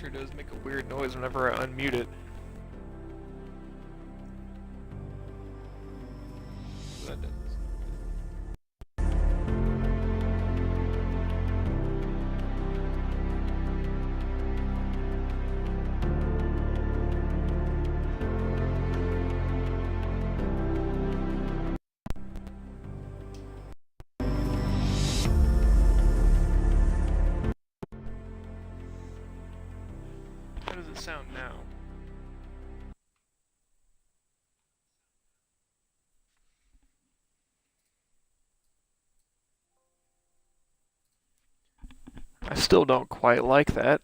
sure does make a weird noise whenever I unmute it. That does. How does it sound now? I still don't quite like that.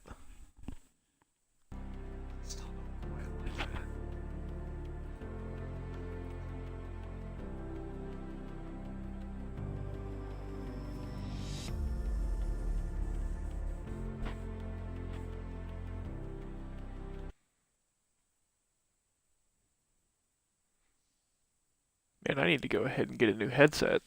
Man, I need to go ahead and get a new headset.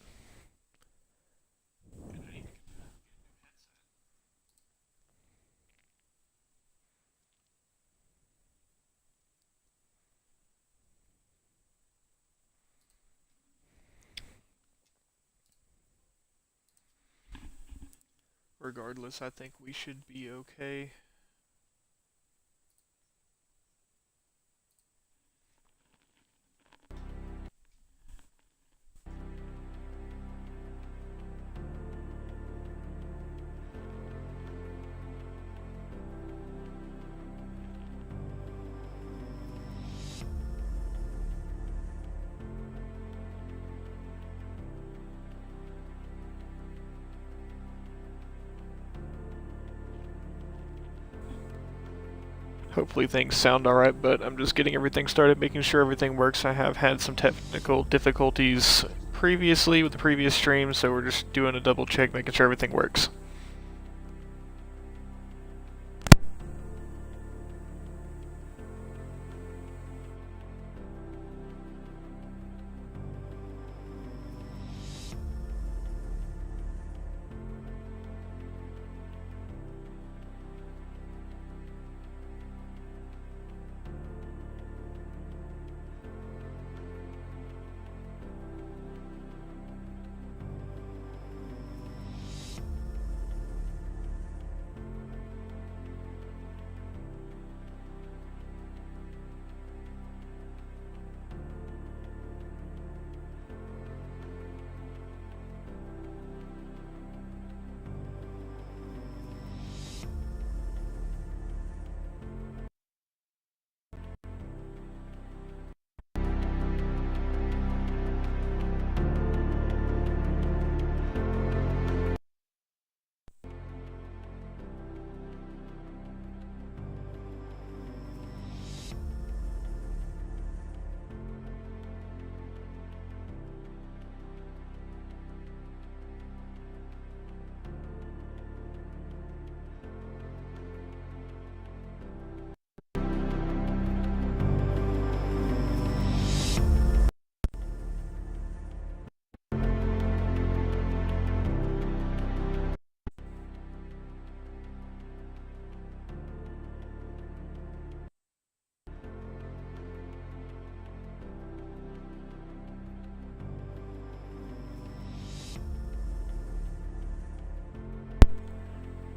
Regardless, I think we should be okay. Hopefully things sound alright, but I'm just getting everything started, making sure everything works. I have had some technical difficulties previously with the previous stream, so we're just doing a double check, making sure everything works.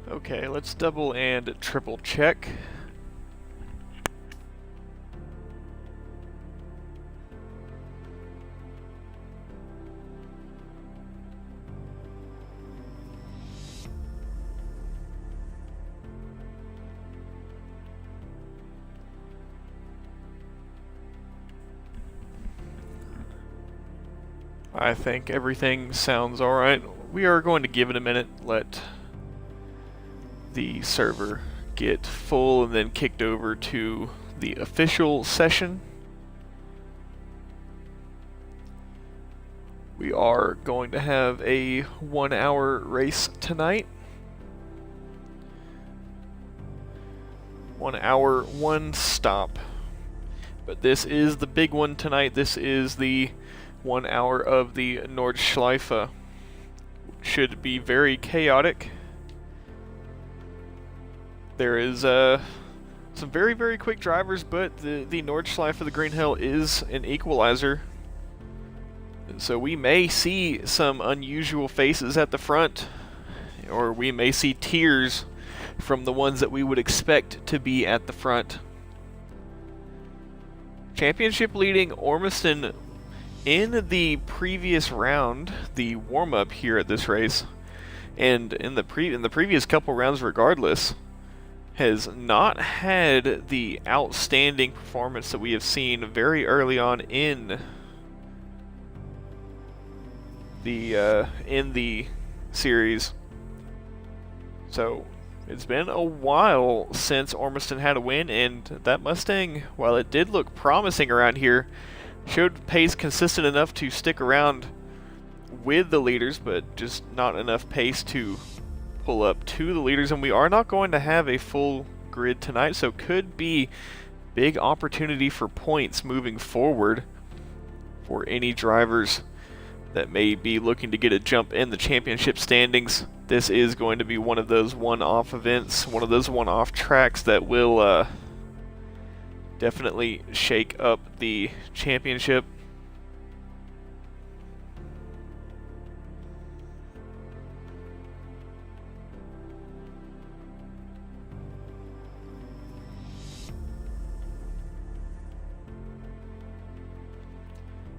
Okay, let's double and triple check. I think everything sounds alright. We are going to give it a minute, let the server get full and then kicked over to the official session. We are going to have a 1-hour race tonight. 1 hour, 1 stop. But this is the big one tonight. This is the 1 hour of the Nordschleife. Should be very chaotic. There is Some very, very quick drivers, but the Nordschleife of the Green Hill is an equalizer. And so we may see some unusual faces at the front, or we may see tears from the ones that we would expect to be at the front. Championship leading Ormiston in the previous round, the warm-up here at this race, and in the previous couple rounds regardless, has not had the outstanding performance that we have seen very early on in the series. So it's been a while since Ormiston had a win, and that Mustang, while it did look promising around here, showed pace consistent enough to stick around with the leaders, but just not enough pace to pull up to the leaders. And we are not going to have a full grid tonight, so could be big opportunity for points moving forward for any drivers that may be looking to get a jump in the championship standings. This is going to be one of those one-off events, one of those one-off tracks that will definitely shake up the championship.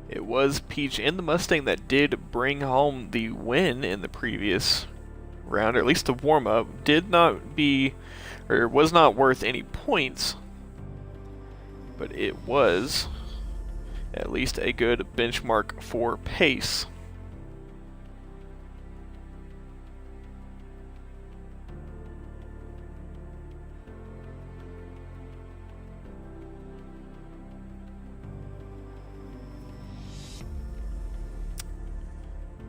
It was Peach in the Mustang that did bring home the win in the previous round, or at least the warm-up. Was not worth any points, but it was at least a good benchmark for pace.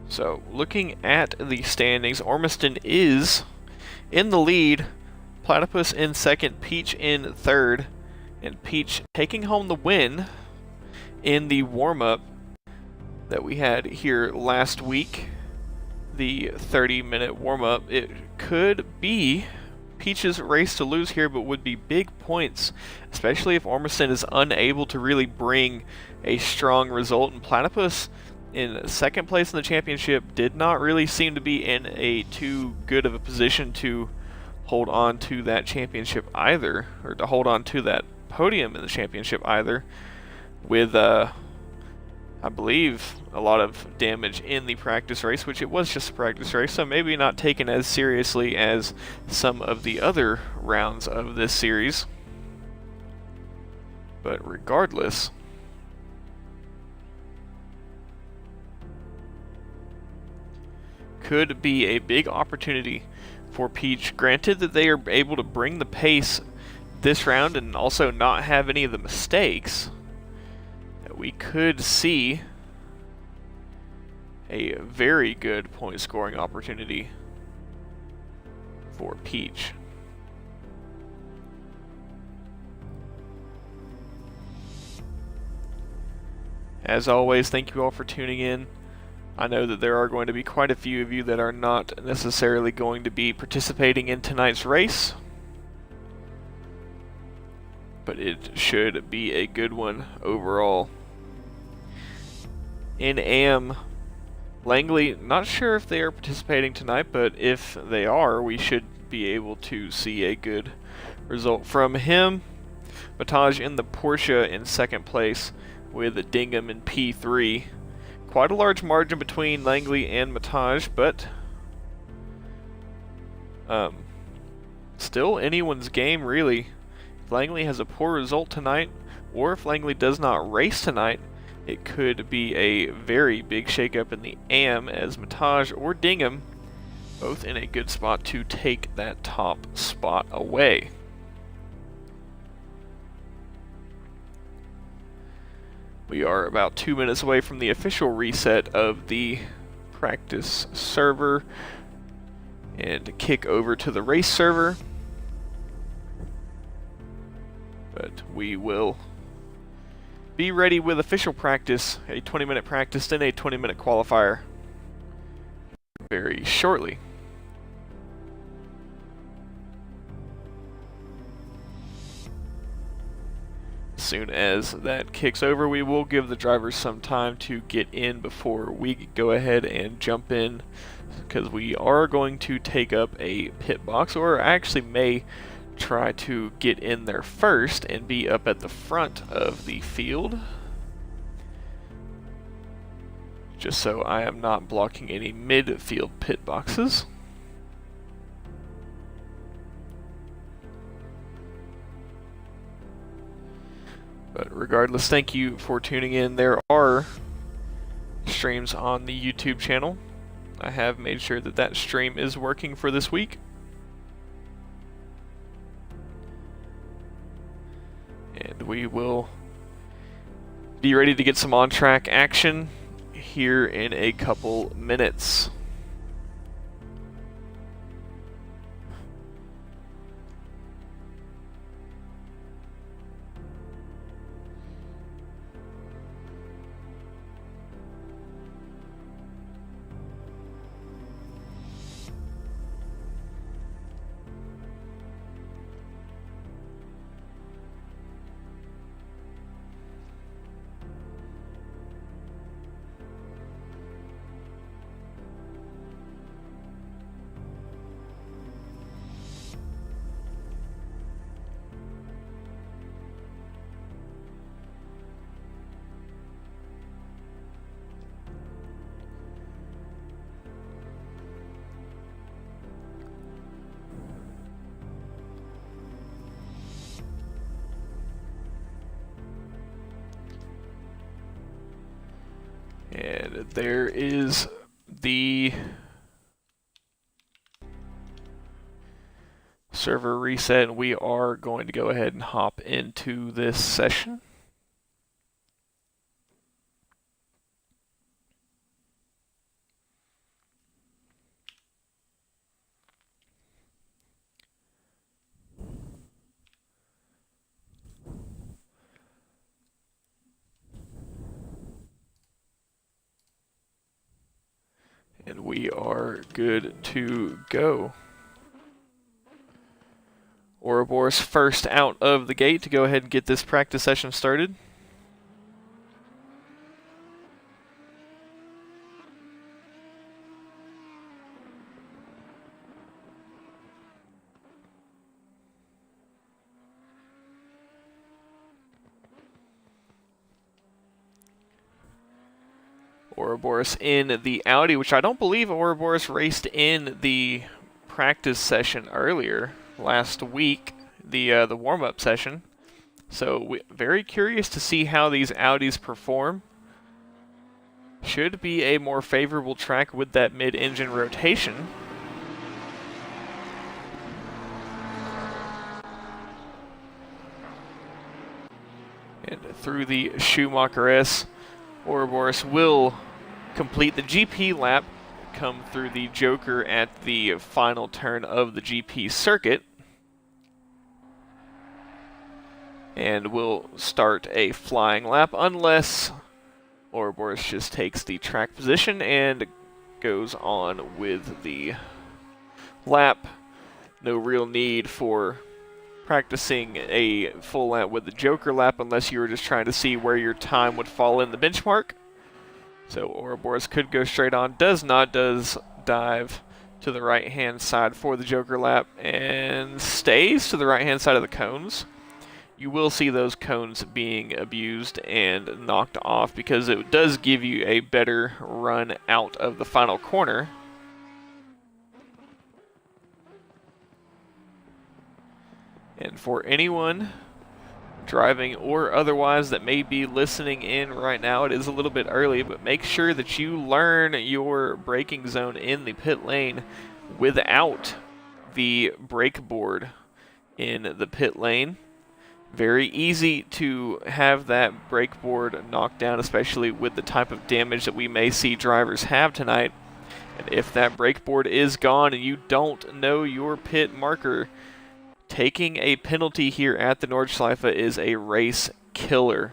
So, looking at the standings, Ormiston is in the lead, Platypus in second, Peach in third, and Peach taking home the win in the warm-up that we had here last week, the 30-minute warm-up. It could be Peach's race to lose here, but would be big points, especially if Ormiston is unable to really bring a strong result. And Platypus, in second place in the championship, did not really seem to be in a too good of a position to hold on to that championship either, or to hold on to that podium in the championship either, with I believe a lot of damage in the practice race, which it was just a practice race, so maybe not taken as seriously as some of the other rounds of this series. But regardless, could be a big opportunity for Peach. Granted that they are able to bring the pace this round and also not have any of the mistakes, that we could see a very good point scoring opportunity for Peach. As always, thank you all for tuning in. I know that there are going to be quite a few of you that are not necessarily going to be participating in tonight's race, but it should be a good one overall. In AM, Langley, not sure if they are participating tonight, but if they are, we should be able to see a good result from him. Mataj in the Porsche in second place with Dingham in P3. Quite a large margin between Langley and Mataj, but still anyone's game, really. If Langley has a poor result tonight, or if Langley does not race tonight, it could be a very big shakeup in the AM, as Mataj or Dingham both in a good spot to take that top spot away. We are about 2 minutes away from the official reset of the practice server and kick over to the race server. But we will be ready with official practice, a 20-minute practice and a 20-minute qualifier very shortly. soon as that kicks over, we will give the drivers some time to get in before we go ahead and jump in, because we are going to take up a pit box, or actually may try to get in there first and be up at the front of the field, just so I am not blocking any midfield pit boxes. But regardless, thank you for tuning in. There are streams on the YouTube channel. I have made sure that that stream is working for this week. And we will be ready to get some on-track action here in a couple minutes. And there is the server reset, and we are going to go ahead and hop into this session. And we are good to go. Ouroboros first out of the gate to go ahead and get this practice session started. Ouroboros in the Audi, which I don't believe Ouroboros raced in the practice session earlier last week, the warm-up session. So very curious to see how these Audis perform. Should be a more favorable track with that mid-engine rotation. And through the Schumacher S, Ouroboros will complete the GP lap, come through the Joker at the final turn of the GP circuit, and will start a flying lap unless Ouroboros just takes the track position and goes on with the lap. No real need for practicing a full lap with the Joker lap unless you were just trying to see where your time would fall in the benchmark. So Ouroboros could go straight on, does not, does dive to the right hand side for the Joker lap and stays to the right hand side of the cones. You will see those cones being abused and knocked off because it does give you a better run out of the final corner. And for anyone driving or otherwise that may be listening in right now, it is a little bit early, but make sure that you learn your braking zone in the pit lane without the brake board in the pit lane. Very easy to have that brake board knocked down, especially with the type of damage that we may see drivers have tonight. And if that brake board is gone and you don't know your pit marker, taking a penalty here at the Nordschleife is a race killer.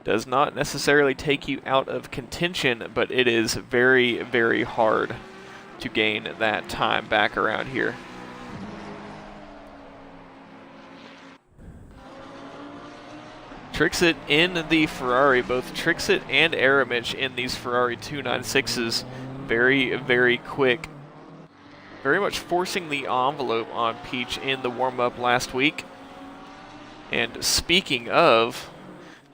Does not necessarily take you out of contention, but it is very, very hard to gain that time back around here. Trixit in the Ferrari, both Trixit and Aramich in these Ferrari 296s, very, very quick. Very much forcing the envelope on Peach in the warm-up last week. And speaking of,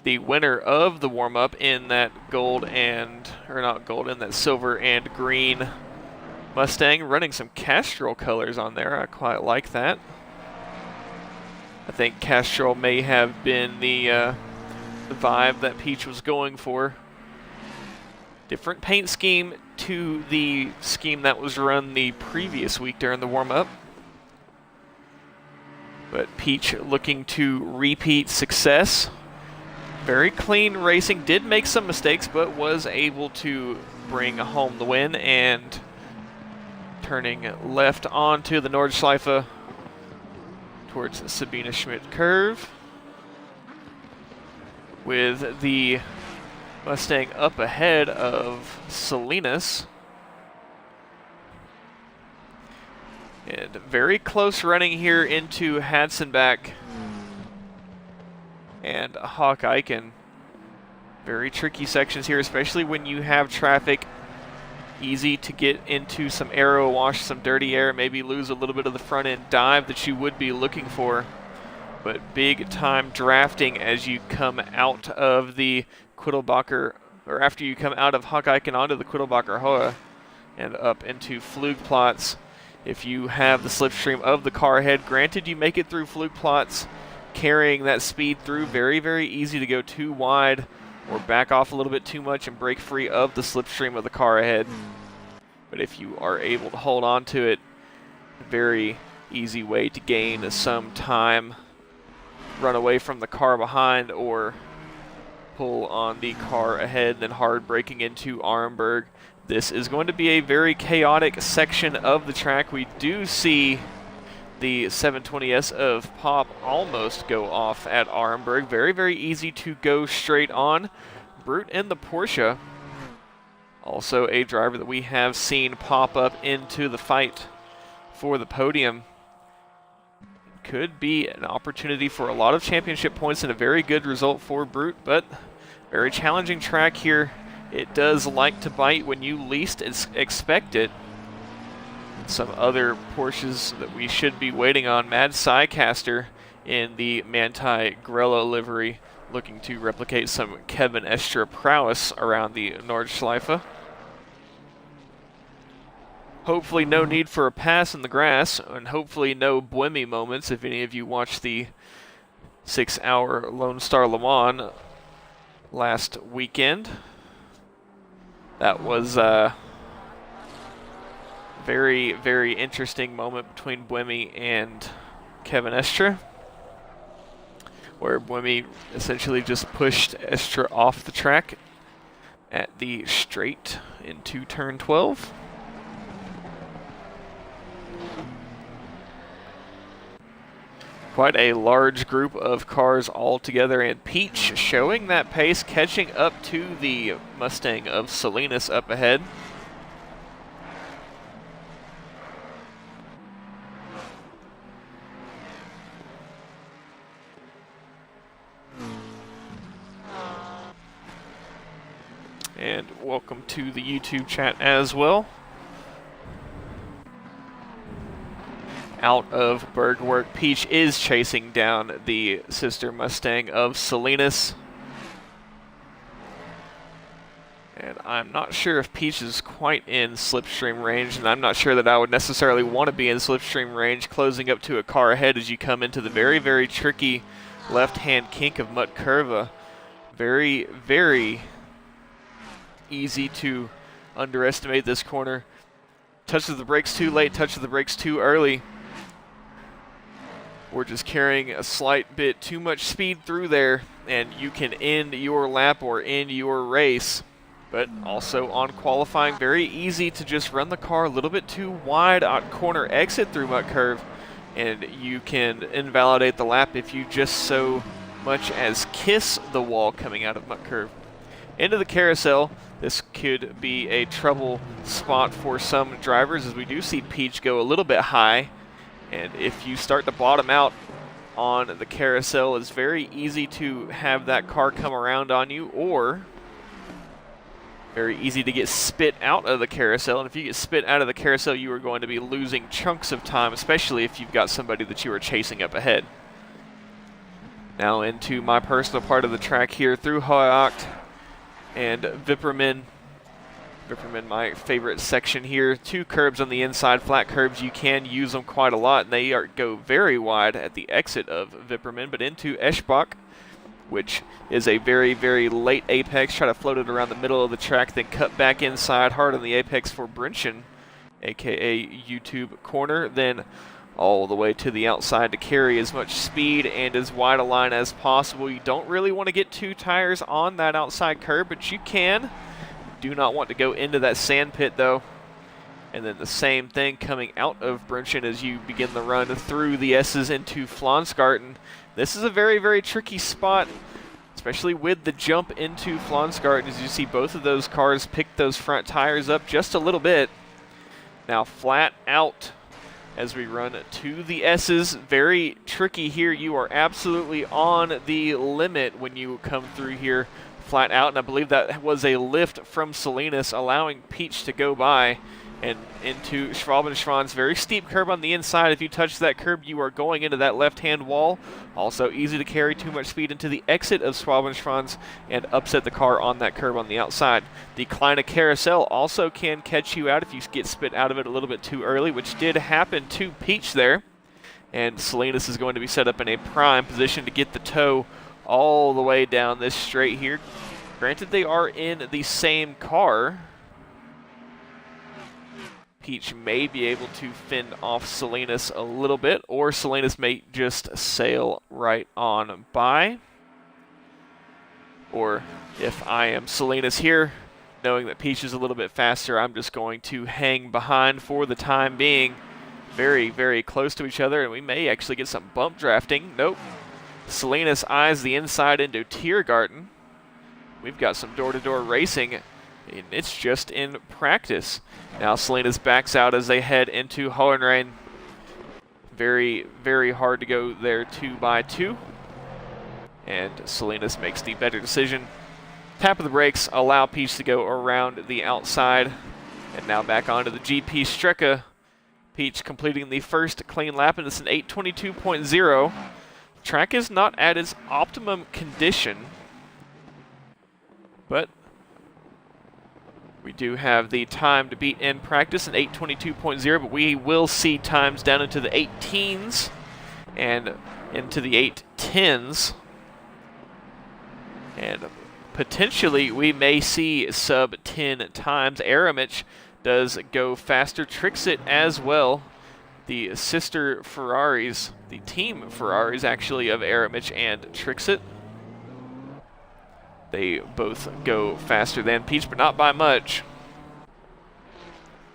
the winner of the warm-up in that in that silver and green Mustang, running some Castrol colors on there. I quite like that. I think Castrol may have been the vibe that Peach was going for. Different paint scheme to the scheme that was run the previous week during the warm-up. But Peach looking to repeat success. Very clean racing. Did make some mistakes, but was able to bring home the win, and turning left onto the Nordschleife towards the Sabina Schmidt curve, with the Mustang up ahead of Salinas. And very close running here into Hadsenbach and Hawk Eichen. Very tricky sections here, especially when you have traffic. Easy to get into some aero wash, some dirty air, maybe lose a little bit of the front end dive that you would be looking for. But big time drafting as you come out of the Quiddelbacher, or after you come out of Hawk Eichen onto the Quiddelbacher Hoa and up into Flugplatz. If you have the slipstream of the car ahead, granted you make it through Flugplatz carrying that speed through, very, very easy to go too wide or back off a little bit too much and break free of the slipstream of the car ahead. But if you are able to hold on to it, very easy way to gain some time, run away from the car behind, or pull on the car ahead, then hard braking into Arenberg. This is going to be a very chaotic section of the track. We do see the 720S of Pop almost go off at Arenberg. Very, very easy to go straight on. Brute in the Porsche. Also a driver that we have seen pop up into the fight for the podium. Could be an opportunity for a lot of championship points and a very good result for Brute, but very challenging track here. It does like to bite when you least expect it. Some other Porsches that we should be waiting on. Mad Psycaster in the Manti Grella livery, looking to replicate some Kevin Estra prowess around the Nordschleife. Hopefully no need for a pass in the grass, and hopefully no Buemi moments if any of you watched the 6-hour Lone Star Le Mans last weekend. That was very, very interesting moment between Buemi and Kevin Estra, where Buemi essentially just pushed Estra off the track at the straight into turn 12. Quite a large group of cars all together, and Peach showing that pace, catching up to the Mustang of Salinas up ahead. And welcome to the YouTube chat as well. Out of Bergwerk, Peach is chasing down the sister Mustang of Salinas. And I'm not sure if Peach is quite in slipstream range, and I'm not sure that I would necessarily want to be in slipstream range closing up to a car ahead as you come into the very, very tricky left-hand kink of Mutt Curva. Very, very easy to underestimate this corner. Touches the brakes too late, touches the brakes too early. We're just carrying a slight bit too much speed through there, and you can end your lap or end your race. But also on qualifying, very easy to just run the car a little bit too wide on corner exit through Mutt Curve, and you can invalidate the lap if you just so much as kiss the wall coming out of Mutt Curve. Into the carousel. This could be a trouble spot for some drivers, as we do see Peach go a little bit high. And if you start to bottom out on the carousel, it's very easy to have that car come around on you, or very easy to get spit out of the carousel. And if you get spit out of the carousel, you are going to be losing chunks of time, especially if you've got somebody that you are chasing up ahead. Now into my personal part of the track here through Hoyacht and Vipperman. Vipperman, my favorite section here. 2 curbs on the inside, flat curbs. You can use them quite a lot, and they go very wide at the exit of Vipperman, but into Eschbach, which is a very, very late apex. Try to float it around the middle of the track, then cut back inside hard on the apex for Brinchen, aka YouTube corner, then all the way to the outside to carry as much speed and as wide a line as possible. You don't really want to get 2 tires on that outside curb, but you can. Do not want to go into that sand pit though. And then the same thing coming out of Brinchen as you begin the run through the S's into Flonsgarten. This is a very, very tricky spot, especially with the jump into Flonsgarten, as you see both of those cars pick those front tires up just a little bit. Now flat out as we run to the S's. Very tricky here. You are absolutely on the limit when you come through here flat out, and I believe that was a lift from Salinas, allowing Peach to go by and into Schwabenschwanz. Very steep curb on the inside. If you touch that curb, you are going into that left-hand wall. Also easy to carry too much speed into the exit of Schwabenschwanz and upset the car on that curb on the outside. The Kleine Carousel also can catch you out if you get spit out of it a little bit too early, which did happen to Peach there. And Salinas is going to be set up in a prime position to get the tow all the way down this straight here. Granted, they are in the same car. Peach may be able to fend off Salinas a little bit, or Salinas may just sail right on by. Or if I am Salinas here, knowing that Peach is a little bit faster, I'm just going to hang behind for the time being. Very, very close to each other, and we may actually get some bump drafting. Nope. Salinas eyes the inside into Tiergarten. We've got some door-to-door racing, and it's just in practice. Now Salinas backs out as they head into Hohenrhein. Very, very hard to go there 2x2. And Salinas makes the better decision. Tap of the brakes, allow Peach to go around the outside. And now back onto the GP Strecke. Peach completing the first clean lap, and it's an 8:22.0. Track is not at its optimum condition, but we do have the time to beat in practice, an 8:22.0, but we will see times down into the 8-teens and into the 8-10s. And potentially we may see sub 10 times. Aramich does go faster, tricks it as well. The sister Ferraris, the team Ferraris actually of Aramich and Trixit. They both go faster than Peach, but not by much.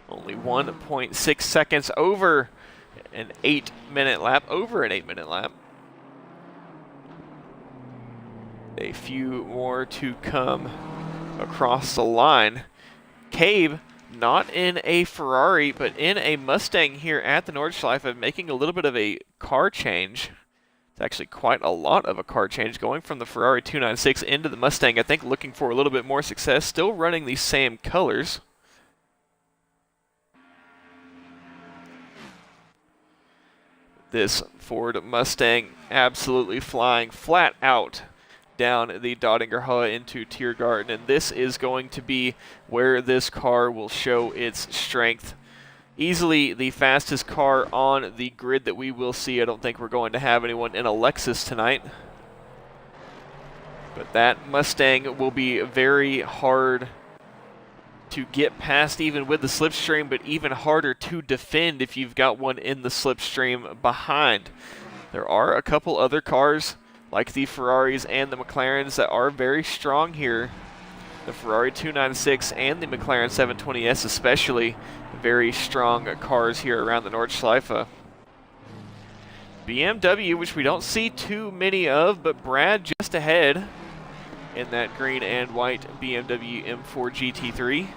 Only 1.6 seconds over an 8-minute lap, A few more to come across the line. Cave, not in a Ferrari, but in a Mustang here at the Nordschleife, making a little bit of a car change. It's actually quite a lot of a car change, going from the Ferrari 296 into the Mustang, I think looking for a little bit more success, still running the same colors. This Ford Mustang absolutely flying flat out down the Döttinger Höhe into Tiergarten, and this is going to be where this car will show its strength. Easily the fastest car on the grid that we will see. I don't think we're going to have anyone in a Lexus tonight, but that Mustang will be very hard to get past even with the slipstream, but even harder to defend if you've got one in the slipstream behind. There are a couple other cars like the Ferraris and the McLarens that are very strong here. The Ferrari 296 and the McLaren 720S especially, very strong cars here around the Nordschleife. BMW, which we don't see too many of, but Brad just ahead in that green and white BMW M4 GT3.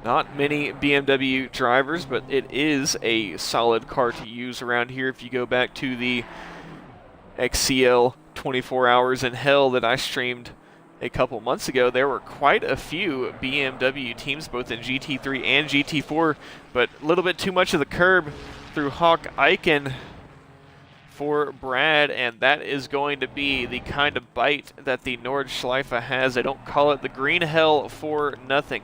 Not many BMW drivers, but it is a solid car to use around here. If you go back to the XCL 24 Hours in Hell that I streamed a couple months ago, there were quite a few BMW teams, both in GT3 and GT4, but a little bit too much of the curb through Hawk Eichen for Brad, and that is going to be the kind of bite that the Nordschleife has. They don't call it the green hell for nothing.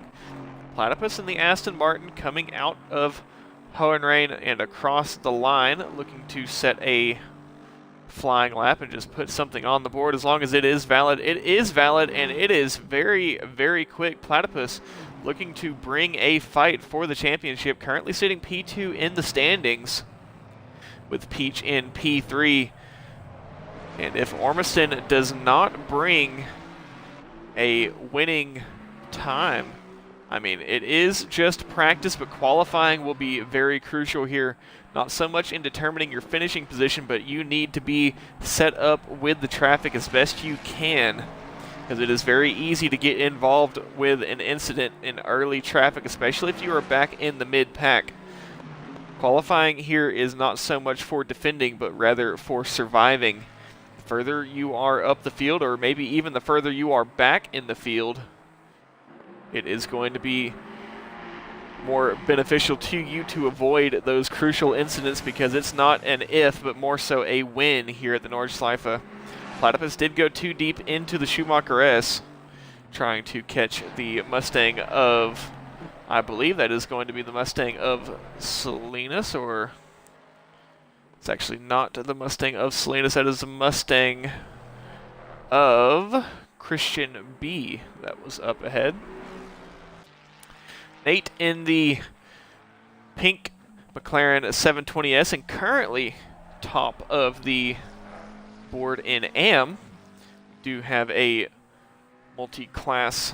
Platypus and the Aston Martin coming out of Hohenrain and across the line, looking to set a flying lap and just put something on the board. As long as it is valid, and it is very, very quick. Platypus looking to bring a fight for the championship, currently sitting P2 in the standings with Peach in P3. And if Ormiston does not bring a winning time, I mean, it is just practice, but qualifying will be very crucial here. Not so much in determining your finishing position, but you need to be set up with the traffic as best you can, because it is very easy to get involved with an incident in early traffic, especially if you are back in the mid-pack. Qualifying here is not so much for defending, but rather for surviving. The further you are up the field, or maybe even the further you are back in the field, it is going to be more beneficial to you to avoid those crucial incidents, because it's not an if, but more so a win here at the Nordschleife. Platypus did go too deep into the Schumacher S, trying to catch the Mustang of, I believe that is going to be the Mustang of Salinas, or it's actually not the Mustang of Salinas, that is the Mustang of Christian B that was up ahead. Nate in the pink McLaren 720S, and currently top of the board in AM. Do have a multi-class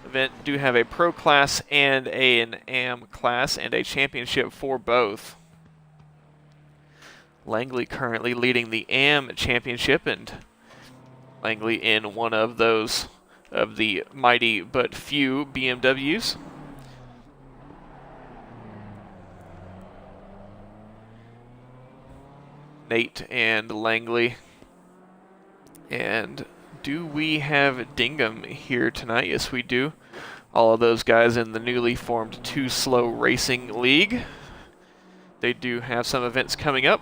event, do have a pro class and an AM class, and a championship for both. Langley currently leading the AM championship, and Langley in one of those of the mighty but few BMWs. Nate and Langley. And do we have Dingham here tonight? Yes, we do. All of those guys in the newly formed Too Slow Racing League. They do have some events coming up.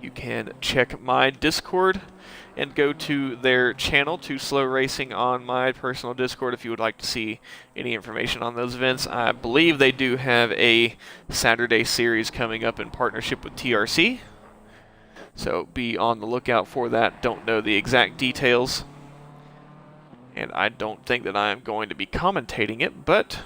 You can check my Discord and go to their channel, Too Slow Racing, on my personal Discord if you would like to see any information on those events. I believe they do have a Saturday series coming up in partnership with TRC, so be on the lookout for that. Don't know the exact details, and I don't think that I am going to be commentating it, but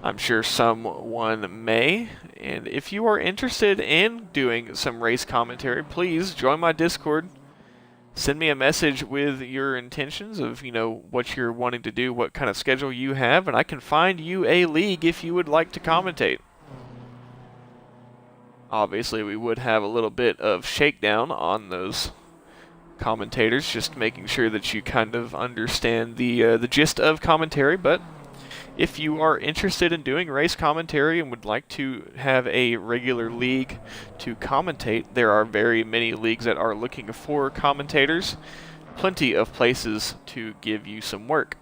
I'm sure someone may. And if you are interested in doing some race commentary, please join my Discord. Send me a message with your intentions of, you know, what you're wanting to do, what kind of schedule you have, and I can find you a league if you would like to commentate. Obviously, we would have a little bit of shakedown on those commentators, just making sure that you kind of understand the gist of commentary, but if you are interested in doing race commentary and would like to have a regular league to commentate, there are very many leagues that are looking for commentators. Plenty of places to give you some work.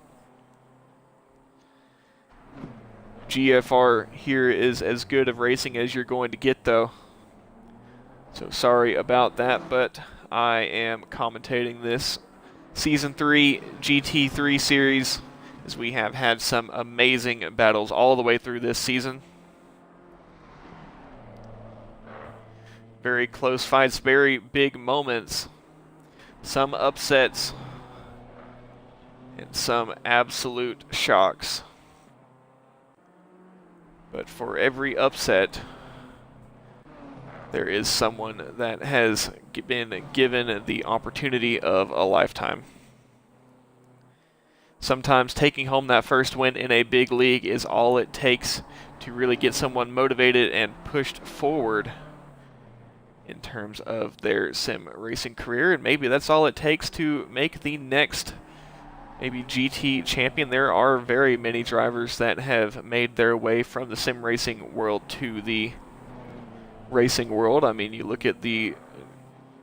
GFR here is as good of racing as you're going to get, though. So sorry about that, but I am commentating this Season 3 GT3 series, as we have had some amazing battles all the way through this season. Very close fights, very big moments, some upsets, and some absolute shocks. But for every upset, there is someone that has been given the opportunity of a lifetime. Sometimes taking home that first win in a big league is all it takes to really get someone motivated and pushed forward in terms of their sim racing career, and maybe that's all it takes to make the next maybe GT champion. There are very many drivers that have made their way from the sim racing world to the racing world. I mean, you look at the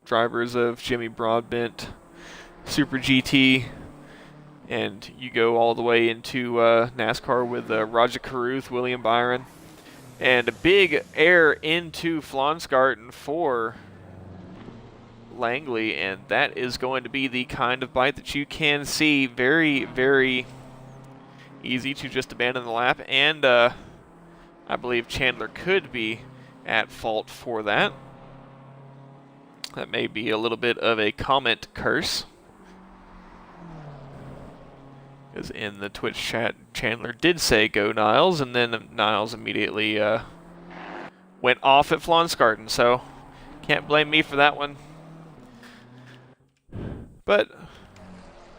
drivers of Jimmy Broadbent, Super GT, and you go all the way into NASCAR with Roger Carruth, William Byron, and a big air into Flonsgarten for Langley, and that is going to be the kind of bite that you can see. Very, very easy to just abandon the lap, and I believe Chandler could be at fault for that. That may be a little bit of a comment curse, because in the Twitch chat, Chandler did say go Niles, and then Niles immediately went off at Flonsgarten, so can't blame me for that one. But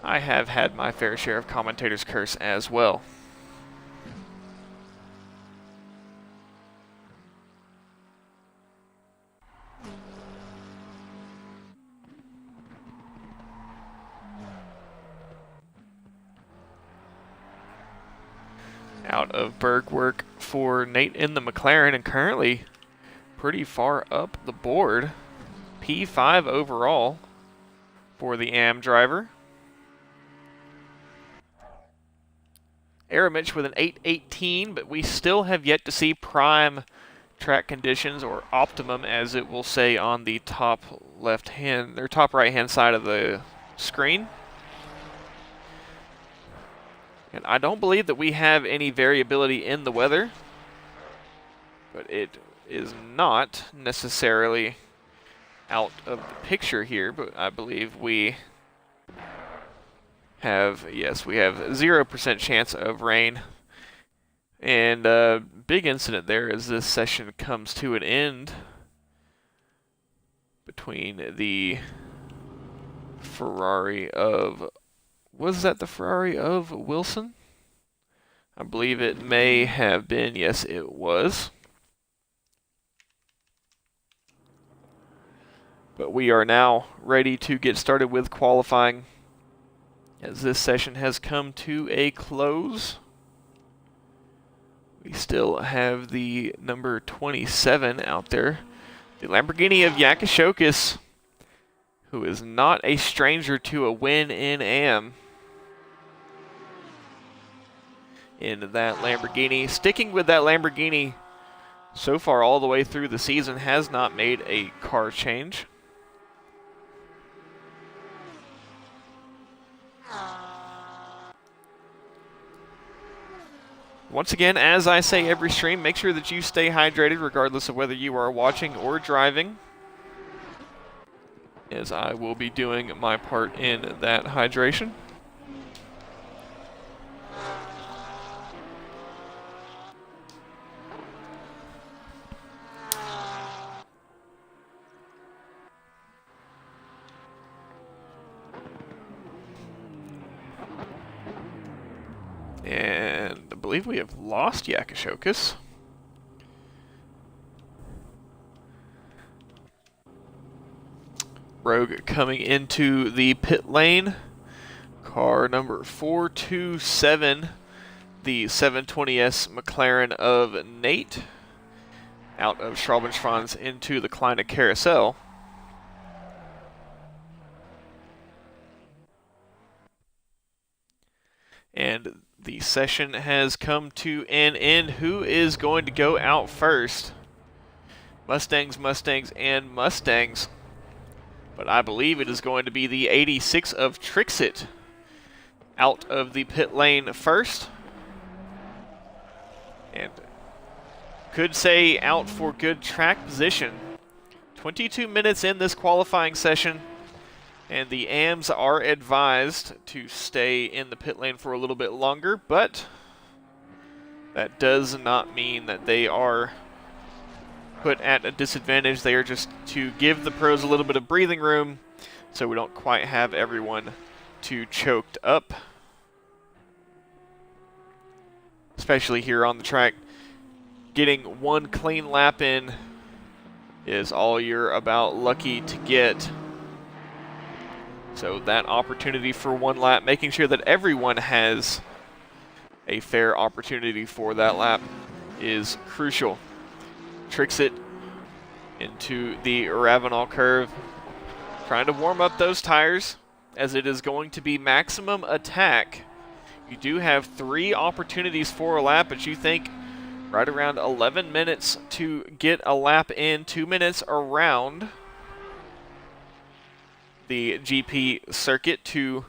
I have had my fair share of commentators curse as well. Out of Berg work for Nate in the McLaren, and currently pretty far up the board. P5 overall for the AM driver. Aramich with an 8:18, but we still have yet to see prime track conditions, or optimum as it will say on the top left hand, or top right hand side of the screen. And I don't believe that we have any variability in the weather, but it is not necessarily out of the picture here, but I believe we have, yes, we have 0% chance of rain. And a big incident there as this session comes to an end between the Ferrari of, was that the Ferrari of Wilson? I believe it may have been, yes it was. But we are now ready to get started with qualifying, as this session has come to a close. We still have the number 27 out there, the Lamborghini of Yakashokis, who is not a stranger to a win in AM. In that Lamborghini, sticking with that Lamborghini so far all the way through the season, has not made a car change. Once again, as I say every stream, make sure that you stay hydrated regardless of whether you are watching or driving, as I will be doing my part in that hydration. And I believe we have lost Yakashokis. Rogue coming into the pit lane. Car number 427, the 720S McLaren of Nate, out of Schrabenschwanz into the Kleine Carousel. And the session has come to an end. Who is going to go out first? Mustangs, Mustangs, and Mustangs. But I believe it is going to be the 86 of Trixit out of the pit lane first. And could say out for good track position. 22 minutes in this qualifying session, and the AMs are advised to stay in the pit lane for a little bit longer, but that does not mean that they are put at a disadvantage. They are just to give the pros a little bit of breathing room so we don't quite have everyone too choked up. Especially here on the track, getting one clean lap in is all you're about lucky to get. So that opportunity for one lap, making sure that everyone has a fair opportunity for that lap, is crucial. Tricks it into the Ravenel curve, trying to warm up those tires as it is going to be maximum attack. You do have 3 opportunities for a lap, but you think right around 11 minutes to get a lap in, 2 minutes around the GP circuit to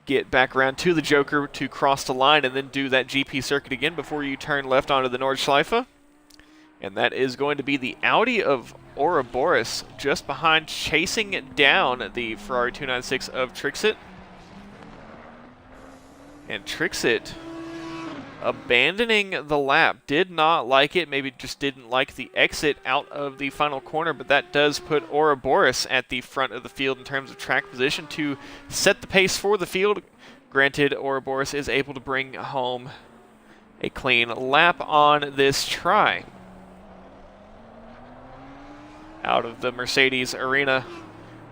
get back around to the Joker to cross the line and then do that GP circuit again before you turn left onto the Nordschleife. And that is going to be the Audi of Ouroboros just behind, chasing down the Ferrari 296 of Trixit. And Trixit abandoning the lap. Did not like it, maybe just didn't like the exit out of the final corner, but that does put Ouroboros at the front of the field in terms of track position to set the pace for the field. Granted, Ouroboros is able to bring home a clean lap on this try. Out of the Mercedes arena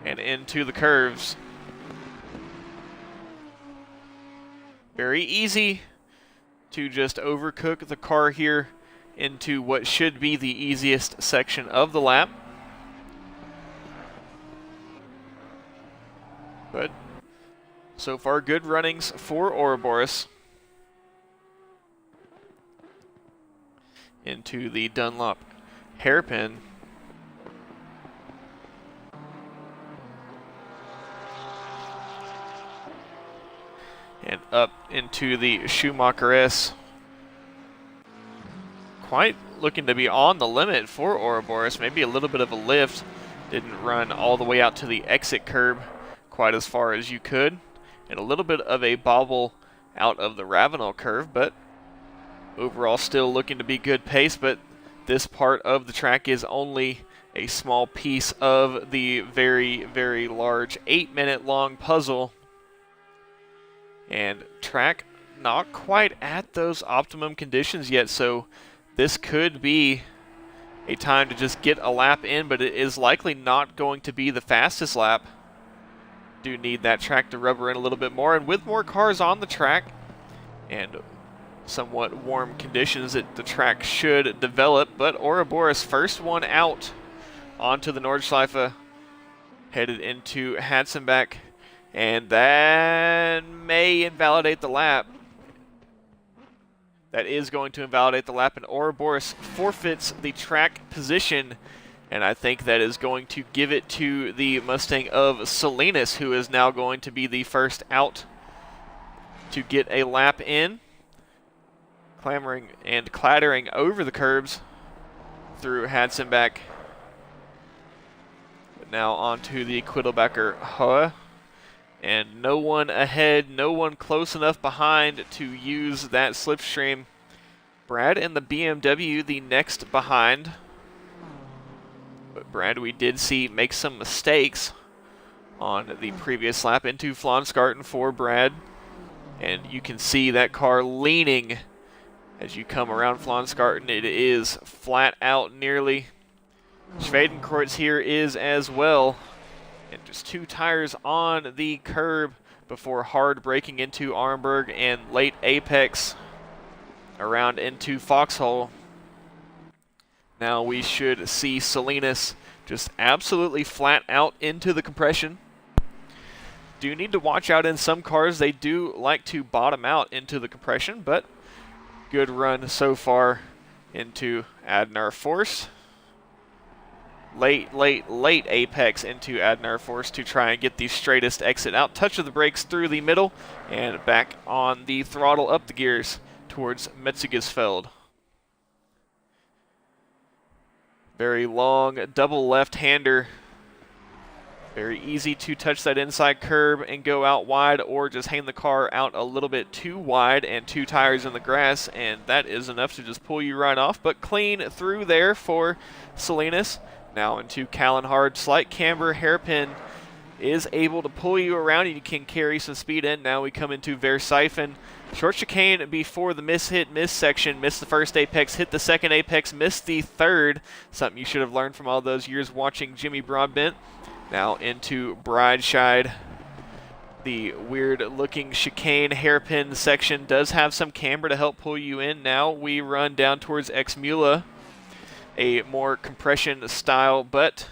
and into the curves. Very easy to just overcook the car here into what should be the easiest section of the lap. But so far, good runnings for Ouroboros. Into the Dunlop hairpin. And up into the Schumacher S. Quite looking to be on the limit for Ouroboros. Maybe a little bit of a lift. Didn't run all the way out to the exit curb quite as far as you could. And a little bit of a bobble out of the Ravenel curve, but overall still looking to be good pace. But this part of the track is only a small piece of the very, very large 8-minute long puzzle. And track not quite at those optimum conditions yet, so this could be a time to just get a lap in, but it is likely not going to be the fastest lap. Do need that track to rubber in a little bit more, and with more cars on the track and somewhat warm conditions, the track should develop. But Ouroboros, first one out onto the Nordschleife, headed into Hatzenbach. And that may invalidate the lap. That is going to invalidate the lap, and Ouroboros forfeits the track position. And I think that is going to give it to the Mustang of Salinas, who is now going to be the first out to get a lap in. Clambering and clattering over the curbs through Hatzenbach. But now onto the Quiddelbacher Hoa. And no one ahead, no one close enough behind to use that slipstream. Brad and the BMW, the next behind. But Brad, we did see make some mistakes on the previous lap into Flonskarten for Brad. And you can see that car leaning as you come around Flonskarten. It is flat out nearly. Schwedenkreuz here is as well. And just 2 tires on the curb before hard braking into Armberg and late apex around into Foxhole. Now we should see Salinas just absolutely flat out into the compression. Do need to watch out in some cars. They do like to bottom out into the compression, but good run so far into Adnar Force. Late apex into Adnar Force to try and get the straightest exit out. Touch of the brakes through the middle and back on the throttle up the gears towards Metzigesfeld. Very long double left-hander. Very easy to touch that inside curb and go out wide, or just hang the car out a little bit too wide and 2 tires in the grass, and that is enough to just pull you right off. But clean through there for Salinas. Now into Callan Hard, slight camber, hairpin is able to pull you around and you can carry some speed in. Now we come into Versiphen. Short chicane before the miss section. Missed the first apex, hit the second apex, missed the third. Something you should have learned from all those years watching Jimmy Broadbent. Now into Brideside. The weird-looking chicane hairpin section does have some camber to help pull you in. Now we run down towards Exmula, a more compression style, but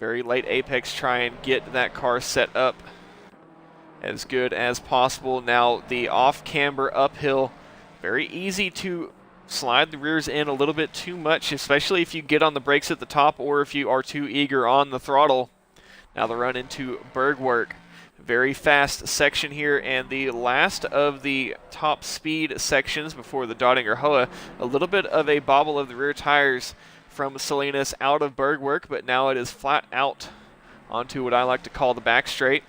very late apex. Try and get that car set up as good as possible. Now the off-camber uphill, very easy to slide the rears in a little bit too much, especially if you get on the brakes at the top or if you are too eager on the throttle. Now the run into Bergwerk. Very fast section here, and the last of the top speed sections before the Dottinger Hoa. A little bit of a bobble of the rear tires from Salinas out of Bergwerk, but now it is flat out onto what I like to call the back straight.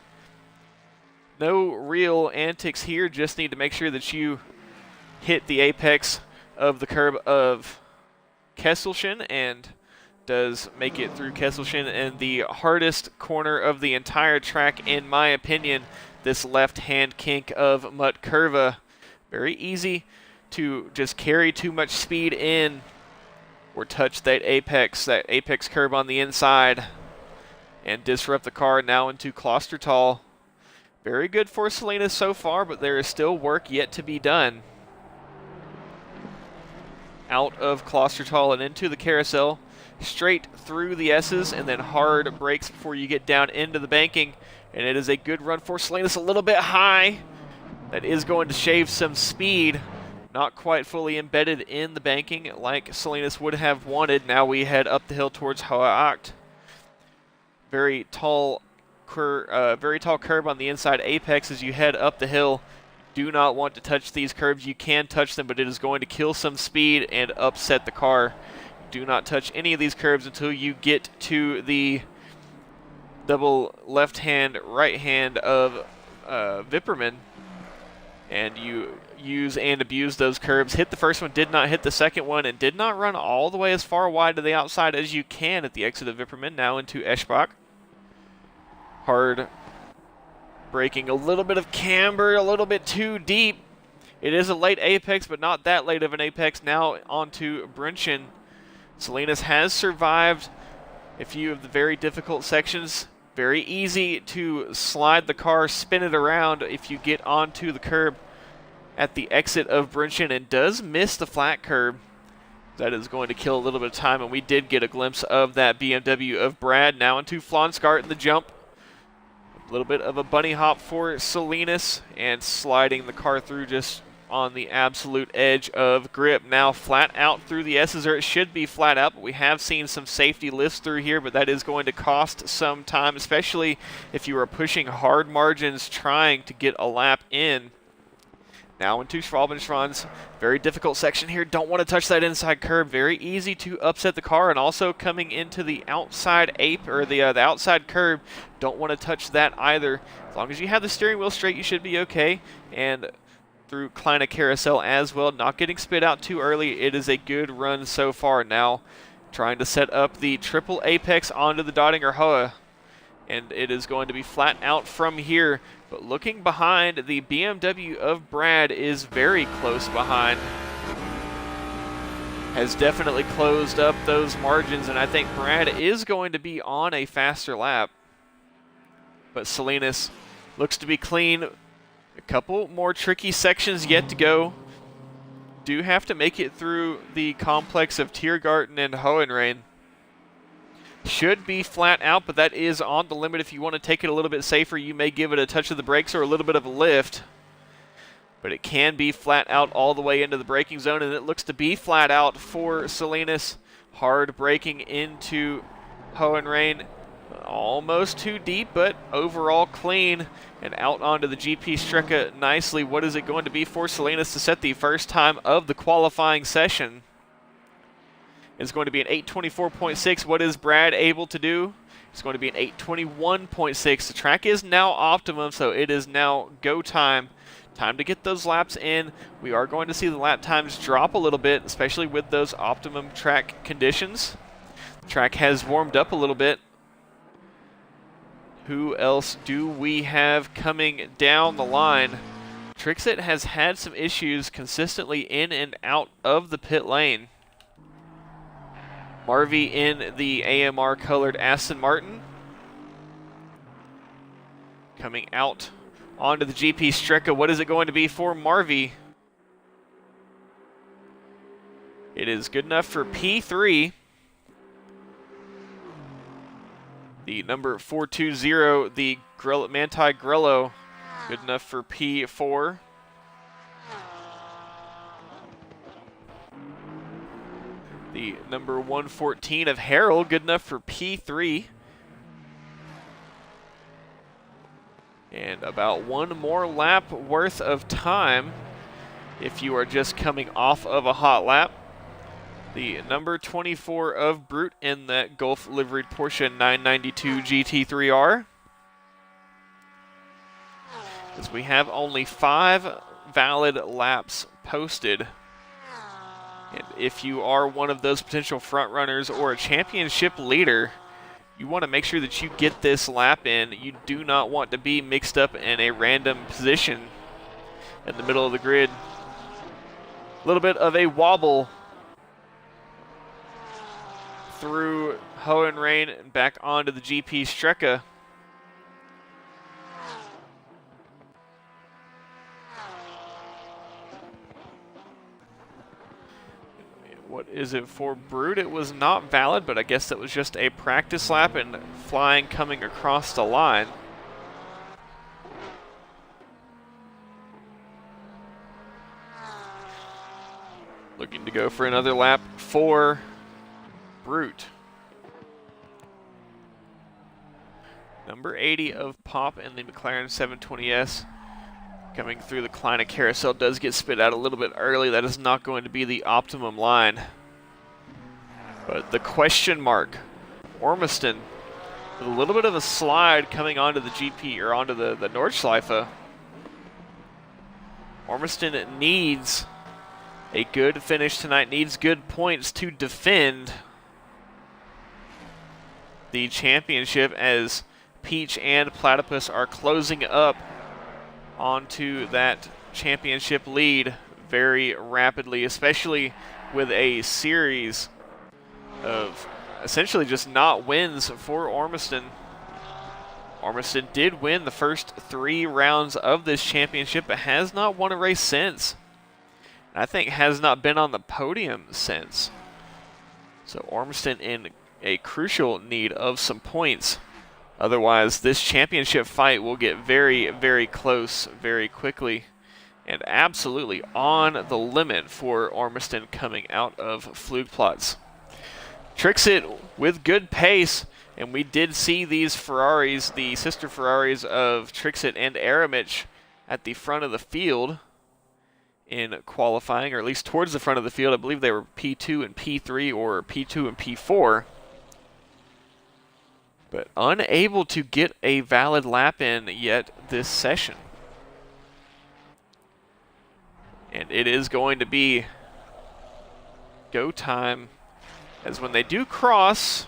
No real antics here, just need to make sure that you hit the apex of the curb of Kesselchen, and does make it through Kesselchen, and the hardest corner of the entire track, in my opinion, this left-hand kink of Mutt Curva. Very easy to just carry too much speed in or touch that apex curb on the inside and disrupt the car. Now into Klostertal. Very good for Salinas so far, but there is still work yet to be done. Out of Klostertal and into the carousel. Straight through the S's and then hard brakes before you get down into the banking. And it is a good run for Salinas, a little bit high. That is going to shave some speed. Not quite fully embedded in the banking like Salinas would have wanted. Now we head up the hill towards Hoa Acht. Very tall curb on the inside apex as you head up the hill. Do not want to touch these curves. You can touch them, but it is going to kill some speed and upset the car. Do not touch any of these curves until you get to the double left hand, right hand of Vipperman, and you use and abuse those curves. Hit the first one, did not hit the second one, and did not run all the way as far wide to the outside as you can at the exit of Vipperman. Now into Eschbach. Hard braking, a little bit of camber, a little bit too deep. It is a late apex, but not that late of an apex. Now onto Brünchen. Salinas has survived a few of the very difficult sections. Very easy to slide the car, spin it around if you get onto the curb at the exit of Brünchen, and does miss the flat curb. That is going to kill a little bit of time, and we did get a glimpse of that BMW of Brad. Now into Flonskart in the jump. A little bit of a bunny hop for Salinas, and sliding the car through just on the absolute edge of grip. Now flat out through the S's, or it should be flat out, but we have seen some safety lifts through here, but that is going to cost some time, especially if you are pushing hard margins trying to get a lap in. Now into Schwalbenschwanz, very difficult section here. Don't want to touch that inside curb. Very easy to upset the car, and also coming into the outside the outside curb. Don't want to touch that either. As long as you have the steering wheel straight, you should be okay. And through Kleine Carousel as well, not getting spit out too early. It is a good run so far. Now trying to set up the triple apex onto the Dottinger Hoa, and it is going to be flat out from here. But looking behind, the BMW of Brad is very close behind. Has definitely closed up those margins, and I think Brad is going to be on a faster lap. But Salinas looks to be clean. A couple more tricky sections yet to go. Do have to make it through the complex of Tiergarten and Hohenrain. Should be flat out, but that is on the limit. If you want to take it a little bit safer, you may give it a touch of the brakes or a little bit of a lift. But it can be flat out all the way into the braking zone, and it looks to be flat out for Salinas. Hard braking into Hohenrain. Almost too deep, but overall clean. And out onto the GP Strecke nicely. What is it going to be for Salinas to set the first time of the qualifying session? It's going to be an 8:24.6. What is Brad able to do? It's going to be an 8:21.6. The track is now optimum, so it is now go time. Time to get those laps in. We are going to see the lap times drop a little bit, especially with those optimum track conditions. The track has warmed up a little bit. Who else do we have coming down the line? Trixit has had some issues consistently in and out of the pit lane. Marvy in the AMR colored Aston Martin. Coming out onto the GP Strecca. What is it going to be for Marvy? It is good enough for P3. The number 420, the Manti Grello, good enough for P4. The number 114 of Harold, good enough for P3. And about one more lap worth of time if you are just coming off of a hot lap. The number 24 of Brute in that Gulf liveried Porsche 992 GT3R. As we have only 5 valid laps posted. And if you are one of those potential front runners or a championship leader, you want to make sure that you get this lap in. You do not want to be mixed up in a random position in the middle of the grid. A little bit of a wobble through Hohenrain and back onto the GP Strecca. What is it for Brute? It was not valid, but I guess that was just a practice lap and flying coming across the line. Looking to go for another lap for Brute. Number 80 of Pop in the McLaren 720S. Coming through the Kleine carousel, does get spit out a little bit early. That is not going to be the optimum line. But the question mark, Ormiston, with a little bit of a slide coming onto the GP, or onto the Nordschleife. Ormiston needs a good finish tonight, needs good points to defend the championship as Peach and Platypus are closing up onto that championship lead very rapidly, especially with a series of essentially just not wins for Ormiston. Ormiston did win the first 3 rounds of this championship, but has not won a race since. I think has not been on the podium since. So Ormiston in a crucial need of some points. Otherwise, this championship fight will get very, very close very quickly. And absolutely on the limit for Ormiston coming out of Flugplatz. Trixit with good pace, and we did see these Ferraris, the sister Ferraris of Trixit and Aramich, at the front of the field in qualifying, or at least towards the front of the field. I believe they were P2 and P3 or P2 and P4. But unable to get a valid lap in yet this session. And it is going to be go time, as when they do cross,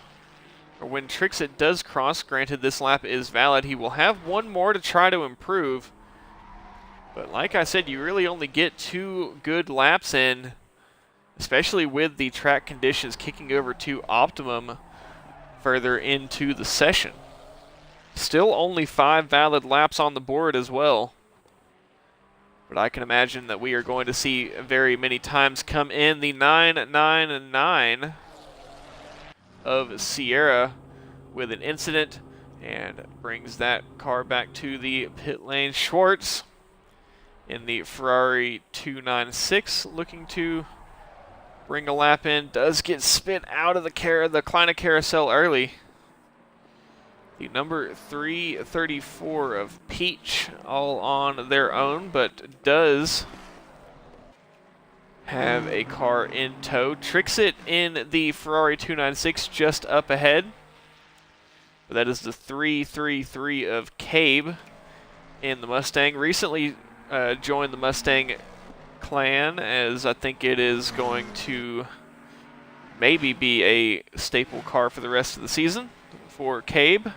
or when Trixit does cross, granted this lap is valid, he will have one more to try to improve. But like I said, you really only get 2 good laps in, especially with the track conditions kicking over to optimum further into the session. Still only 5 valid laps on the board as well. But I can imagine that we are going to see very many times come in the 999 of Sierra with an incident and brings that car back to the pit lane. Schwartz in the Ferrari 296 looking to bring a lap in, does get spit out of the Kleine carousel early. The number 334 of Peach all on their own, but does have a car in tow. Trixit in the Ferrari 296 just up ahead. But that is the 333 of Cabe in the Mustang. Recently joined the Mustang clan, as I think it is going to maybe be a staple car for the rest of the season for Cabe.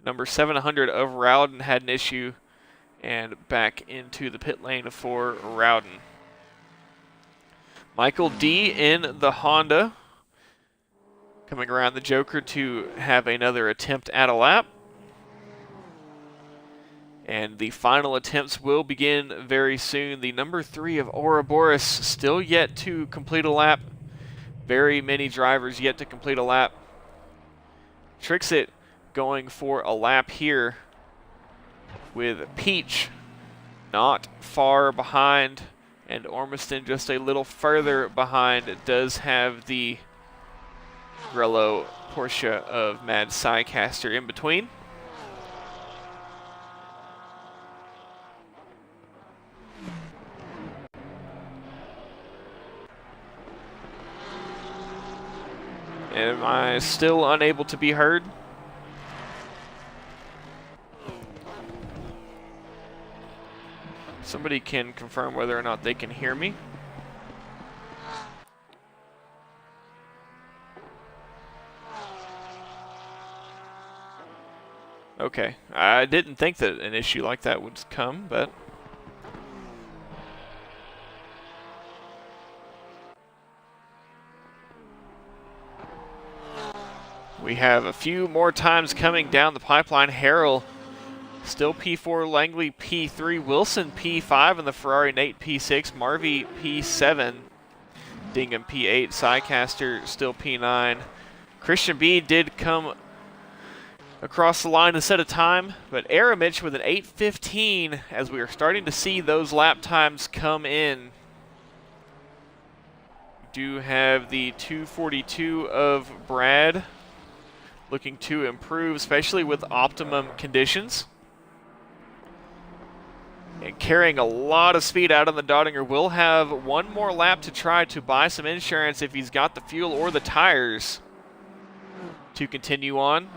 Number 700 of Rowden had an issue, and back into the pit lane for Rowden. Michael D in the Honda, coming around the Joker to have another attempt at a lap. And the final attempts will begin very soon. The number 3 of Ouroboros still yet to complete a lap. Very many drivers yet to complete a lap. Trixit going for a lap here with Peach not far behind, and Ormiston just a little further behind. It does have the Grello Porsche of Mad Psycaster in between. Am I still unable to be heard? Somebody can confirm whether or not they can hear me. Okay, I didn't think that an issue like that would come, but we have a few more times coming down the pipeline. Harrell still P4, Langley P3, Wilson P5 in the Ferrari, Nate P6, Marvy P7, Dingham P8, Psycaster still P9. Christian B did come across the line and set a time, but Aramich with an 8:15 as we are starting to see those lap times come in. We do have the 2:42 of Brad looking to improve, especially with optimum conditions. And carrying a lot of speed out on the Dottinger. Will have one more lap to try to buy some insurance if he's got the fuel or the tires to continue on.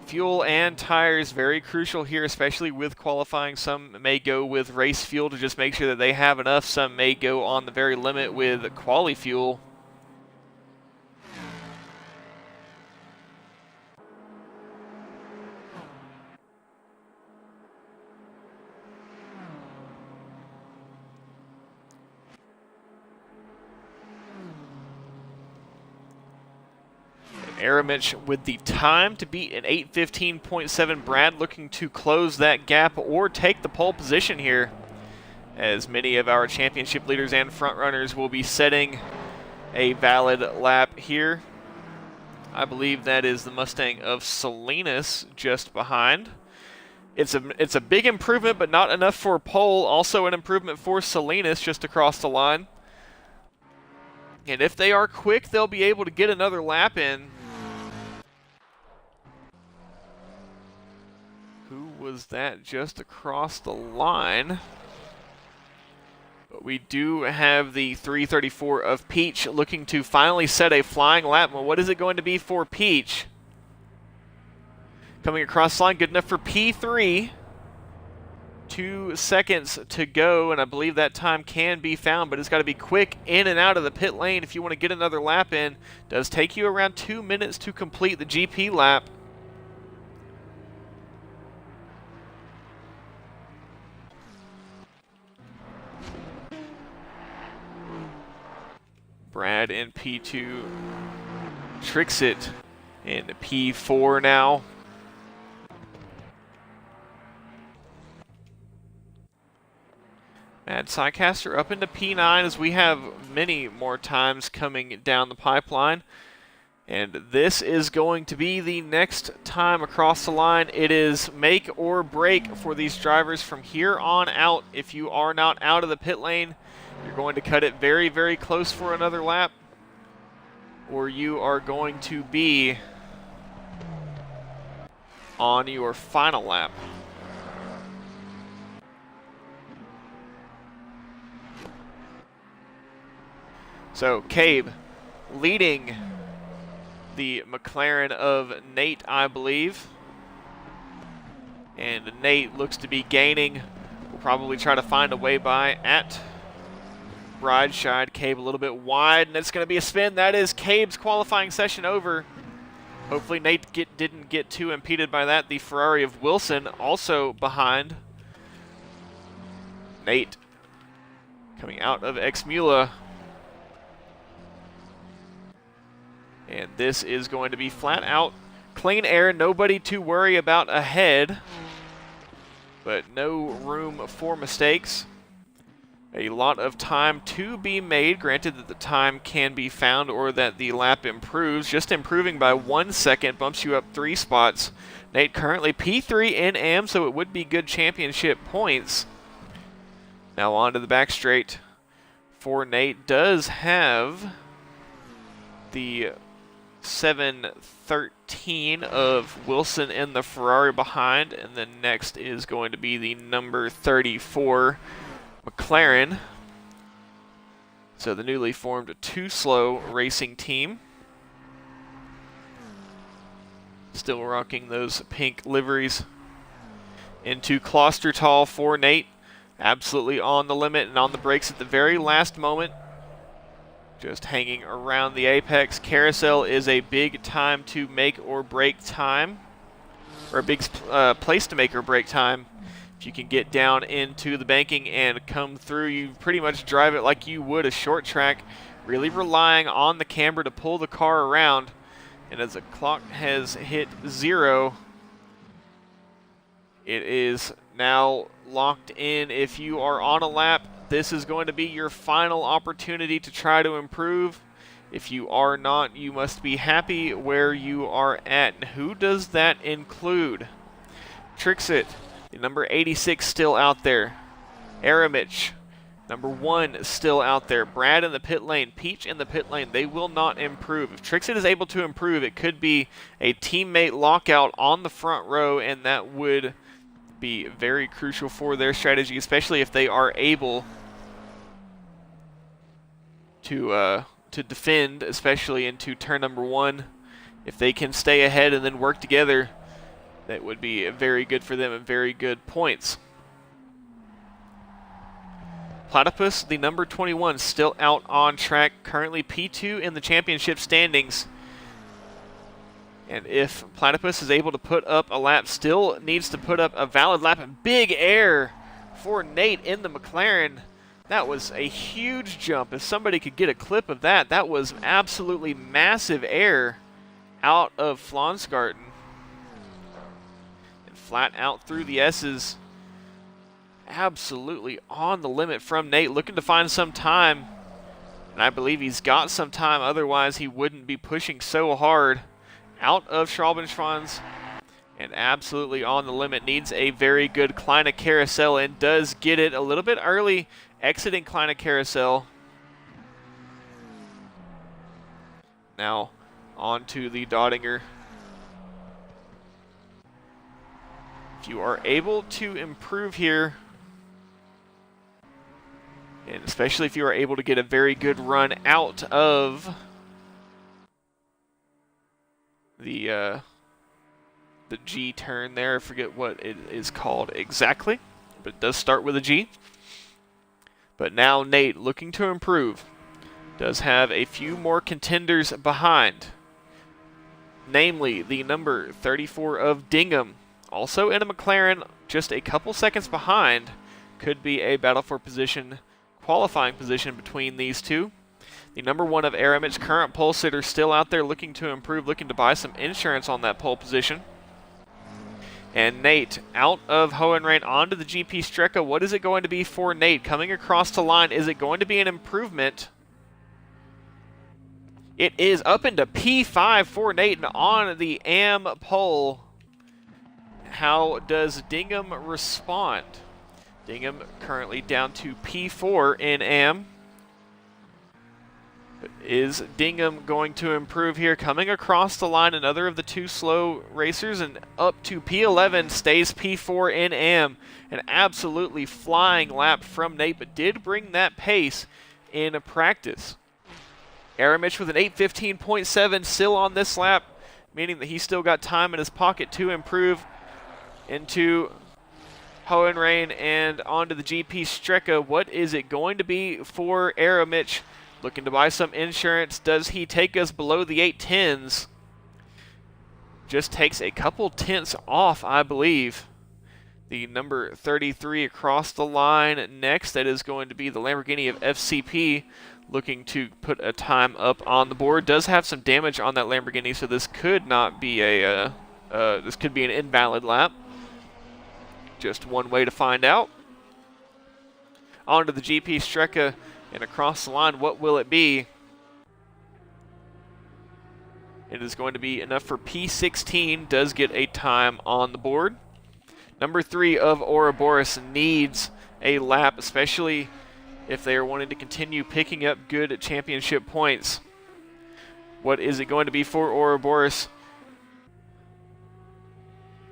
Fuel and tires very crucial here, especially with qualifying. Some may go with race fuel to just make sure that they have enough. Some may go on the very limit with quali fuel. Aramich with the time to beat an 8:15.7. Brad looking to close that gap or take the pole position here, as many of our championship leaders and front runners will be setting a valid lap here. I believe that is the Mustang of Salinas just behind. It's a big improvement, but not enough for pole. Also an improvement for Salinas just across the line. And if they are quick, they'll be able to get another lap in. Who was that just across the line? But we do have the 3:34 of Peach looking to finally set a flying lap. Well, what is it going to be for Peach? Coming across the line, good enough for P3. 2 seconds to go, and I believe that time can be found, but it's got to be quick in and out of the pit lane if you want to get another lap in. It does take you around 2 minutes to complete the GP lap. Brad in P2, Trixit in P4 now. Mad Psycaster up into P9 as we have many more times coming down the pipeline. And this is going to be the next time across the line. It is make or break for these drivers from here on out. If you are not out of the pit lane, you're going to cut it very, very close for another lap, or you are going to be on your final lap. So Cabe leading the McLaren of Nate, I believe. And Nate looks to be gaining. We'll probably try to find a way by at Brideside. Cabe a little bit wide, and it's going to be a spin. That is Cabe's qualifying session over. Hopefully Nate didn't get too impeded by that. The Ferrari of Wilson also behind. Nate coming out of Exmula. And this is going to be flat out clean air. Nobody to worry about ahead, but no room for mistakes. A lot of time to be made, granted that the time can be found or that the lap improves. Just improving by 1 second bumps you up 3 spots. Nate currently P3 in AM, so it would be good championship points. Now on to the back straight for Nate. Does have the 713 of Wilson in the Ferrari behind, and then next is going to be the number 34 McLaren. So the newly formed Too Slow racing team. Still rocking those pink liveries. Into Klostertal for Nate. Absolutely on the limit and on the brakes at the very last moment. Just hanging around the apex. Carousel is a big time to make or break time. Or a big place to make or break time. If you can get down into the banking and come through, you pretty much drive it like you would a short track, really relying on the camber to pull the car around. And as the clock has hit 0, it is now locked in. If you are on a lap, this is going to be your final opportunity to try to improve. If you are not, you must be happy where you are at. And who does that include? Trixit. The number 86 still out there. Aramich, number 1 still out there. Brad in the pit lane. Peach in the pit lane. They will not improve. If Trixit is able to improve, it could be a teammate lockout on the front row, and that would be very crucial for their strategy, especially if they are able to defend, especially into turn number 1. If they can stay ahead and then work together, that would be very good for them and very good points. Platypus, the number 21, still out on track, currently P2 in the championship standings. And if Platypus is able to put up a lap, still needs to put up a valid lap, and big air for Nate in the McLaren. That was a huge jump. If somebody could get a clip of that, that was absolutely massive air out of Flonsgarten. Flat out through the S's. Absolutely on the limit from Nate, looking to find some time. And I believe he's got some time, otherwise he wouldn't be pushing so hard. Out of Schwalbenschwanz. And absolutely on the limit. Needs a very good Kleine Carousel and does get it a little bit early, exiting Kleine Carousel. Now on to the Dottinger. If you are able to improve here, and especially if you are able to get a very good run out of the G turn there, I forget what it is called exactly, but it does start with a G. But now Nate, looking to improve, does have a few more contenders behind, namely the number 34 of Dingham. Also in a McLaren, just a couple seconds behind. Could be a battle for position, qualifying position between these two. The number 1 of Aramich, current pole sitter, still out there looking to improve, looking to buy some insurance on that pole position. And Nate out of Hohenrain onto the GP Strecke. What is it going to be for Nate? Coming across the line, is it going to be an improvement? It is up into P5 for Nate and on the AM pole. How does Dingham respond? Dingham currently down to P4 in AM. But is Dingham going to improve here? Coming across the line, another of the 2 slow racers, and up to P11, stays P4 in AM. An absolutely flying lap from Nate, but did bring that pace in practice. Aramich with an 8:15.7 still on this lap, meaning that he's still got time in his pocket to improve into Hohenrain and onto the GP Strecke. What is it going to be for Aramich? Looking to buy some insurance. Does he take us below the 810s? just takes a couple tenths off, I believe. The number 33 across the line next. That is going to be the Lamborghini of FCP, looking to put a time up on the board. Does have some damage on that Lamborghini, so this could not be a this could be an invalid lap. Just one way to find out. Onto the GP Strecke and across the line. What will it be? It is going to be enough for P16. Does get a time on the board. Number 3 of Ouroboros needs a lap, especially if they are wanting to continue picking up good championship points. What is it going to be for Ouroboros?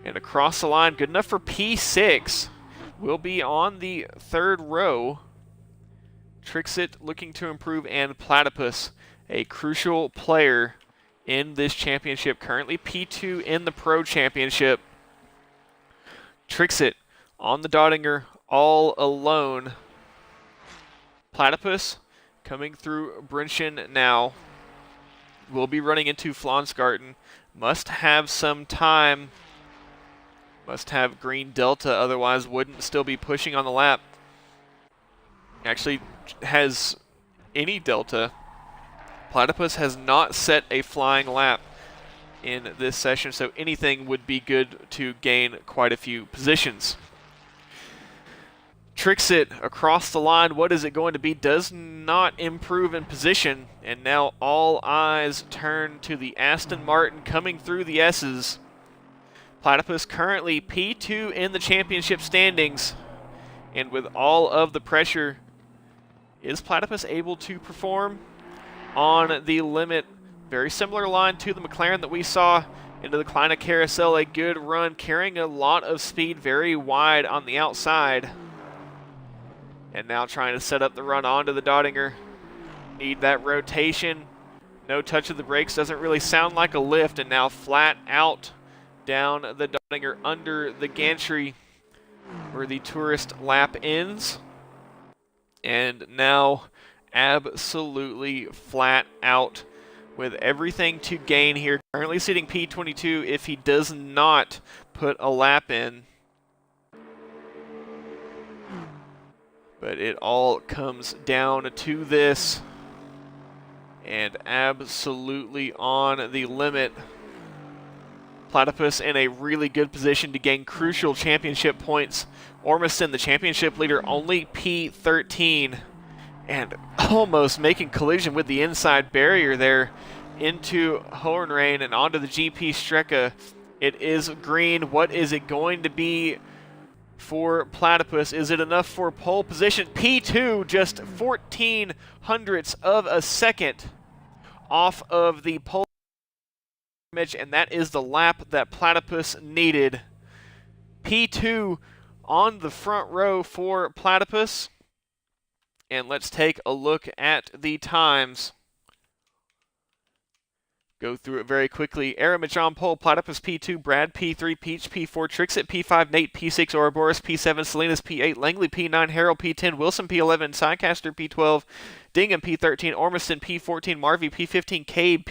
And across the line, good enough for P6. Will be on the 3rd row. Trixit looking to improve, and Platypus, a crucial player in this championship, currently P2 in the Pro Championship. Trixit on the Dottinger all alone. Platypus coming through Brunchen now. Will be running into Flonsgarten. Must have some time. Must have green delta, otherwise wouldn't still be pushing on the lap. Actually has any delta. Platypus has not set a flying lap in this session, so anything would be good to gain quite a few positions. Trixit across the line. What is it going to be? Does not improve in position, and now all eyes turn to the Aston Martin coming through the S's. Platypus currently P2 in the championship standings, and with all of the pressure, is Platypus able to perform on the limit? Very similar line to the McLaren that we saw into the Kleine Carousel. A good run, carrying a lot of speed, very wide on the outside. And now trying to set up the run onto the Dottinger. Need that rotation. No touch of the brakes, doesn't really sound like a lift, and now flat out down the Dottinger under the gantry where the tourist lap ends. And now absolutely flat out with everything to gain here. Currently sitting P22 if he does not put a lap in. But it all comes down to this. And absolutely on the limit. Platypus in a really good position to gain crucial championship points. Ormiston, the championship leader, only P13. And almost making collision with the inside barrier there into Hohenrain and onto the GP Strecke. It is green. What is it going to be for Platypus? Is it enough for pole position? P2, just 14 hundredths of a second off of the pole image, and that is the lap that Platypus needed. P2 on the front row for Platypus. And let's take a look at the times. Go through it very quickly. Aramich on pole, Platypus P2, Brad P3, Peach P4, Trixit P5, Nate P6, Ouroboros P7, Salinas P8, Langley P9, Harold P10, Wilson P11, Sidecaster P12, Dingham P13, Ormiston P14, Marvey P15, Cabe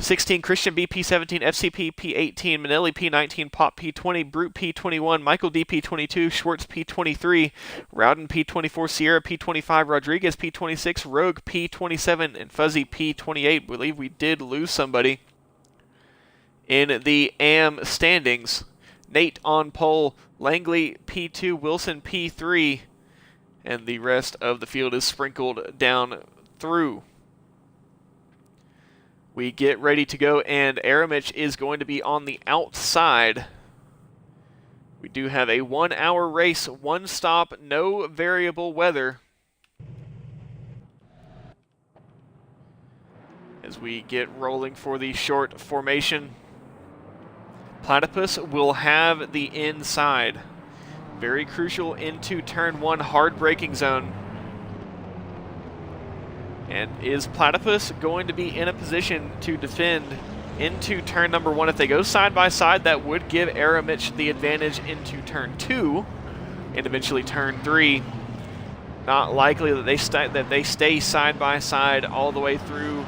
P16, Christian B P17, FCP P18, Manelli P19, Pop P20, Brute P21, Michael D P22, Schwartz P23, Rowden P24, Sierra P25, Rodriguez P26, Rogue P27, and Fuzzy P28. I believe we did lose somebody in the AM standings. Nate on pole, Langley P2, Wilson P3, and the rest of the field is sprinkled down through. We get ready to go, and Aramich is going to be on the outside. We do have a 1 hour race, one stop, no variable weather. As we get rolling for the short formation, Platypus will have the inside. Very crucial into turn 1, hard braking zone. And is Platypus going to be in a position to defend into turn number 1? If they go side by side, that would give Aramich the advantage into turn 2 and eventually turn 3. Not likely that they stay side by side all the way through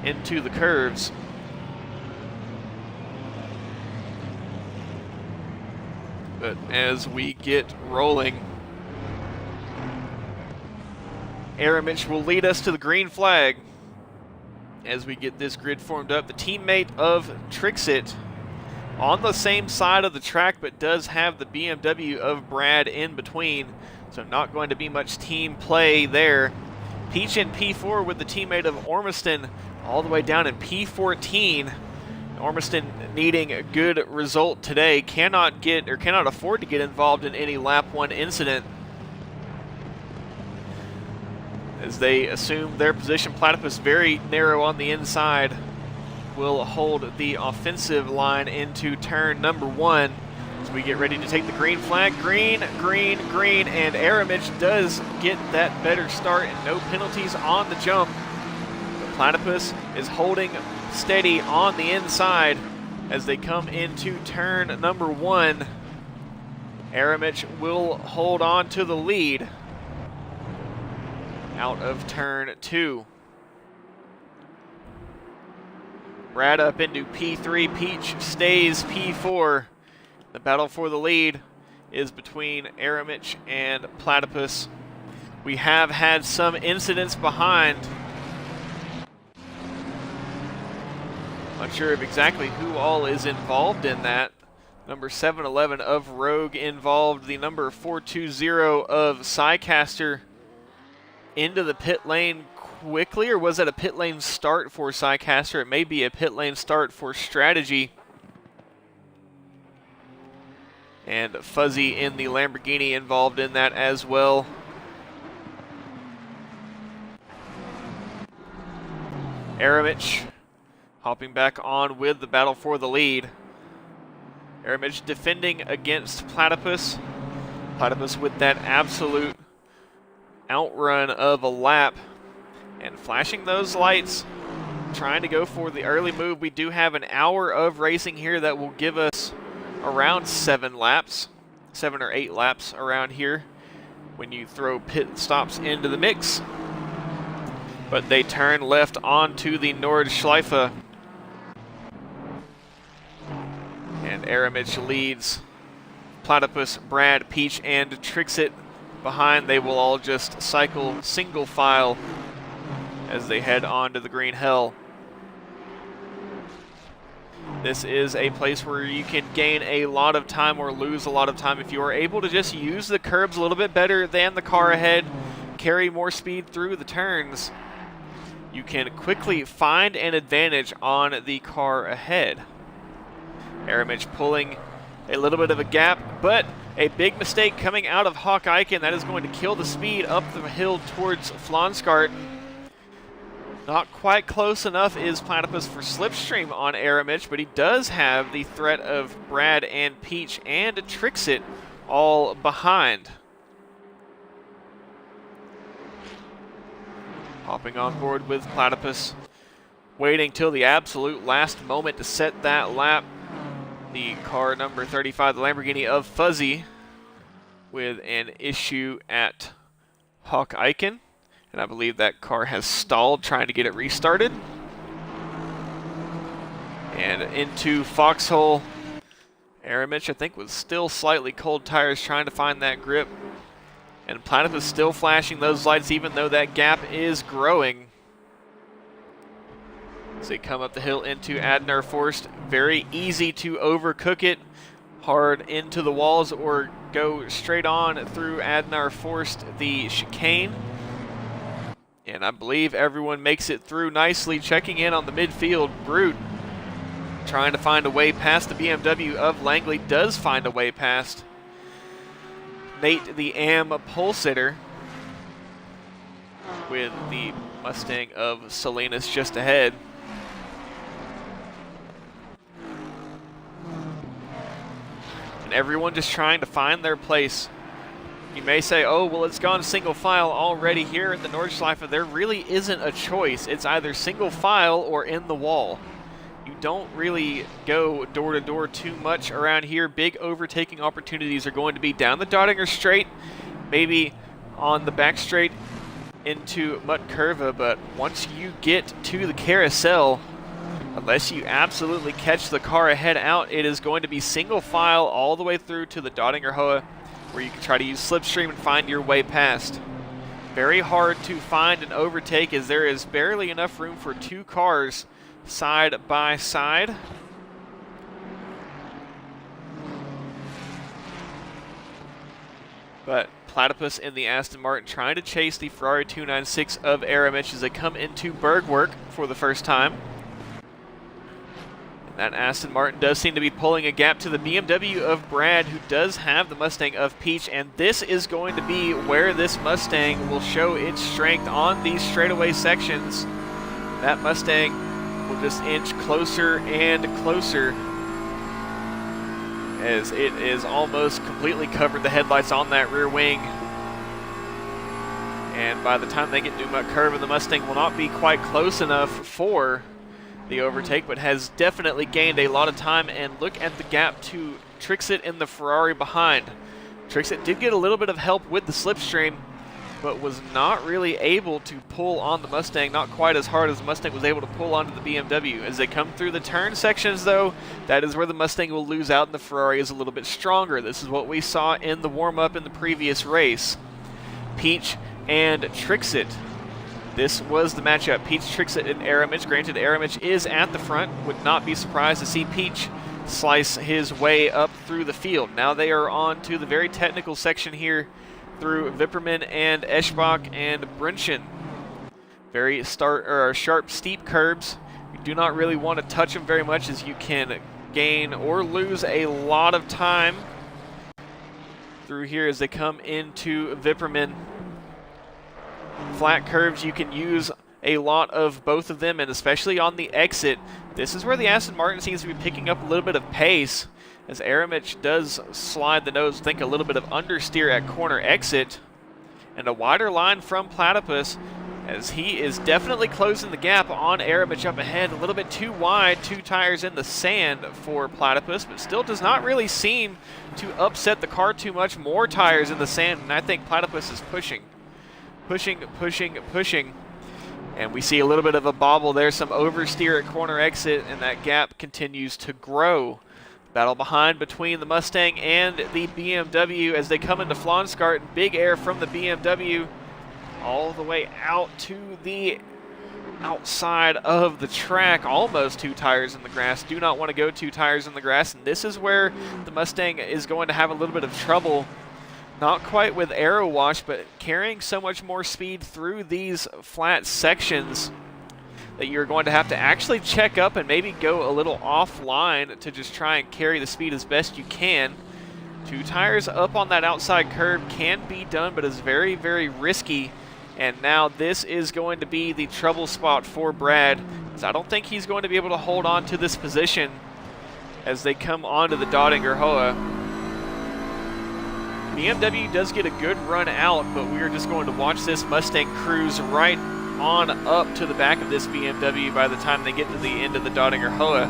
into the curves. But as we get rolling, Aramich will lead us to the green flag as we get this grid formed up. The teammate of Trixit on the same side of the track, but does have the BMW of Brad in between, so not going to be much team play there. Peach in P4 with the teammate of Ormiston all the way down in P14. Ormiston needing a good result today, cannot afford to get involved in any lap 1 incident as they assume their position. Platypus very narrow on the inside will hold the offensive line into turn number 1 as we get ready to take the green flag. Green, green, green, and Aramich does get that better start and no penalties on the jump. But Platypus is holding steady on the inside as they come into turn number 1. Aramich will hold on to the lead out of turn 2. Brad up into P3, Peach stays P4. The battle for the lead is between Aramich and Platypus. We have had some incidents behind. Not sure of exactly who all is involved in that. Number 711 of Rogue involved. The number 420 of Psycaster into the pit lane quickly, or was that a pit lane start for Psycaster? It may be a pit lane start for Strategy. And Fuzzy in the Lamborghini involved in that as well. Aramich hopping back on with the battle for the lead. Aramich defending against Platypus. Platypus with that absolute outrun of a lap and flashing those lights, trying to go for the early move. We do have an hour of racing here that will give us around 7 or 8 laps around here when you throw pit stops into the mix. But they turn left onto the Nordschleife. And Aramich leads Platypus, Brad, Peach, and Trixit behind. They will all just cycle single file as they head on to the green hell. This is a place where you can gain a lot of time or lose a lot of time if you are able to just use the curbs a little bit better than the car ahead, carry more speed through the turns. You can quickly find an advantage on the car ahead. Aramich pulling a little bit of a gap, but a big mistake coming out of Hawk Icon. That is going to kill the speed up the hill towards Flanskart. Not quite close enough is Platypus for slipstream on Aramich, but he does have the threat of Brad and Peach and Trixit all behind. Hopping on board with Platypus, waiting till the absolute last moment to set that lap. The car number 35, the Lamborghini of Fuzzy, with an issue at Hawk Icon. And I believe that car has stalled trying to get it restarted. And into Foxhole. Aramich, I think, was still slightly cold tires trying to find that grip. And Platypus still flashing those lights even though that gap is growing. As they come up the hill into Adnar Forest, very easy to overcook it. Hard into the walls or go straight on through Adnar Forest, the chicane. And I believe everyone makes it through nicely. Checking in on the midfield, Brute trying to find a way past. The BMW of Langley does find a way past. Nate, the AM Pulsator, with the Mustang of Salinas just ahead. And everyone just trying to find their place. You may say, oh, well, it's gone single file already here at the Nordschleife. There really isn't a choice. It's either single file or in the wall. You don't really go door to door too much around here. Big overtaking opportunities are going to be down the Dottinger Straight, maybe on the back straight into Mutt Curva, but once you get to the carousel, Unless you absolutely catch the car ahead out, it is going to be single file all the way through to the Dottinger Hoa, where you can try to use slipstream and find your way past. Very hard to find and overtake, as there is barely enough room for two cars side by side. But Platypus in the Aston Martin trying to chase the Ferrari 296 of Aramich as they come into berg work for the first time. That Aston Martin does seem to be pulling a gap to the BMW of Brad, who does have the Mustang of Peach, and this is going to be where this Mustang will show its strength on these straightaway sections. That Mustang will just inch closer and closer as it is almost completely covered the headlights on that rear wing. And by the time they get to Newmark Curve, the Mustang will not be quite close enough for the overtake, but has definitely gained a lot of time. And look at the gap to Trixit in the Ferrari behind. Trixit did get a little bit of help with the slipstream, but was not really able to pull on the Mustang, not quite as hard as the Mustang was able to pull onto the BMW. As they come through the turn sections, though, that is where the Mustang will lose out and the Ferrari is a little bit stronger. This is what we saw in the warm-up in the previous race. Peach and Trixit. This was the matchup, Peach, Trixit, and Aramich. Granted, Aramich is at the front. Would not be surprised to see Peach slice his way up through the field. Now they are on to the very technical section here through Wipperman and Eschbach and Brünchen. Very sharp, steep curbs. You do not really want to touch them very much, as you can gain or lose a lot of time through here as they come into Wipperman. Flat curves, you can use a lot of both of them, and especially on the exit. This is where the Aston Martin seems to be picking up a little bit of pace, as Aramich does slide the nose, think a little bit of understeer at corner exit, and a wider line from Platypus, as he is definitely closing the gap on Aramich up ahead. A little bit too wide, two tires in the sand for Platypus, but still does not really seem to upset the car too much. More tires in the sand, and I think Platypus is pushing, and we see a little bit of a bobble there, some oversteer at corner exit, and that gap continues to grow. Battle behind between the Mustang and the BMW as they come into Flonskart. Big air from the BMW all the way out to the outside of the track. Almost two tires in the grass. Do not want to go two tires in the grass, and this is where the Mustang is going to have a little bit of trouble. Not quite with aero wash, but carrying so much more speed through these flat sections that you're going to have to actually check up and maybe go a little offline to just try and carry the speed as best you can. Two tires up on that outside curve can be done, but is very, very risky. And now this is going to be the trouble spot for Brad, because I don't think he's going to be able to hold on to this position as they come onto the Dottinger Hoa. BMW does get a good run out, but we are just going to watch this Mustang cruise right on up to the back of this BMW by the time they get to the end of the Dottinger Hoa.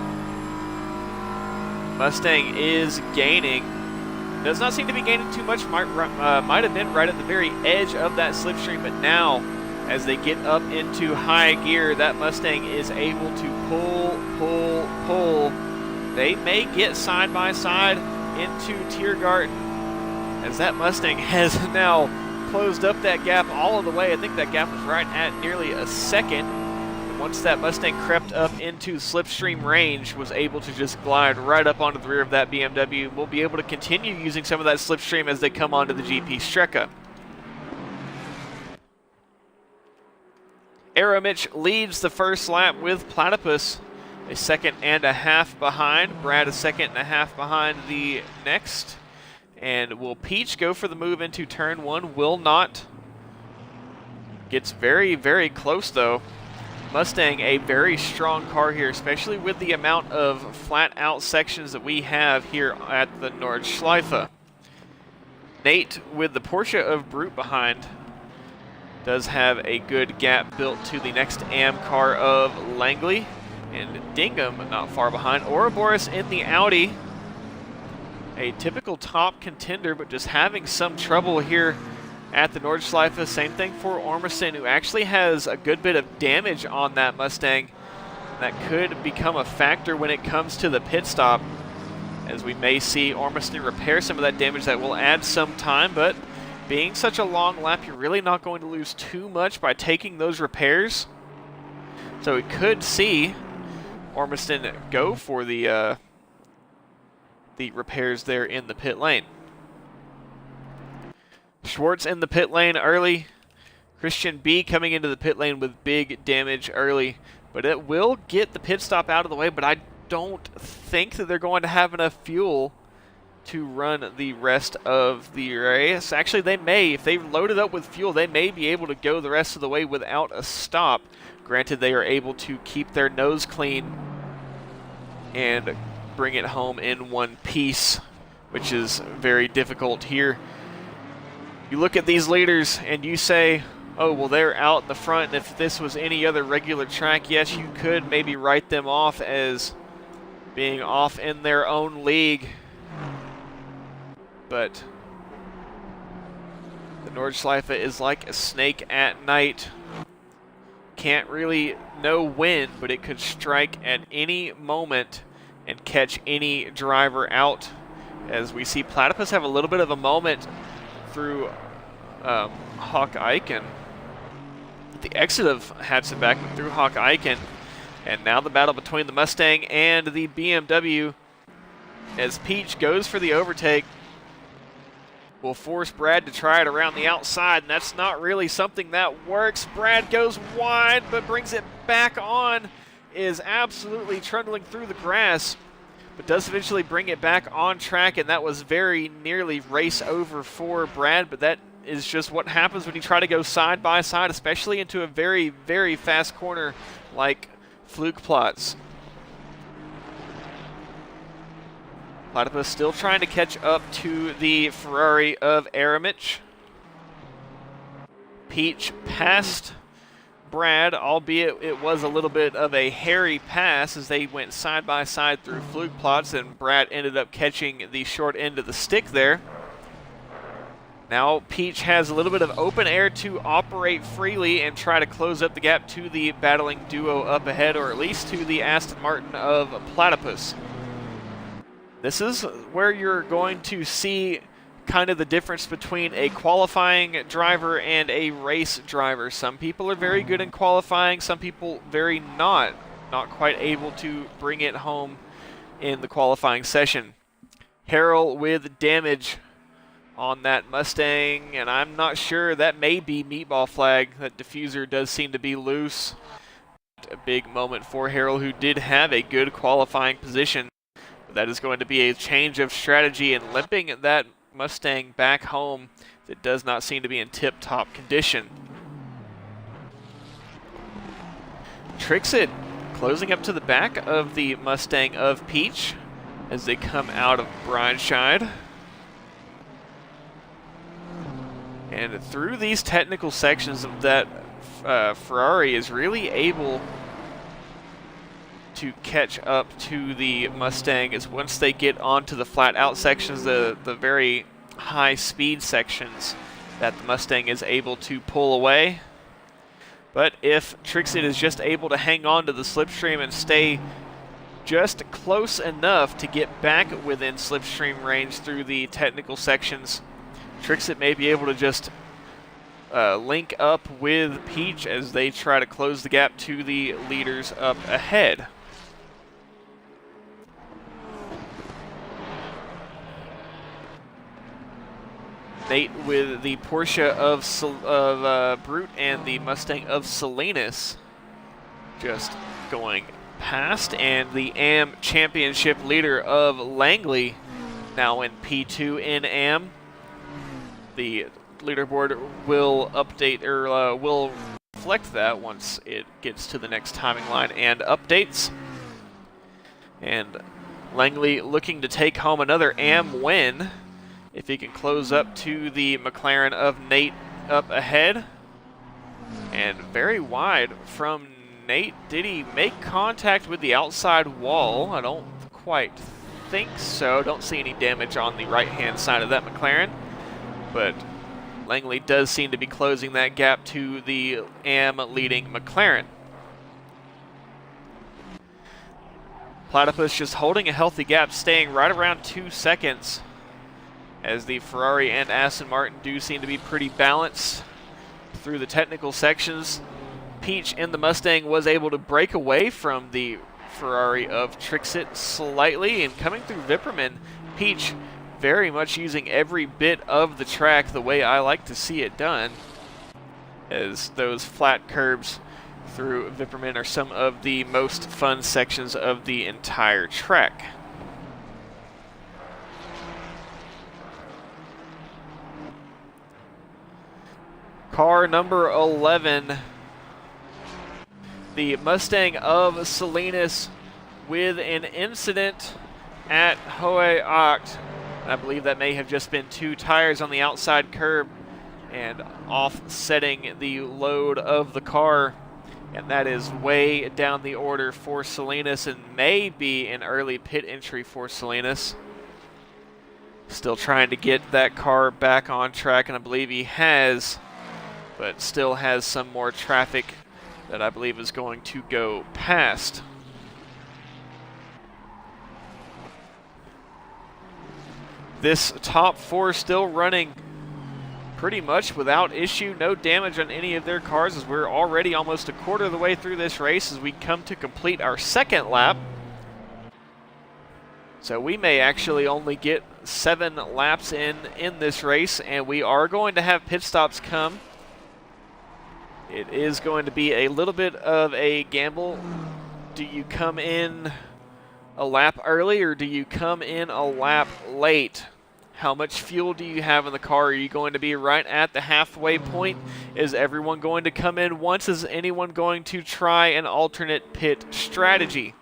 Mustang is gaining. Does not seem to be gaining too much. Might have been right at the very edge of that slipstream, but now as they get up into high gear, that Mustang is able to pull. They may get side by side into Tiergarten, as that Mustang has now closed up that gap all of the way. I think that gap was right at nearly a second. And once that Mustang crept up into slipstream range, was able to just glide right up onto the rear of that BMW. We'll be able to continue using some of that slipstream as they come onto the GP Strecke. Aramich leads the first lap with Platypus a second and a half behind. Brad a second and a half behind the next. And will Peach go for the move into turn one? Will not. Gets very, very close though. Mustang, a very strong car here, especially with the amount of flat out sections that we have here at the Nordschleife. Nate with the Porsche of Brute behind does have a good gap built to the next AM car of Langley. And Dingham not far behind. Ouroboros in the Audi. A typical top contender, but just having some trouble here at the Nordschleife. Same thing for Ormison, who actually has a good bit of damage on that Mustang. that could become a factor when it comes to the pit stop, as we may see Ormiston repair some of that damage. That will add some time, but being such a long lap, you're really not going to lose too much by taking those repairs. So we could see Ormiston go for the repairs there in the pit lane. Schwartz in the pit lane early. Christian B coming into the pit lane with big damage early, but it will get the pit stop out of the way, but I don't think that they're going to have enough fuel to run the rest of the race. Actually, they may. If they've loaded up with fuel, they may be able to go the rest of the way without a stop. Granted, they are able to keep their nose clean and bring it home in one piece, which is very difficult here. You look at these leaders and you say, oh, well, they're out in the front, and if this was any other regular track, yes, you could maybe write them off as being off in their own league. But the Nordschleife is like a snake at night. Can't really know when, but it could strike at any moment and catch any driver out. As we see Platypus have a little bit of a moment through Hawk Eichen. The exit of Hatzenback through Hawk Eichen. And now the battle between the Mustang and the BMW, as Peach goes for the overtake, will force Brad to try it around the outside, and that's not really something that works. Brad goes wide, but brings it back on, is absolutely trundling through the grass, but does eventually bring it back on track, and that was very nearly race over for Brad, but that is just what happens when you try to go side by side, especially into a very, very fast corner like Fluke Plots. Platypus still trying to catch up to the Ferrari of Aramich. Peach passed Brad, albeit it was a little bit of a hairy pass as they went side by side through Fluke Plots, and Brad ended up catching the short end of the stick there. Now Peach has a little bit of open air to operate freely and try to close up the gap to the battling duo up ahead, or at least to the Aston Martin of Platypus. This is where you're going to see kind of the difference between a qualifying driver and a race driver. Some people are very good in qualifying, some people very not quite able to bring it home in the qualifying session. Harrell with damage on that Mustang, and I'm not sure, that may be Meatball Flag. That diffuser does seem to be loose. A big moment for Harrell, who did have a good qualifying position. That is going to be a change of strategy and limping that Mustang back home that does not seem to be in tip-top condition. Trixit closing up to the back of the Mustang of Peach as they come out of Brideside. And through these technical sections of that Ferrari is really able to catch up to the Mustang, is once they get onto the flat out sections, the very high speed sections, that the Mustang is able to pull away. But if Trixit is just able to hang on to the slipstream and stay just close enough to get back within slipstream range through the technical sections, Trixit may be able to just link up with Peach as they try to close the gap to the leaders up ahead. Nate with the Porsche of Brute and the Mustang of Salinas just going past, and the AM Championship leader of Langley now in P2 in AM. The leaderboard will update, or will reflect that once it gets to the next timing line and updates. And Langley looking to take home another AM win if he can close up to the McLaren of Nate up ahead. And very wide from Nate. Did he make contact with the outside wall? I don't quite think so. Don't see any damage on the right-hand side of that McLaren. But Langley does seem to be closing that gap to the AM leading McLaren. Platypus just holding a healthy gap, staying right around 2 seconds, as the Ferrari and Aston Martin do seem to be pretty balanced through the technical sections. Peach in the Mustang was able to break away from the Ferrari of Trixit slightly, and coming through Vipperman, Peach very much using every bit of the track the way I like to see it done, as those flat curbs through Vipperman are some of the most fun sections of the entire track. Car number 11, the Mustang of Salinas, with an incident at Hohe Acht. I believe that may have just been 2 tires on the outside curb and offsetting the load of the car. And that is way down the order for Salinas, and may be an early pit entry for Salinas. Still trying to get that car back on track, and I believe he has, but still has some more traffic that I believe is going to go past. This top 4 still running pretty much without issue, no damage on any of their cars, as we're already almost a quarter of the way through this race as we come to complete our 2nd lap. So we may actually only get 7 laps in this race, and we are going to have pit stops come. It is going to be a little bit of a gamble. Do you come in a lap early or do you come in a lap late? How much fuel do you have in the car? Are you going to be right at the halfway point? Is everyone going to come in once? Is anyone going to try an alternate pit strategy?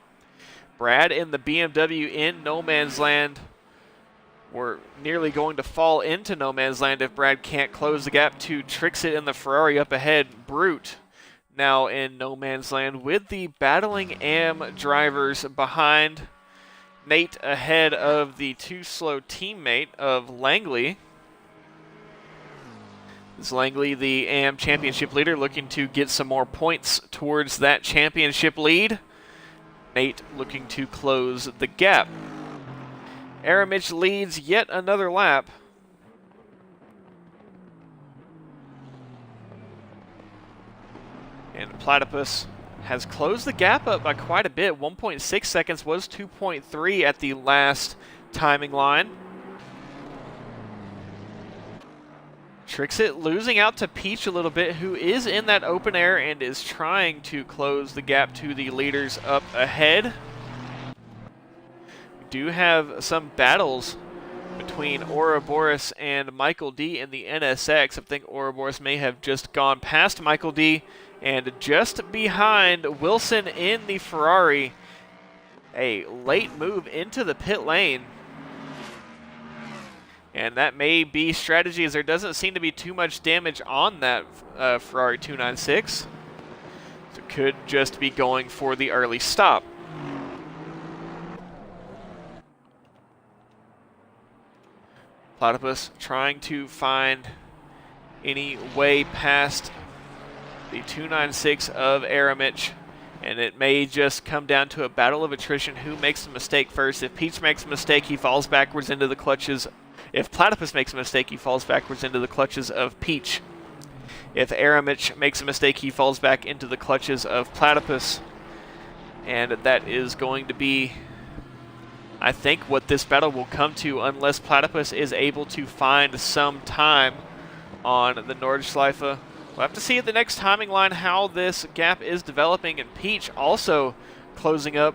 Brad in the BMW in no man's land. We're nearly going to fall into no man's land if Brad can't close the gap to Trixit in the Ferrari up ahead. Brute now in no man's land with the battling AM drivers behind. Nate ahead of the too slow teammate of Langley. This Langley, the AM championship leader, looking to get some more points towards that championship lead. Nate looking to close the gap. Aramich leads yet another lap. And Platypus has closed the gap up by quite a bit. 1.6 seconds was 2.3 at the last timing line. Trixit losing out to Peach a little bit, who is in that open air and is trying to close the gap to the leaders up ahead. We do have some battles between Ouroboros and Michael D in the NSX. I think Ouroboros may have just gone past Michael D. And just behind Wilson in the Ferrari, a late move into the pit lane. And that may be strategy, as there doesn't seem to be too much damage on that Ferrari 296. So could just be going for the early stop. Platypus trying to find any way past the 296 of Aramich, and it may just come down to a battle of attrition. Who makes the mistake first? If Peach makes a mistake, he falls backwards into the clutches. If Platypus makes a mistake, he falls backwards into the clutches of Peach. If Aramich makes a mistake, he falls back into the clutches of Platypus. And that is going to be, I think, what this battle will come to, unless Platypus is able to find some time on the Nordschleife. We'll have to see at the next timing line how this gap is developing, and Peach also closing up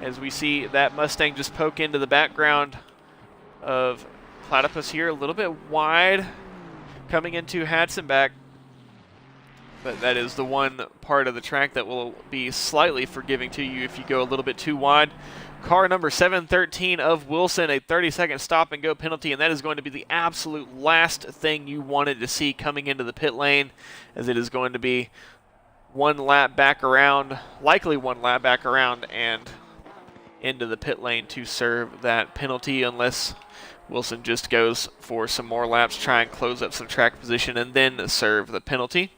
as we see that Mustang just poke into the background of Platypus here, a little bit wide coming into Hatzenbach, but that is the one part of the track that will be slightly forgiving to you if you go a little bit too wide. Car number 713 of Wilson, a 30-second stop and go penalty, and that is going to be the absolute last thing you wanted to see coming into the pit lane, as it is going to be 1 lap back around, likely 1 lap back around and into the pit lane to serve that penalty, unless Wilson just goes for some more laps, try and close up some track position, and then serve the penalty.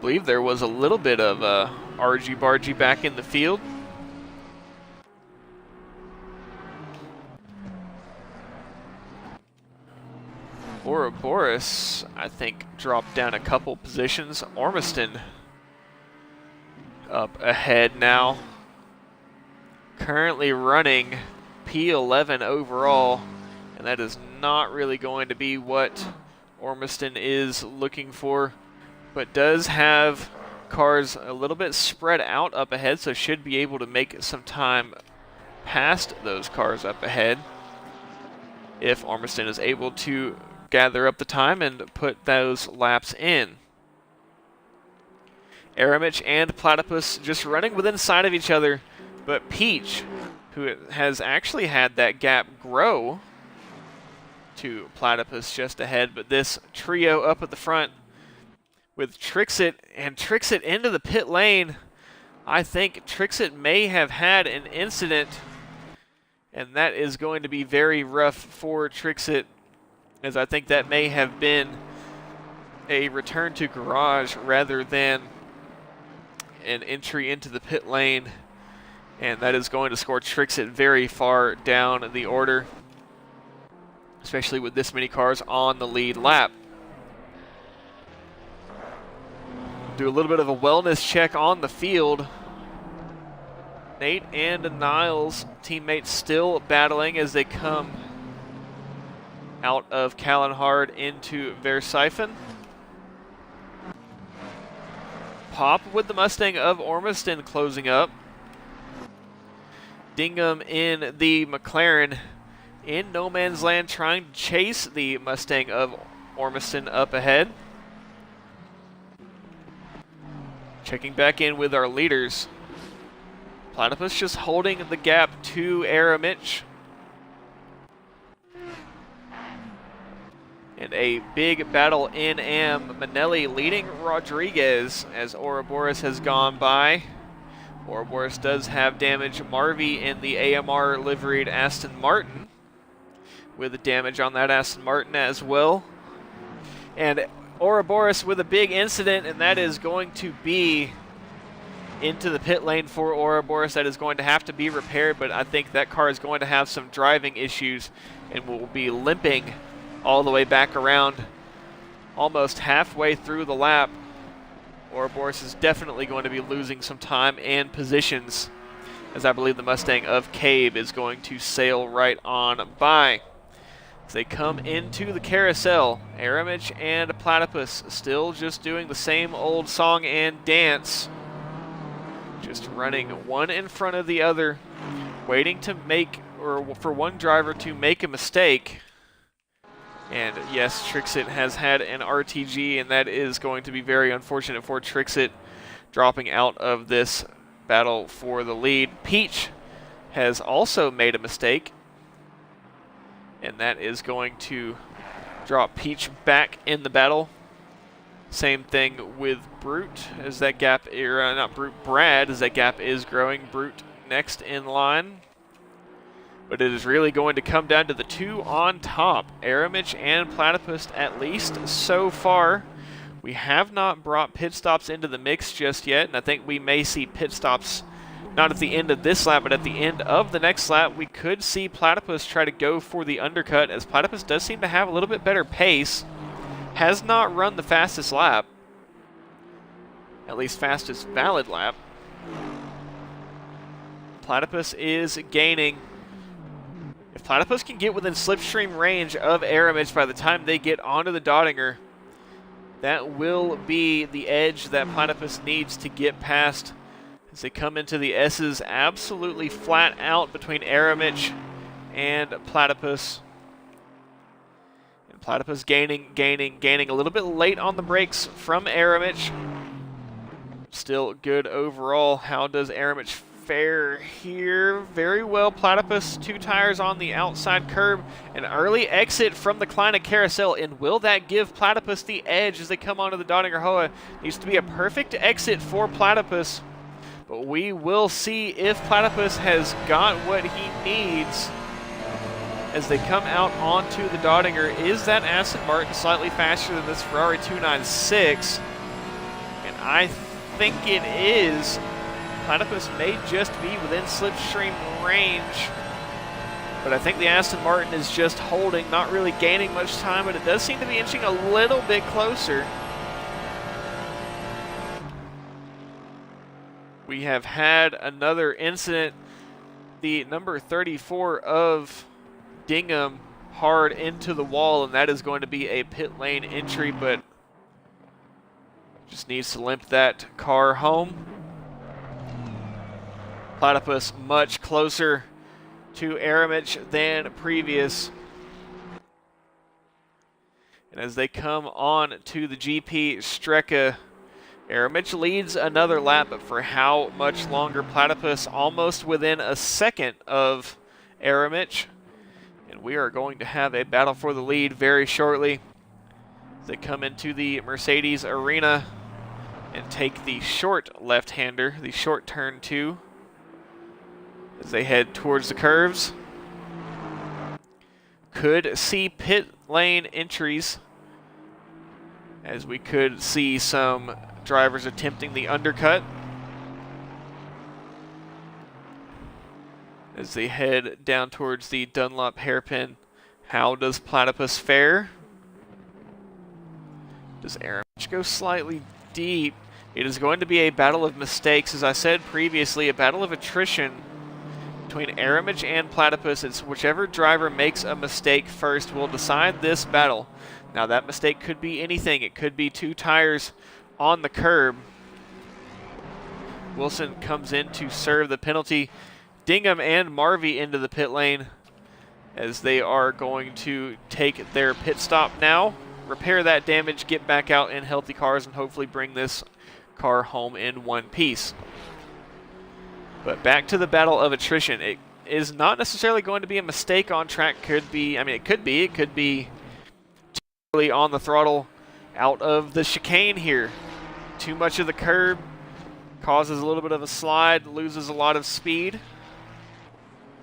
believe there was a little bit of argy-bargy back in the field. Ouroboros, I think, dropped down a couple positions. Ormiston up ahead now. Currently running P11 overall, and that is not really going to be what Ormiston is looking for, but does have cars a little bit spread out up ahead, so should be able to make some time past those cars up ahead if Ormiston is able to gather up the time and put those laps in. Aramich and Platypus just running within sight of each other, but Peach, who has actually had that gap grow to Platypus just ahead, but this trio up at the front with Trixit, and Trixit into the pit lane. I think Trixit may have had an incident, and that is going to be very rough for Trixit, as I think that may have been a return to garage rather than an entry into the pit lane, and that is going to score Trixit very far down the order, especially with this many cars on the lead lap. Do a little bit of a wellness check on the field. Nate and Niles, teammates, still battling as they come out of Kallenhard into Versiphen. Pop with the Mustang of Ormiston closing up. Dingham in the McLaren in no man's land, trying to chase the Mustang of Ormiston up ahead. Checking back in with our leaders. Platypus just holding the gap to Aramich. And a big battle in Manelli leading Rodriguez as Ouroboros has gone by. Ouroboros does have damage. Marvy in the AMR liveried Aston Martin with damage on that Aston Martin as well. And Ouroboros with a big incident, and that is going to be into the pit lane for Ouroboros. That is going to have to be repaired, but I think that car is going to have some driving issues and will be limping all the way back around almost halfway through the lap. Ouroboros is definitely going to be losing some time and positions, as I believe the Mustang of Cabe is going to sail right on by. As they come into the carousel, Aramich and Platypus still just doing the same old song and dance. Just running one in front of the other, waiting to make, or for one driver to make a mistake. And yes, Trixit has had an RTG, and that is going to be very unfortunate for Trixit, dropping out of this battle for the lead. Peach has also made a mistake, and that is going to drop Peach back in the battle. Same thing with Brute, as that gap, not Brute, Brad, as that gap is growing. Brute next in line. But it is really going to come down to the two on top, Aramich and Platypus, at least so far. We have not brought pit stops into the mix just yet, and I think we may see pit stops not at the end of this lap, but at the end of the next lap. We could see Platypus try to go for the undercut, as Platypus does seem to have a little bit better pace. Has not run the fastest lap, at least fastest valid lap. Platypus is gaining. If Platypus can get within slipstream range of Aramich by the time they get onto the Dottinger, that will be the edge that Platypus needs to get past as they come into the S's absolutely flat out between Aramich and Platypus. And Platypus gaining a little bit late on the brakes from Aramich. Still good overall. How does Aramich fare here? Very well. Platypus, two tires on the outside curb. An early exit from the Kleine Carousel, and will that give Platypus the edge as they come onto the Dottinger Hoa? Needs to be a perfect exit for Platypus, but we will see if Platypus has got what he needs as they come out onto the Dottinger. Is that Aston Martin slightly faster than this Ferrari 296? And I think it is. Platypus may just be within slipstream range. But I think the Aston Martin is just holding, not really gaining much time, but it does seem to be inching a little bit closer. We have had another incident. The number 34 of Dingham hard into the wall, and that is going to be a pit lane entry, but just needs to limp that car home. Platypus much closer to Aramich than previous. And as they come on to the GP Strecke, Aramich leads another lap, but for how much longer? Platypus almost within a second of Aramich. And we are going to have a battle for the lead very shortly. They come into the Mercedes arena and take the short left-hander, the short turn 2, as they head towards the curves. Could see pit lane entries, as we could see some drivers attempting the undercut. As they head down towards the Dunlop hairpin, how does Platypus fare? Does Aramich go slightly deep? It is going to be a battle of mistakes. As I said previously, a battle of attrition between Aramich and Platypus. It's whichever driver makes a mistake first will decide this battle. Now that mistake could be anything. It could be 2 tires on the curb. Wilson comes in to serve the penalty. Dingham and Marvey into the pit lane as they are going to take their pit stop now, repair that damage, get back out in healthy cars, and hopefully bring this car home in one piece. But back to the battle of attrition. It is not necessarily going to be a mistake on track. Could be, I mean, it could be too early on the throttle out of the chicane here. Too much of the curb causes a little bit of a slide, loses a lot of speed,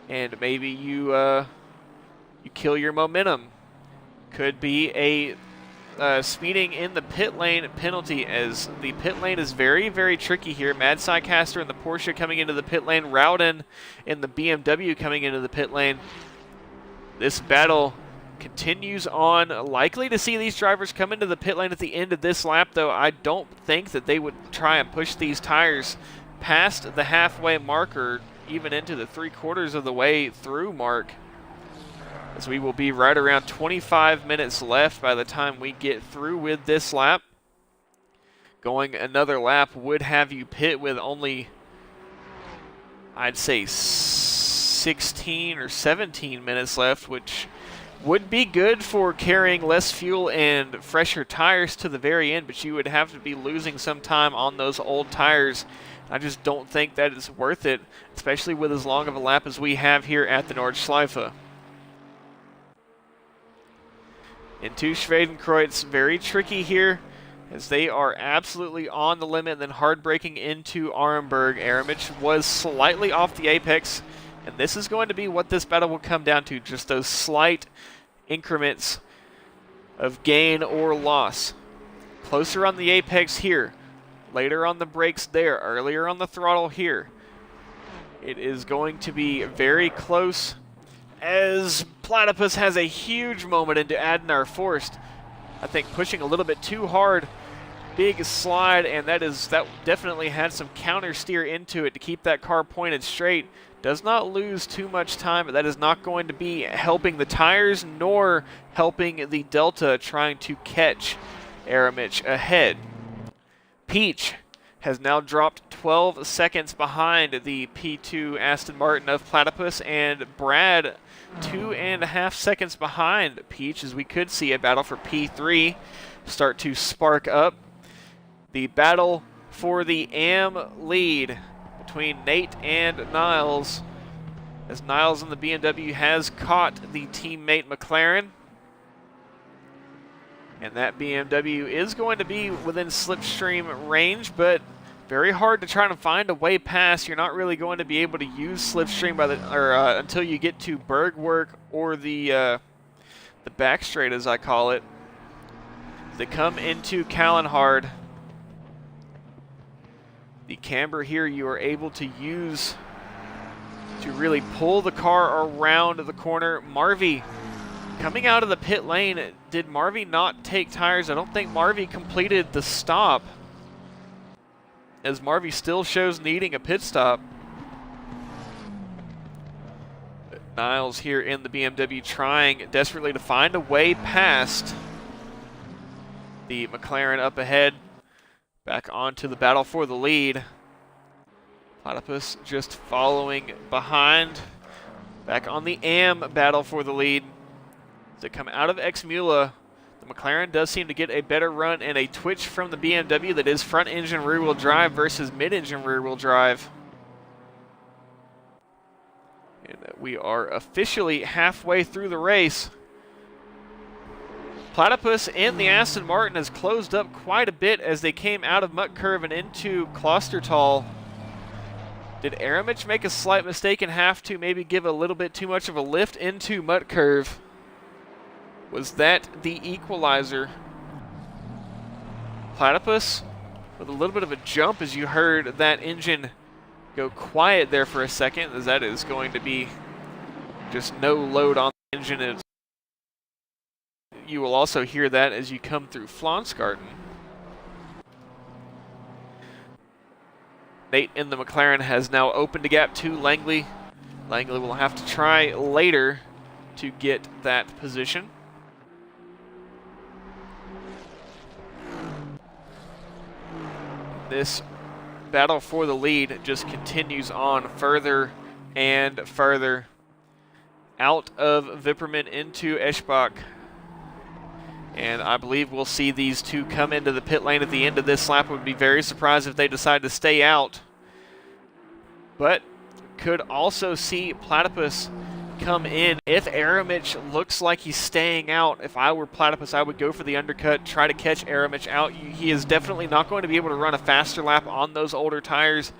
and maybe you kill your momentum. Could be a speeding in the pit lane penalty, as the pit lane is very, very tricky here. Mad Psycaster in the Porsche coming into the pit lane, Rowden in the BMW coming into the pit lane. This battle continues on. Likely to see these drivers come into the pit lane at the end of this lap, though I don't think that they would try and push these tires past the halfway mark or even into the 3/4 of the way through mark, as we will be right around 25 minutes left by the time we get through with this lap. Going another lap would have you pit with only, I'd say, 16 or 17 minutes left, which would be good for carrying less fuel and fresher tires to the very end, but you would have to be losing some time on those old tires. I just don't think that is worth it, especially with as long of a lap as we have here at the Nordschleife. Into Schwedenkreuz, very tricky here, as they are absolutely on the limit, and then hard braking into Arenberg. Aramich was slightly off the apex, and this is going to be what this battle will come down to, just those slight increments of gain or loss. Closer on the apex here, later on the brakes there, earlier on the throttle here. It is going to be very close, as Platypus has a huge moment into Adnar Forst. I think pushing a little bit too hard. Big slide, and that definitely had some counter steer into it to keep that car pointed straight. Does not lose too much time, but that is not going to be helping the tires nor helping the Delta trying to catch Aramich ahead. Peach has now dropped 12 seconds behind the P2 Aston Martin of Platypus, and Brad 2.5 seconds behind Peach, as we could see a battle for P3 start to spark up. The battle for the AM lead between Nate and Niles, as Niles in the BMW has caught the teammate McLaren. And that BMW is going to be within slipstream range, but very hard to try to find a way past. You're not really going to be able to use slipstream until you get to Bergwerk or the back straight, as I call it. They come into Callenhard. The camber here you are able to use to really pull the car around the corner. Marvy coming out of the pit lane. Did Marvy not take tires? I don't think Marvy completed the stop, as Marvy still shows needing a pit stop. Niles here in the BMW trying desperately to find a way past the McLaren up ahead. Back onto the battle for the lead. Platypus just following behind. Back on the AM battle for the lead. As they come out of Exmula, the McLaren does seem to get a better run and a twitch from the BMW that is front engine rear wheel drive versus mid engine rear wheel drive. And we are officially halfway through the race. Platypus and the Aston Martin has closed up quite a bit as they came out of Mutt Curve and into Klostertal. Did Aramich make a slight mistake and have to maybe give a little bit too much of a lift into Mutt Curve? Was that the equalizer? Platypus with a little bit of a jump as you heard that engine go quiet there for a second, as that is going to be just no load on the engine. You will also hear that as you come through Flonsgarten. Nate in the McLaren has now opened a gap to Langley. Langley will have to try later to get that position. This battle for the lead just continues on further and further. Out of Vipperman into Eschbach. And I believe we'll see these two come into the pit lane at the end of this lap. I would be very surprised if they decide to stay out. But could also see Platypus come in. If Aramich looks like he's staying out, if I were Platypus, I would go for the undercut, try to catch Aramich out. He is definitely not going to be able to run a faster lap on those older tires.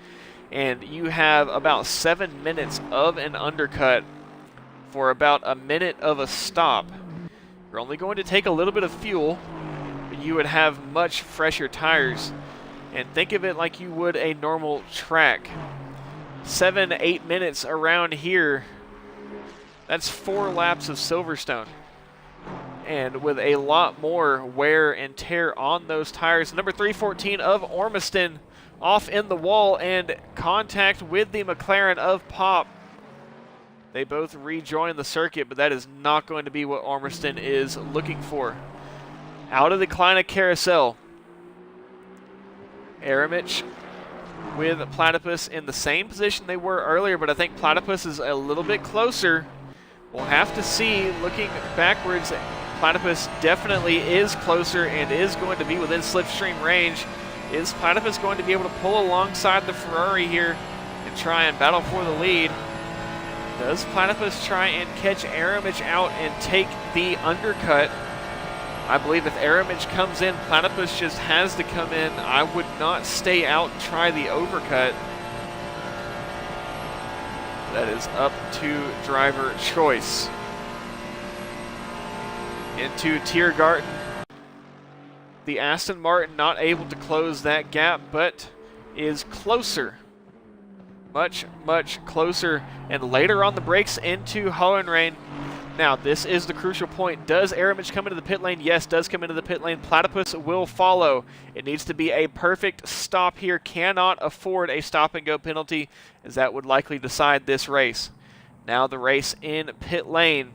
And you have about 7 minutes of an undercut for about a minute of a stop. You're only going to take a little bit of fuel, but you would have much fresher tires. And think of it like you would a normal track. 7, 8 minutes around here, that's 4 laps of Silverstone. And with a lot more wear and tear on those tires. Number 314 of Ormiston off in the wall and contact with the McLaren of Pop. They both rejoin the circuit, but that is not going to be what Ormiston is looking for. Out of the Kleine Carousel. Aramich with Platypus in the same position they were earlier, but I think Platypus is a little bit closer. We'll have to see. Looking backwards, Platypus definitely is closer and is going to be within slipstream range. Is Platypus going to be able to pull alongside the Ferrari here and try and battle for the lead? Does Platypus try and catch Aramich out and take the undercut? I believe if Aramich comes in, Platypus just has to come in. I would not stay out and try the overcut. That is up to driver choice. Into Tiergarten. The Aston Martin not able to close that gap, but is closer. Much, much closer. And later on the brakes into Hohenrain. Now, this is the crucial point. Does Aramich come into the pit lane? Yes, does come into the pit lane. Platypus will follow. It needs to be a perfect stop here. Cannot afford a stop-and-go penalty, as that would likely decide this race. Now the race in pit lane.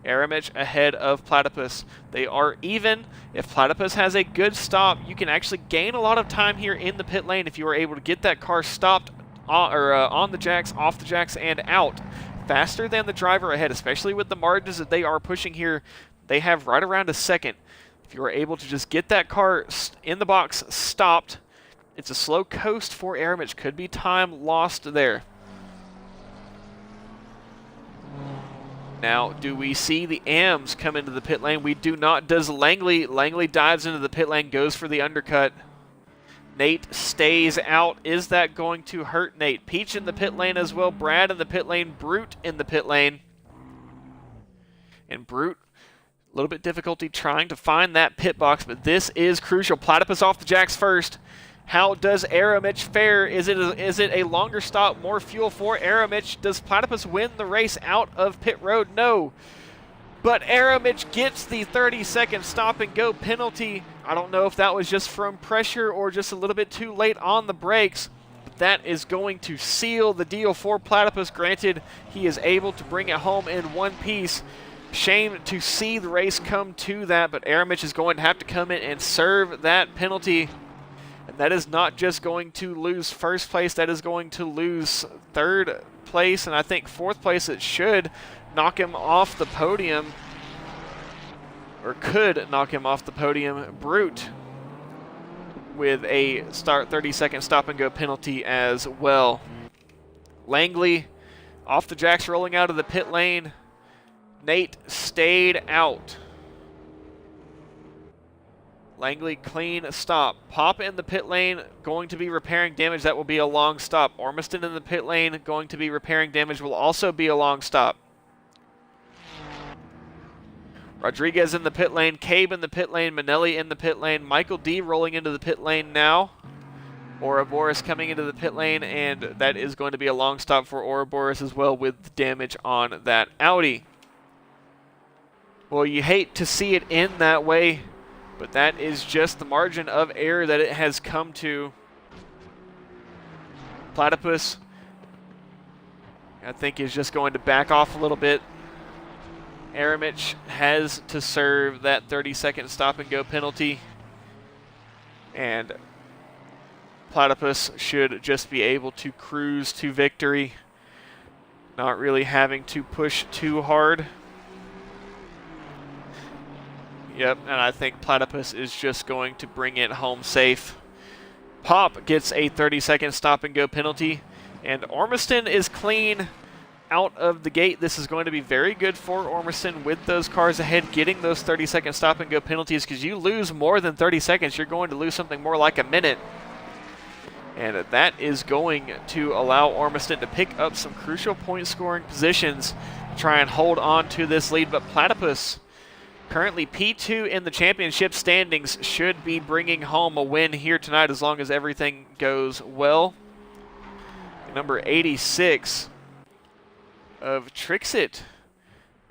Aramich ahead of Platypus. They are even. If Platypus has a good stop, you can actually gain a lot of time here in the pit lane if you are able to get that car stopped on the jacks, off the jacks, and out faster than the driver ahead, especially with the margins that they are pushing here. They have right around a second. If you are able to just get that car in the box stopped, it's a slow coast for Aramich. Could be time lost there. Now, do we see the AMs come into the pit lane? We do not. Does Langley? Langley dives into the pit lane, goes for the undercut. Nate stays out. Is that going to hurt Nate? Peach in the pit lane as well. Brad in the pit lane. Brute in the pit lane. And Brute, a little bit difficulty trying to find that pit box, but this is crucial. Platypus off the jacks first. How does Aramich fare? Is it a longer stop, more fuel for Aramich? Does Platypus win the race out of pit road? No. But Aramich gets the 30-second stop and go penalty. I don't know if that was just from pressure or just a little bit too late on the brakes. But that is going to seal the deal for Platypus. Granted, he is able to bring it home in one piece. Shame to see the race come to that, but Aramich is going to have to come in and serve that penalty. And that is not just going to lose first place, that is going to lose third place, and I think fourth place. It should knock him off the podium, or could knock him off the podium. Brute with a 30-second stop and go penalty as well. Langley off the jacks, rolling out of the pit lane. Nate stayed out. Langley, clean stop. Pop in the pit lane, going to be repairing damage. That will be a long stop. Ormiston in the pit lane, going to be repairing damage, will also be a long stop. Rodriguez in the pit lane, Cabe in the pit lane, Manelli in the pit lane, Michael D rolling into the pit lane now. Ouroboros coming into the pit lane, and that is going to be a long stop for Ouroboros as well with damage on that Audi. Well, you hate to see it end that way, but that is just the margin of error that it has come to. Platypus, I think, is just going to back off a little bit. Aramich has to serve that 30-second stop and go penalty. And Platypus should just be able to cruise to victory, not really having to push too hard. Yep, and I think Platypus is just going to bring it home safe. Pop gets a 30-second stop and go penalty, and Ormiston is clean out of the gate. This is going to be very good for Ormiston with those cars ahead, getting those 30-second stop and go penalties, because you lose more than 30 seconds, you're going to lose something more like a minute. And that is going to allow Ormiston to pick up some crucial point scoring positions, try and hold on to this lead. But Platypus, currently P2 in the championship standings, should be bringing home a win here tonight as long as everything goes well. Number 86 of Trixit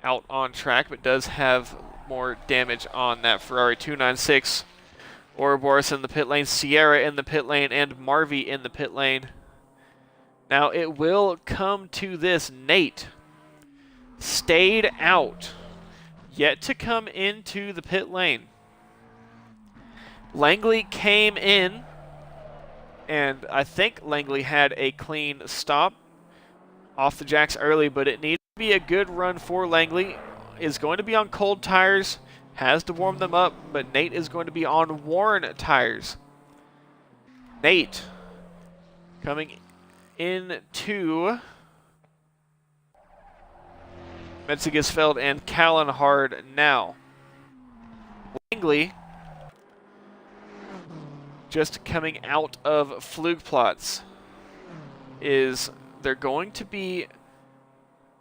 out on track, but does have more damage on that Ferrari. 296. Ouroboros in the pit lane, Sierra in the pit lane, and Marvy in the pit lane. Now it will come to this. Nate stayed out, yet to come into the pit lane. Langley came in, and I think Langley had a clean stop off the jacks early, but it needs to be a good run for Langley. Is going to be on cold tires, has to warm them up, but Nate is going to be on worn tires. Nate coming into Metzigesfeld and Kallenhard now. Langley just coming out of Flugplatz. Is there going to be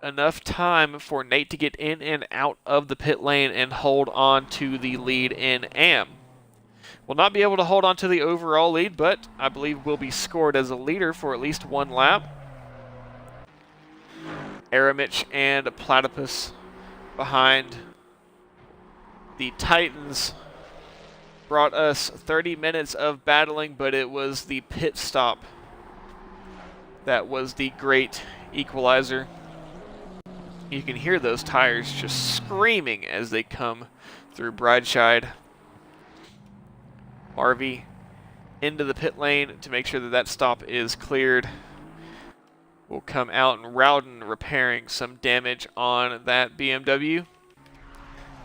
enough time for Nate to get in and out of the pit lane and hold on to the lead in AM? Will not be able to hold on to the overall lead, but I believe will be scored as a leader for at least one lap. Aramich and Platypus behind. The Titans brought us 30 minutes of battling, but it was the pit stop that was the great equalizer. You can hear those tires just screaming as they come through Brideside. Marvy into the pit lane to make sure that that stop is cleared. Will come out, and Rowden repairing some damage on that BMW.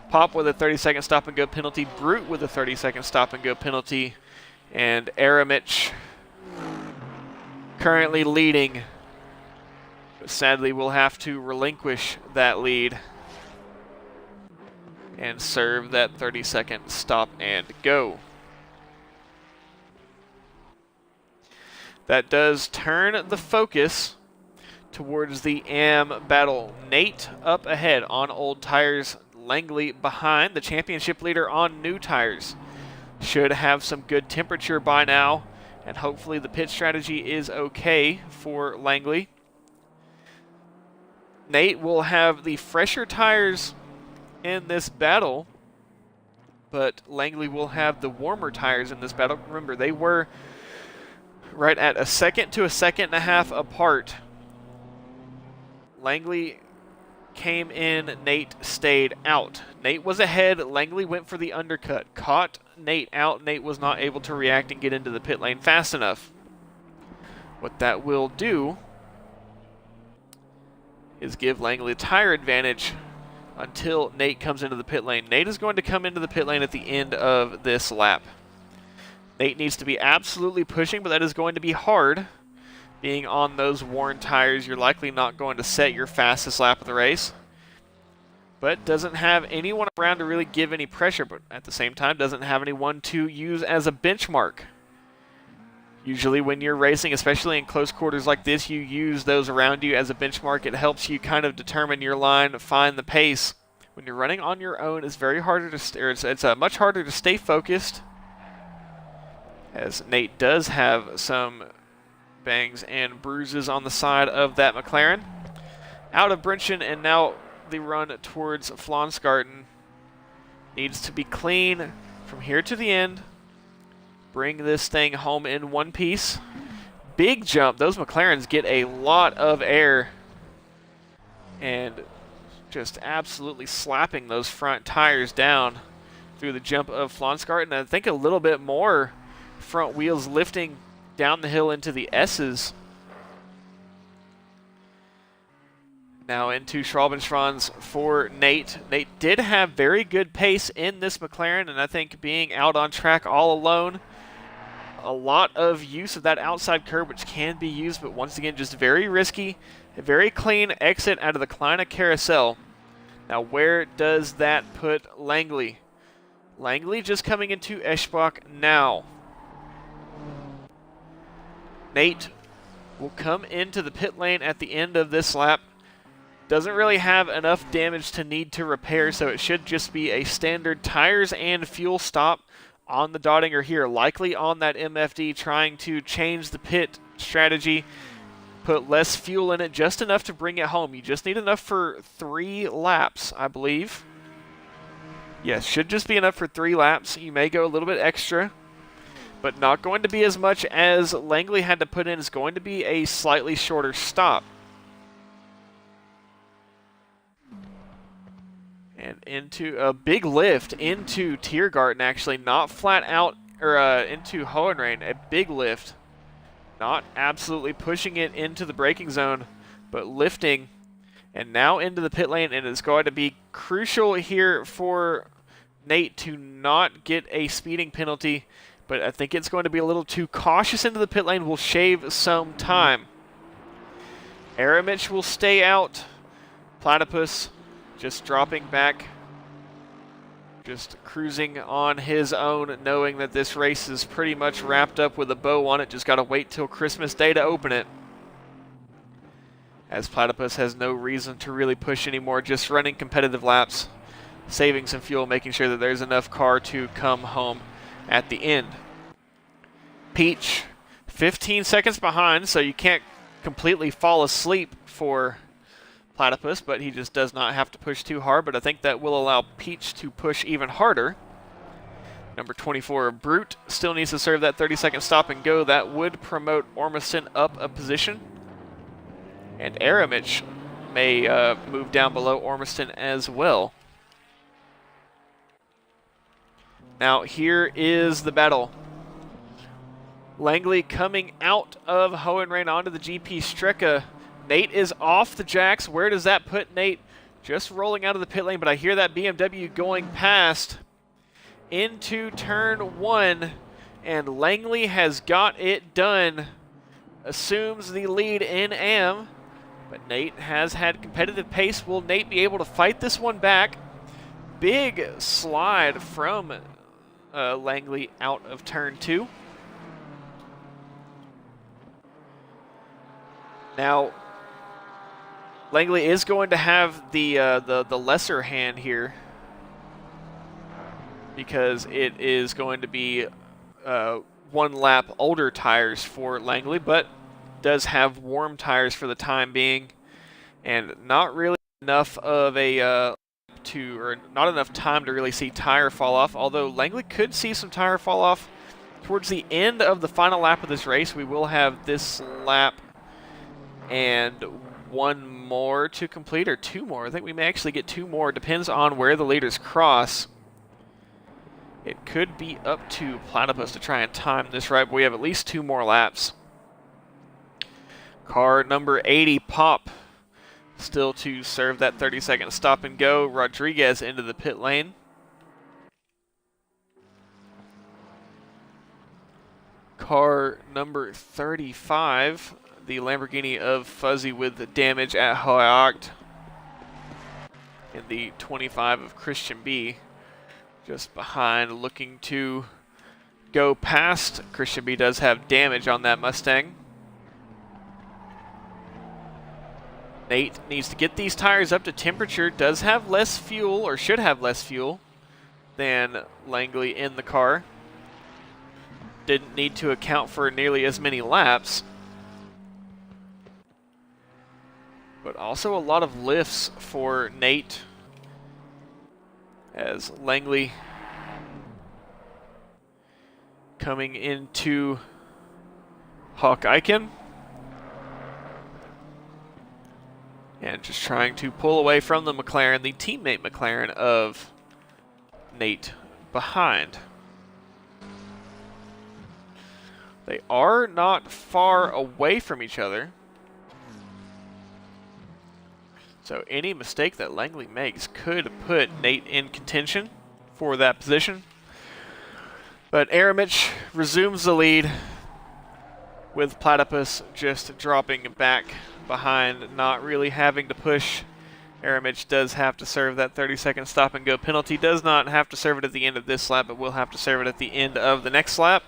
Pop with a 30-second stop and go penalty. Brute with a 30-second stop and go penalty. And Aramich currently leading, but sadly we'll have to relinquish that lead and serve that 30-second stop and go. That does turn the focus towards the AM battle. Nate up ahead on old tires, Langley behind, the championship leader on new tires. Should have some good temperature by now. and hopefully the pit strategy is okay for Langley. Nate will have the fresher tires in this battle, but Langley will have the warmer tires in this battle. Remember, they were right at a second to a second and a half apart. Langley came in, Nate stayed out. Nate was ahead, Langley went for the undercut, caught Nate out. Nate was not able to react and get into the pit lane fast enough. What that will do is give Langley a tire advantage until Nate comes into the pit lane. Nate is going to come into the pit lane at the end of this lap. Nate needs to be absolutely pushing, but that is going to be hard. Being on those worn tires, you're likely not going to set your fastest lap of the race. But doesn't have anyone around to really give any pressure, but at the same time doesn't have anyone to use as a benchmark. Usually when you're racing, especially in close quarters like this, you use those around you as a benchmark. It helps you kind of determine your line, find the pace. When you're running on your own, it's very harder to it's much harder to stay focused, as Nate does have some bangs and bruises on the side of that McLaren. Out of Brinchen, and now the run towards Flonsgarten needs to be clean from here to the end. Bring this thing home in one piece. Big jump. Those McLarens get a lot of air and just absolutely slapping those front tires down through the jump of Flonsgarten. I think a little bit more front wheels lifting down the hill into the S's. Now into Schwalbenschwanz for Nate. Nate did have very good pace in this McLaren, and I think being out on track all alone, a lot of use of that outside curb, which can be used, but once again, just very risky. A very clean exit out of the Kleine Carousel. Now, where does that put Langley? Langley just coming into Eschbach now. Nate will come into the pit lane at the end of this lap. Doesn't really have enough damage to need to repair, so it should just be a standard tires and fuel stop on the Dottinger here, likely on that MFD, trying to change the pit strategy, put less fuel in it, just enough to bring it home. You just need enough for 3 laps, I believe. Yes, should just be enough for 3 laps. You may go a little bit extra, but not going to be as much as Langley had to put in. It's going to be a slightly shorter stop. And into a big lift into Tiergarten, actually, not flat out, or into Hohenrain, a big lift. Not absolutely pushing it into the braking zone, but lifting, and now into the pit lane, and it's going to be crucial here for Nate to not get a speeding penalty, but I think it's going to be a little too cautious into the pit lane. Will shave some time. Aramich will stay out. Platypus just dropping back, just cruising on his own, knowing that this race is pretty much wrapped up with a bow on it. Just got to wait till Christmas Day to open it, as Platypus has no reason to really push anymore, just running competitive laps, saving some fuel, making sure that there's enough car to come home at the end. Peach, 15 seconds behind, so you can't completely fall asleep for Platypus, but he just does not have to push too hard, but I think that will allow Peach to push even harder. Number 24, Brute, still needs to serve that 30-second stop and go. That would promote Ormiston up a position. And Aramich may move down below Ormiston as well. Now here is the battle. Langley coming out of Hohenrain onto the GP Strecke. Nate is off the jacks. Where does that put Nate? Just rolling out of the pit lane, but I hear that BMW going past into turn 1, and Langley has got it done. Assumes the lead in AM, but Nate has had competitive pace. Will Nate be able to fight this one back? Big slide from Langley out of turn 2. Now, Langley is going to have the lesser hand here, because it is going to be 1 lap older tires for Langley, but does have warm tires for the time being, and not really enough of a not enough time to really see tire fall off, although Langley could see some tire fall off towards the end of the final lap of this race. We will have this lap and 1 more to complete, or 2 more. I think we may actually get 2 more. Depends on where the leaders cross. It could be up to Platypus to try and time this right, but we have at least 2 more laps. Car number 80, Pop, still to serve that 30-second stop and go. Rodriguez into the pit lane. Car number 35, the Lamborghini of Fuzzy with damage at Hoyt. And the 25 of Christian B, just behind, looking to go past. Christian B does have damage on that Mustang. Nate needs to get these tires up to temperature, does have less fuel, or should have less fuel, than Langley in the car. Didn't need to account for nearly as many laps. But also a lot of lifts for Nate, as Langley coming into Hawk-Eichen. And just trying to pull away from the McLaren, the teammate McLaren of Nate behind. They are not far away from each other. So any mistake that Langley makes could put Nate in contention for that position. But Aramich resumes the lead, with Platypus just dropping back behind, not really having to push. Aramich does have to serve that 30-second stop and go penalty. Does not have to serve it at the end of this lap, but will have to serve it at the end of the next lap.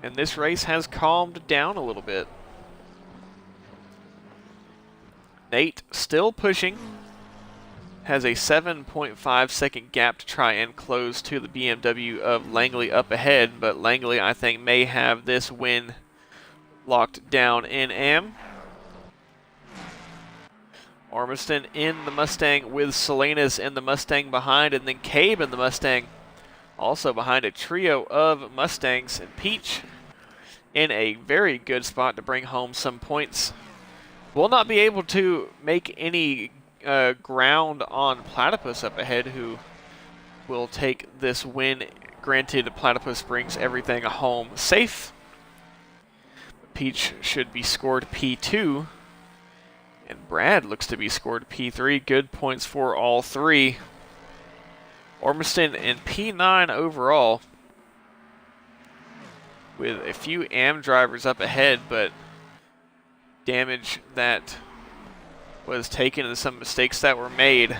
And this race has calmed down a little bit. Nate still pushing. Has a 7.5 second gap to try and close to the BMW of Langley up ahead, but Langley, I think, may have this win locked down in AM. Ormiston in the Mustang with Salinas in the Mustang behind, and then Cabe in the Mustang also behind a trio of Mustangs, and Peach in a very good spot to bring home some points. Will not be able to make any ground on Platypus up ahead, who will take this win. Granted, Platypus brings everything home safe. Peach should be scored P2, and Brad looks to be scored P3. Good points for all 3. Ormiston in P9 overall, with a few AM drivers up ahead, but damage that was taken and some mistakes that were made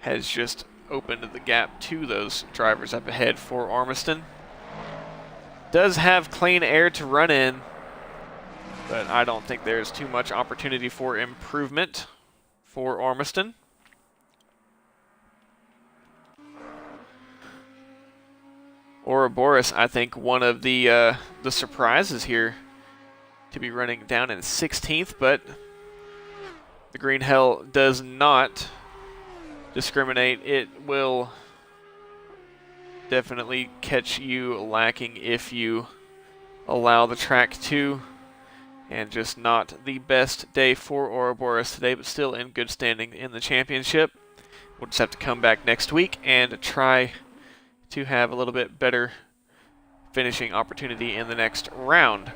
has just opened the gap to those drivers up ahead for Ormiston. Does have clean air to run in, but I don't think there's too much opportunity for improvement for Ormiston. Ouroboros, I think, one of the surprises here to be running down in 16th, but the Green Hell does not discriminate. It will definitely catch you lacking if you allow the track to. And just not the best day for Ouroboros today, but still in good standing in the championship. We'll just have to come back next week and try to have a little bit better finishing opportunity in the next round.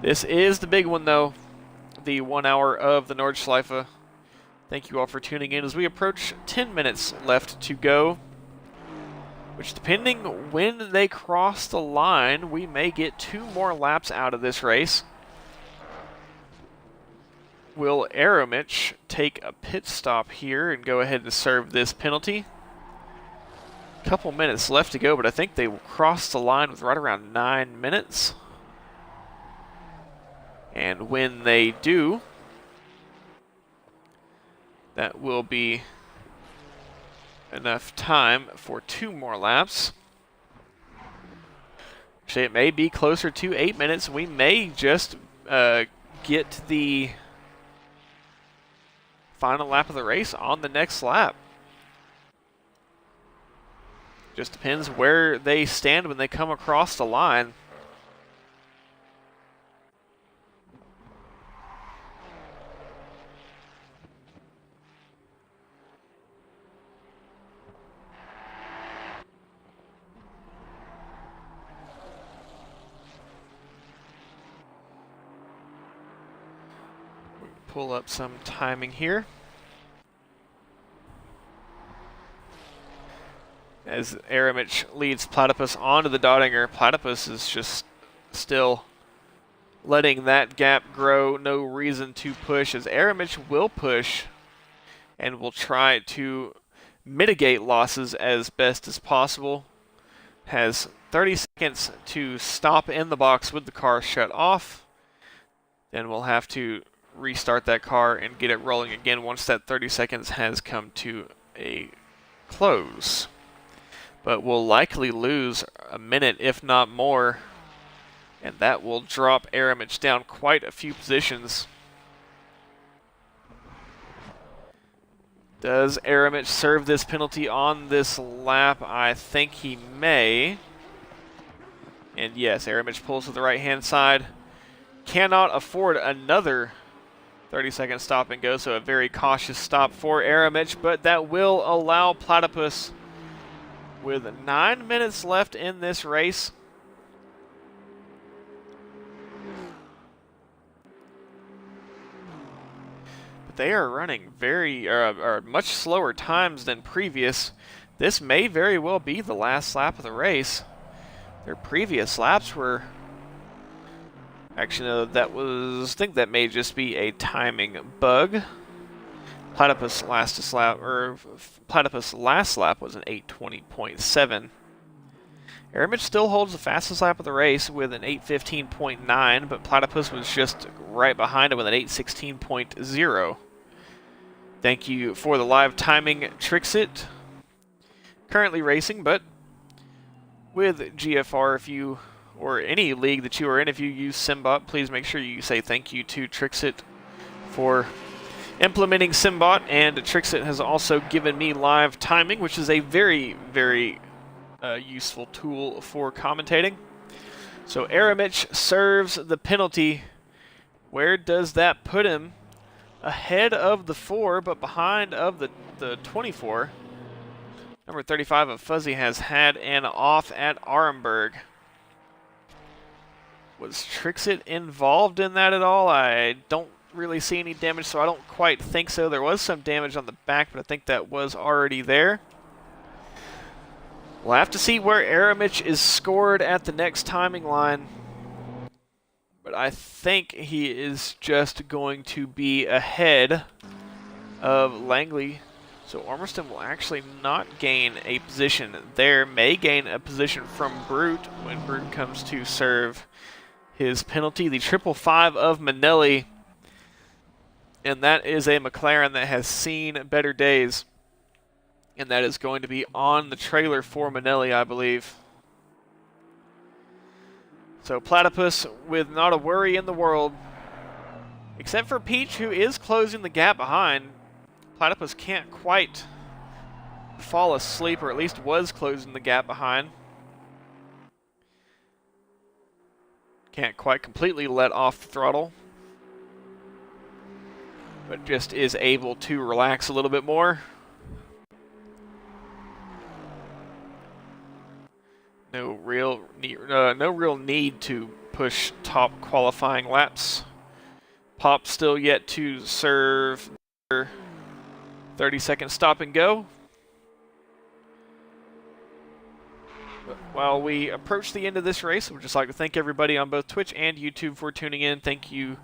This is the big one, though. The 1 hour of the Nordschleife. Thank you all for tuning in as we approach 10 minutes left to go, which, depending when they cross the line, we may get 2 more laps out of this race. Will Aramich take a pit stop here and go ahead and serve this penalty? A couple minutes left to go, but I think they will cross the line with right around 9 minutes. And when they do, that will be enough time for 2 more laps. Actually, it may be closer to 8 minutes. We may just get the final lap of the race on the next lap. Just depends where they stand when they come across the line. Pull up some timing here. As Aramich leads Platypus onto the Dottinger, Platypus is just still letting that gap grow. No reason to push, as Aramich will push and will try to mitigate losses as best as possible. Has 30 seconds to stop in the box with the car shut off. Then we'll have to restart that car and get it rolling again once that 30 seconds has come to a close. But we'll likely lose a minute, if not more, and that will drop Aramich down quite a few positions. Does Aramich serve this penalty on this lap? I think he may. And yes, Aramich pulls to the right-hand side. Cannot afford another 30-second stop and go, so a very cautious stop for Aramich, but that will allow Platypus, with 9 minutes left in this race, but they are running much slower times than previous. This may very well be the last lap of the race. Their previous laps were... Actually, no, I think that may just be a timing bug. Platypus last lap was an 8:20.7. Aramich still holds the fastest lap of the race with an 8:15.9, but Platypus was just right behind him with an 8:16.0. Thank you for the live timing, Trixit. Currently racing, but with GFR, or any league that you are in, if you use Simbot, please make sure you say thank you to Trixit for implementing Simbot, and Trixit has also given me live timing, which is a very, very useful tool for commentating. So Aramich serves the penalty. Where does that put him? Ahead of the 4, but behind of the 24. Number 35 of Fuzzy has had an off at Arenberg. Was Trixit involved in that at all? I don't really see any damage, so I don't quite think so. There was some damage on the back, but I think that was already there. We'll have to see where Aramich is scored at the next timing line. But I think he is just going to be ahead of Langley. So Ormiston will actually not gain a position there. May gain a position from Brute when Brute comes to serve his penalty. The 555 of Manelli. And that is a McLaren that has seen better days. And that is going to be on the trailer for Manelli, I believe. So Platypus with not a worry in the world. Except for Peach, who is closing the gap behind. Platypus can't quite fall asleep, or at least was closing the gap behind. Can't quite completely let off the throttle, but just is able to relax a little bit more. No real need to push top qualifying laps. Pop still yet to serve 30-second stop and go. But while we approach the end of this race, we'd just like to thank everybody on both Twitch and YouTube for tuning in. Thank you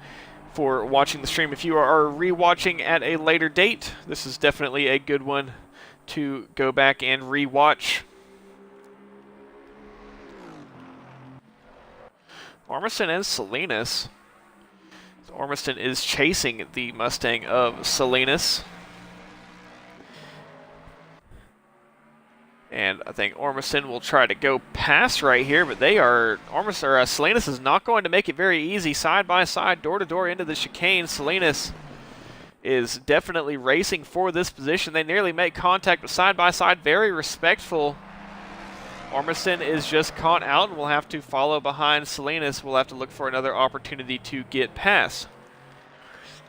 for watching the stream. If you are re-watching at a later date, this is definitely a good one to go back and re-watch. Ormiston and Salinas. So Ormiston is chasing the Mustang of Salinas. And I think Ormison will try to go past right here, but Salinas is not going to make it very easy. Side by side, door to door into the chicane. Salinas is definitely racing for this position. They nearly make contact, but side by side, very respectful. Ormison is just caught out and will have to follow behind Salinas. We'll have to look for another opportunity to get past.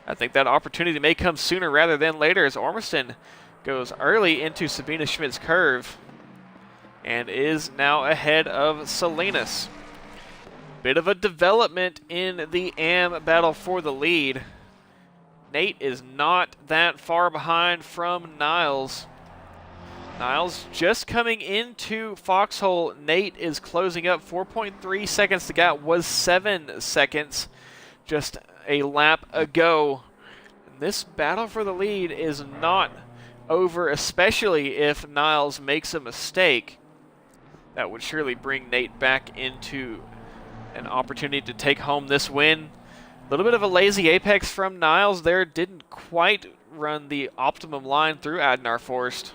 I think that opportunity may come sooner rather than later as Ormison goes early into Sabina Schmidt's curve and is now ahead of Salinas. Bit of a development in the AM battle for the lead. Nate is not that far behind from Niles. Niles just coming into Foxhole. Nate is closing up 4.3 seconds. The gap was 7 seconds just a lap ago. This battle for the lead is not over, especially if Niles makes a mistake. That would surely bring Nate back into an opportunity to take home this win. A little bit of a lazy apex from Niles there. Didn't quite run the optimum line through Adnar Forst.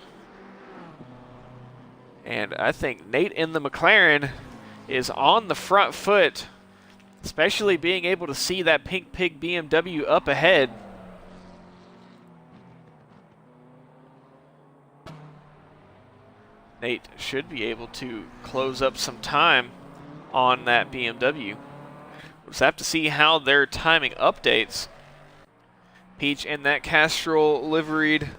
And I think Nate in the McLaren is on the front foot, especially being able to see that Pink Pig BMW up ahead. Nate should be able to close up some time on that BMW. We'll just have to see how their timing updates. Peach in that Castrol liveried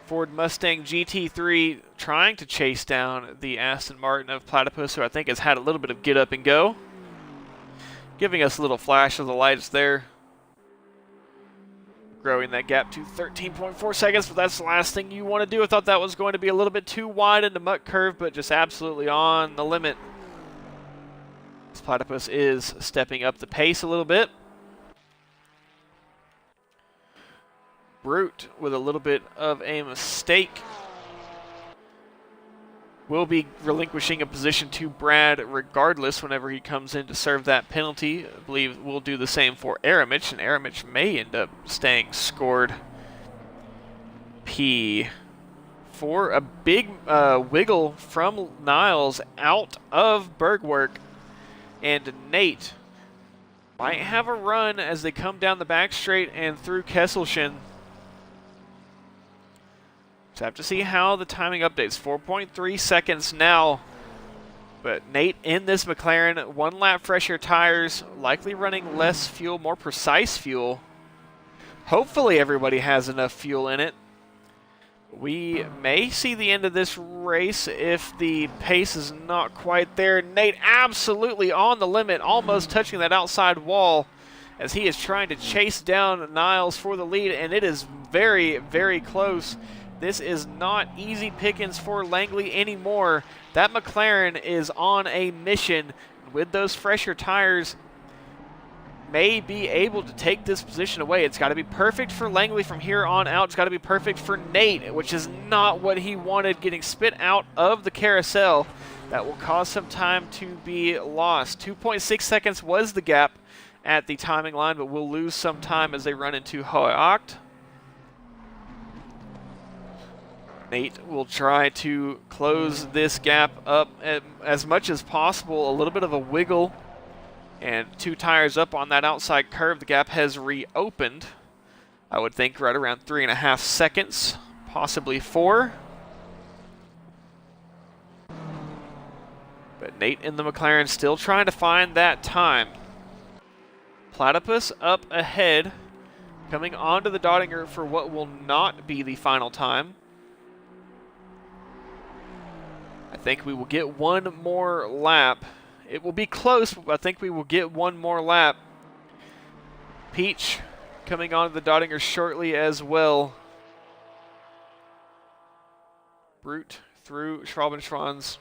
Ford Mustang GT3 trying to chase down the Aston Martin of Platypus, who I think has had a little bit of get up and go. Giving us a little flash of the lights there. Growing that gap to 13.4 seconds, but that's the last thing you want to do. I thought that was going to be a little bit too wide in the muck curve, but just absolutely on the limit. This Platypus is stepping up the pace a little bit. Brute with a little bit of a mistake will be relinquishing a position to Brad regardless whenever he comes in to serve that penalty. I believe we'll do the same for Aramich, and Aramich may end up staying scored P4. A big wiggle from Niles out of Bergwerk, and Nate might have a run as they come down the back straight and through Kesselchen. So have to see how the timing updates. 4.3 seconds now. But Nate in this McLaren, 1 lap fresher tires, likely running less fuel, more precise fuel. Hopefully everybody has enough fuel in it. We may see the end of this race if the pace is not quite there. Nate absolutely on the limit, almost touching that outside wall as he is trying to chase down Niles for the lead, and it is very, very close. This is not easy pickings for Langley anymore. That McLaren is on a mission. With those fresher tires, may be able to take this position away. It's got to be perfect for Langley from here on out. It's got to be perfect for Nate, which is not what he wanted, getting spit out of the carousel. That will cause some time to be lost. 2.6 seconds was the gap at the timing line, but we'll lose some time as they run into Hoyocht. Nate will try to close this gap up as much as possible. A little bit of a wiggle, and 2 tires up on that outside curve. The gap has reopened. I would think right around 3.5 seconds, possibly 4. But Nate in the McLaren still trying to find that time. Platypus up ahead, coming onto the Dottinger for what will not be the final time. I think we will get 1 more lap. It will be close, but I think we will get 1 more lap. Peach coming onto the Dottinger shortly as well. Brute through Schrabenschwanz.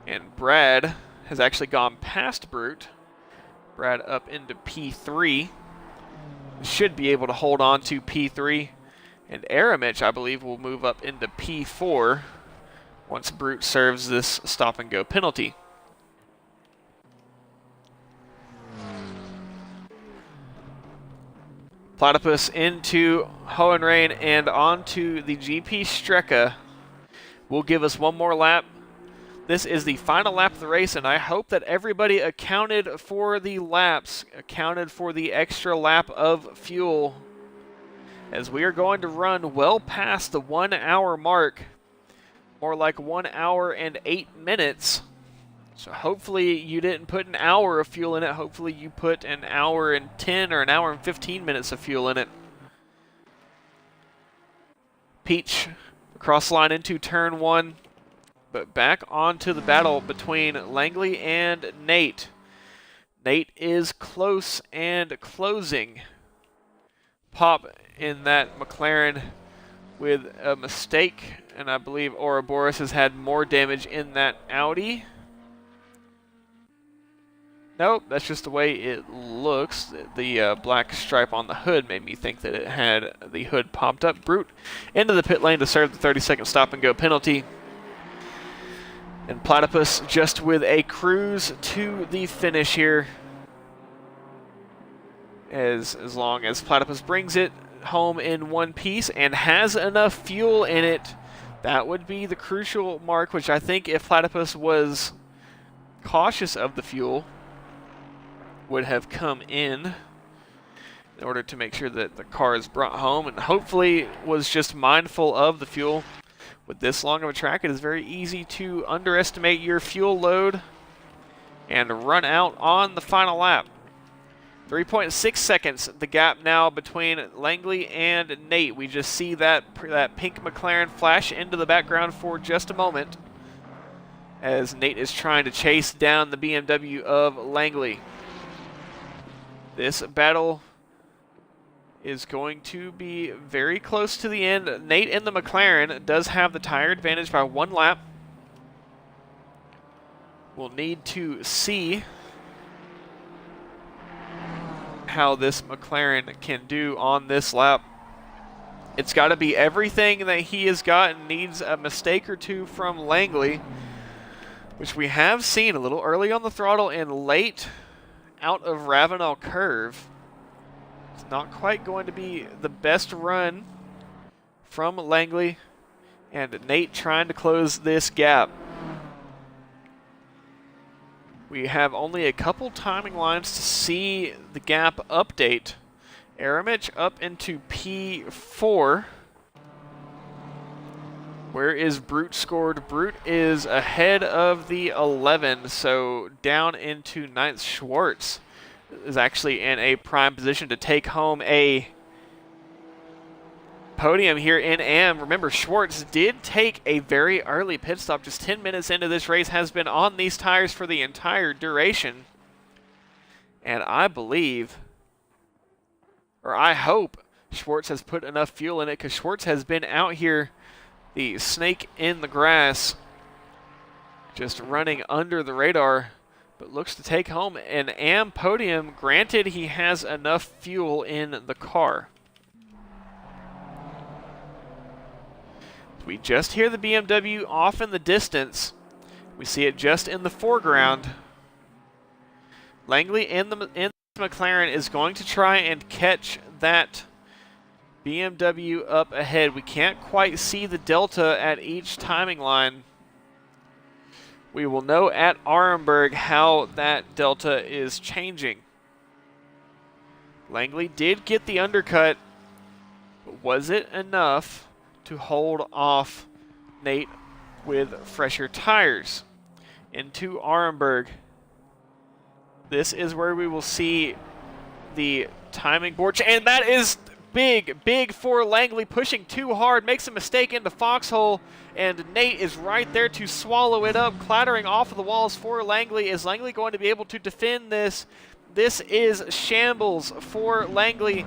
And Brad has actually gone past Brute. Brad up into P3. Should be able to hold on to P3. And Aramich, I believe, will move up into P4 once Brute serves this stop-and-go penalty. Platypus into Hohenrain and onto the GP Strecke. will give us one more lap. This is the final lap of the race, and I hope that everybody accounted for the laps, accounted for the extra lap of fuel, as we are going to run well past the 1 hour mark, more like 1 hour and 8 minutes. So hopefully you didn't put an hour of fuel in it. Hopefully you put an hour and 10 or an hour and 15 minutes of fuel in it. Peach across the line into turn 1. But back onto the battle between Langley and Nate. Nate is close and closing. Pop in that McLaren with a mistake, and I believe Ouroboros has had more damage in that Audi. Nope, that's just the way it looks. The black stripe on the hood made me think that it had the hood popped up. Brute into the pit lane to serve the 30-second stop-and-go penalty. And Platypus just with a cruise to the finish here. As long as Platypus brings it home in one piece and has enough fuel in it, that would be the crucial mark, which I think if Platypus was cautious of the fuel, would have come in order to make sure that the car is brought home, and hopefully was just mindful of the fuel. With this long of a track, it is very easy to underestimate your fuel load and run out on the final lap. 3.6 seconds, the gap now between Langley and Nate. We just see that pink McLaren flash into the background for just a moment as Nate is trying to chase down the BMW of Langley. This battle is going to be very close to the end. Nate in the McLaren does have the tire advantage by 1 lap. We'll need to see how this McLaren can do on this lap. It's got to be everything that he has got and needs a mistake or two from Langley, which we have seen a little early on the throttle and late out of Ravenel Curve. It's not quite going to be the best run from Langley, and Nate trying to close this gap. We have only a couple timing lines to see the gap update. Aramich up into P4. Where is Brute scored? Brute is ahead of the 11, so down into 9th. Schwartz is actually in a prime position to take home a podium here in AM. Remember, Schwartz did take a very early pit stop, just 10 minutes into this race, has been on these tires for the entire duration. And I believe, or I hope, Schwartz has put enough fuel in it, because Schwartz has been out here, the snake in the grass, just running under the radar, but looks to take home an AM podium. Granted, he has enough fuel in the car. We just hear the BMW off in the distance. We see it just in the foreground. Langley in the McLaren is going to try and catch that BMW up ahead. We can't quite see the delta at each timing line. We will know at Arenberg how that delta is changing. Langley did get the undercut, but was it enough to hold off Nate with fresher tires? Into Arenberg. This is where we will see the timing board, and that is big for Langley, pushing too hard, makes a mistake into Foxhole, and Nate is right there to swallow it up, clattering off of the walls for Langley. Is Langley going to be able to defend this? This is shambles for Langley.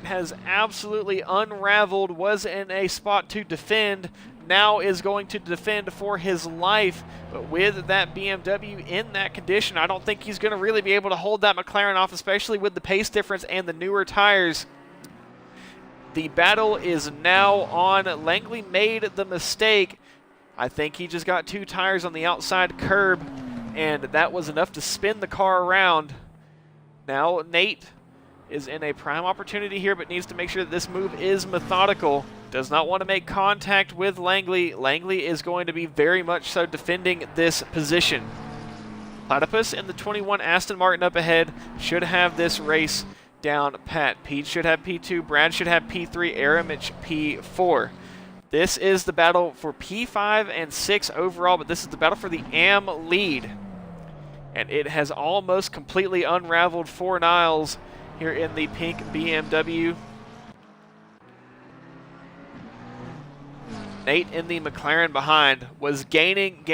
It has absolutely unraveled, was in a spot to defend, now is going to defend for his life. But with that BMW in that condition, I don't think he's going to really be able to hold that McLaren off, especially with the pace difference and the newer tires. The battle is now on. Langley made the mistake. I think he just got 2 tires on the outside curb, and that was enough to spin the car around. Now Nate is in a prime opportunity here, but needs to make sure that this move is methodical. does not want to make contact with Langley. Langley is going to be very much so defending this position. Platypus and the 21 Aston Martin up ahead should have this race down pat. Pete should have P2, Brad should have P3, Aramich P4. This is the battle for P5 and 6 overall, but this is the battle for the AM lead. And it has almost completely unraveled for Niles here in the pink BMW. Nate in the McLaren behind was gaining.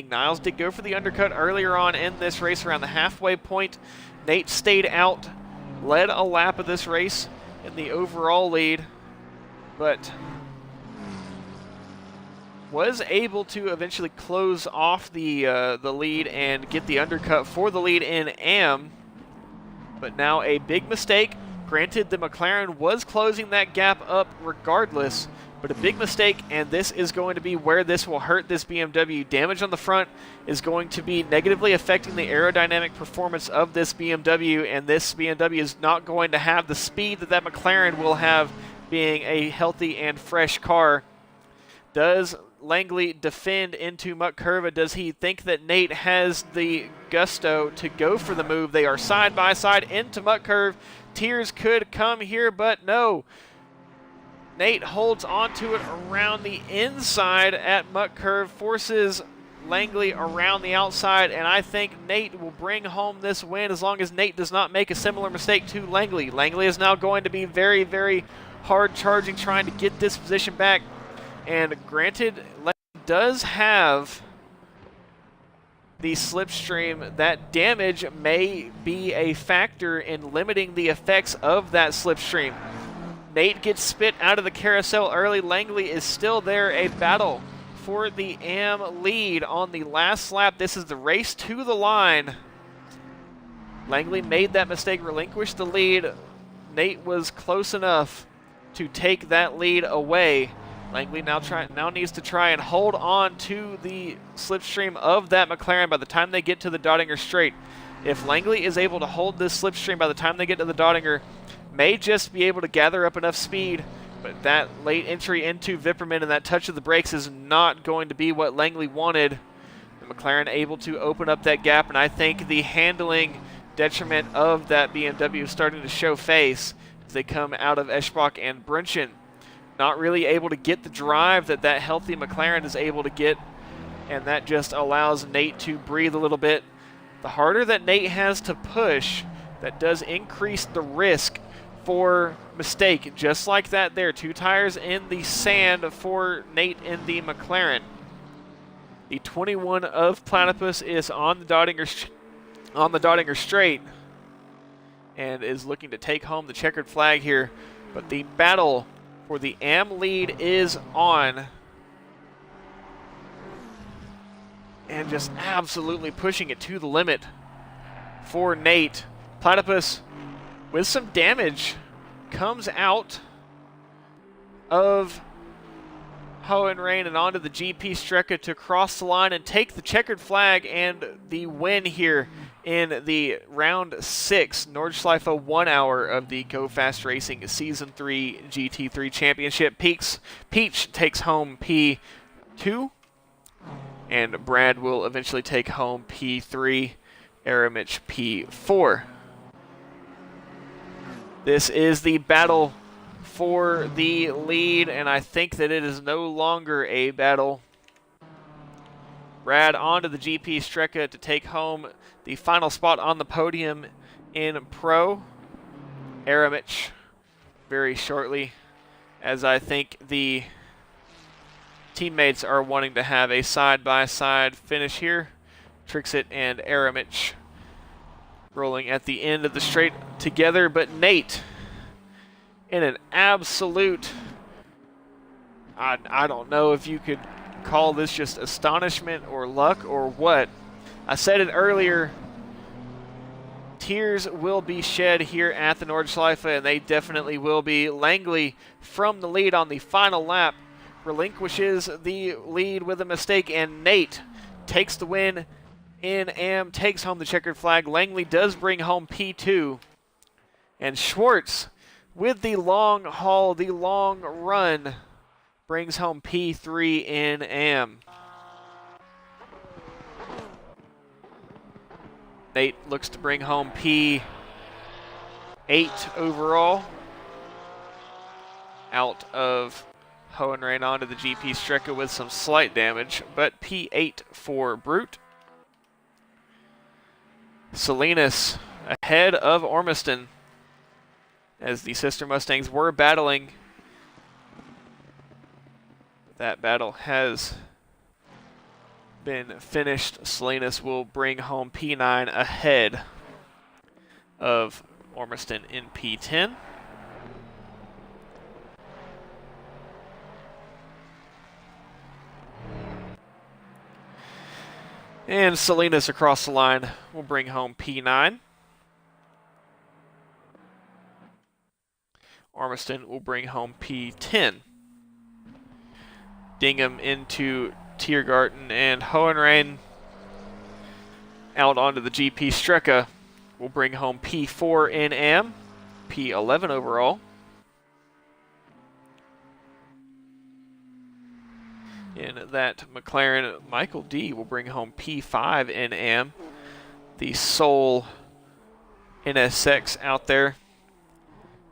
Niles did go for the undercut earlier on in this race around the halfway point. Nate stayed out, led a lap of this race in the overall lead, but was able to eventually close off the lead and get the undercut for the lead in AM. But now a big mistake. Granted, the McLaren was closing that gap up regardless, but a big mistake, and this is going to be where this will hurt this BMW. Damage on the front is going to be negatively affecting the aerodynamic performance of this BMW, and this BMW is not going to have the speed that McLaren will have being a healthy and fresh car. Does Langley defend into Muck Curva? Does he think that Nate has the gusto to go for the move? They are side by side into Muck Curve. Tears could come here, but no. Nate holds onto it around the inside at Muck Curve, forces Langley around the outside, and I think Nate will bring home this win as long as Nate does not make a similar mistake to Langley. Langley is now going to be very, very hard charging, trying to get this position back. And granted, Langley does have the slipstream. That damage may be a factor in limiting the effects of that slipstream. Nate gets spit out of the carousel early. Langley is still there. A battle for the AM lead on the last lap. This is the race to the line. Langley made that mistake, relinquished the lead. Nate was close enough to take that lead away. Langley now needs to try and hold on to the slipstream of that McLaren by the time they get to the Dottinger Straight. If Langley is able to hold this slipstream by the time they get to the Dottinger, may just be able to gather up enough speed, but that late entry into Vipperman and that touch of the brakes is not going to be what Langley wanted. The McLaren able to open up that gap, and I think the handling detriment of that BMW is starting to show face as they come out of Eschbach and Brunchen. Not really able to get the drive that that healthy McLaren is able to get, and that just allows Nate to breathe a little bit. The harder that Nate has to push, that does increase the risk for mistake, just like that there. 2 tires in the sand for Nate in the McLaren. The 21 of Platypus is on the Dottinger Straight and is looking to take home the checkered flag here. But the battle for the AM lead is on, and just absolutely pushing it to the limit for Nate. Platypus with some damage comes out of Hohenrain and onto the GP Strecke to cross the line and take the checkered flag and the win here in the round 6 Nordschleife 1 hour of the GoFAST Racing Season 3 GT3 Championship. Peach takes home P2, and Brad will eventually take home P3, Aramich P4. This is the battle for the lead, and I think that it is no longer a battle. Brad onto the GP Strecke to take home the final spot on the podium in Pro. Aramich very shortly, as I think the teammates are wanting to have a side-by-side finish here. Trixit and Aramich rolling at the end of the straight together, but Nate in an absolute, I don't know if you could call this just astonishment or luck or what. I said it earlier, tears will be shed here at the Nordschleife, and they definitely will be. Langley from the lead on the final lap relinquishes the lead with a mistake, and Nate takes the win in AM, takes home the checkered flag. Langley does bring home P2, and Schwartz with the long haul, the long run brings home P3 in AM. Nate looks to bring home P8 overall. Out of Hohenrain onto the GP Strecke with some slight damage, but P8 for Brute. Salinas ahead of Ormiston as the sister Mustangs were battling. That battle has been finished. Salinas will bring home P9 ahead of Ormiston in P10. And Salinas across the line will bring home P9. Ormiston will bring home P10. Dingham into Tiergarten and Hohenrain out onto the GP Strecke will bring home P4 in AM, P11 overall. In that McLaren, Michael D will bring home P5 in AM, the sole NSX out there.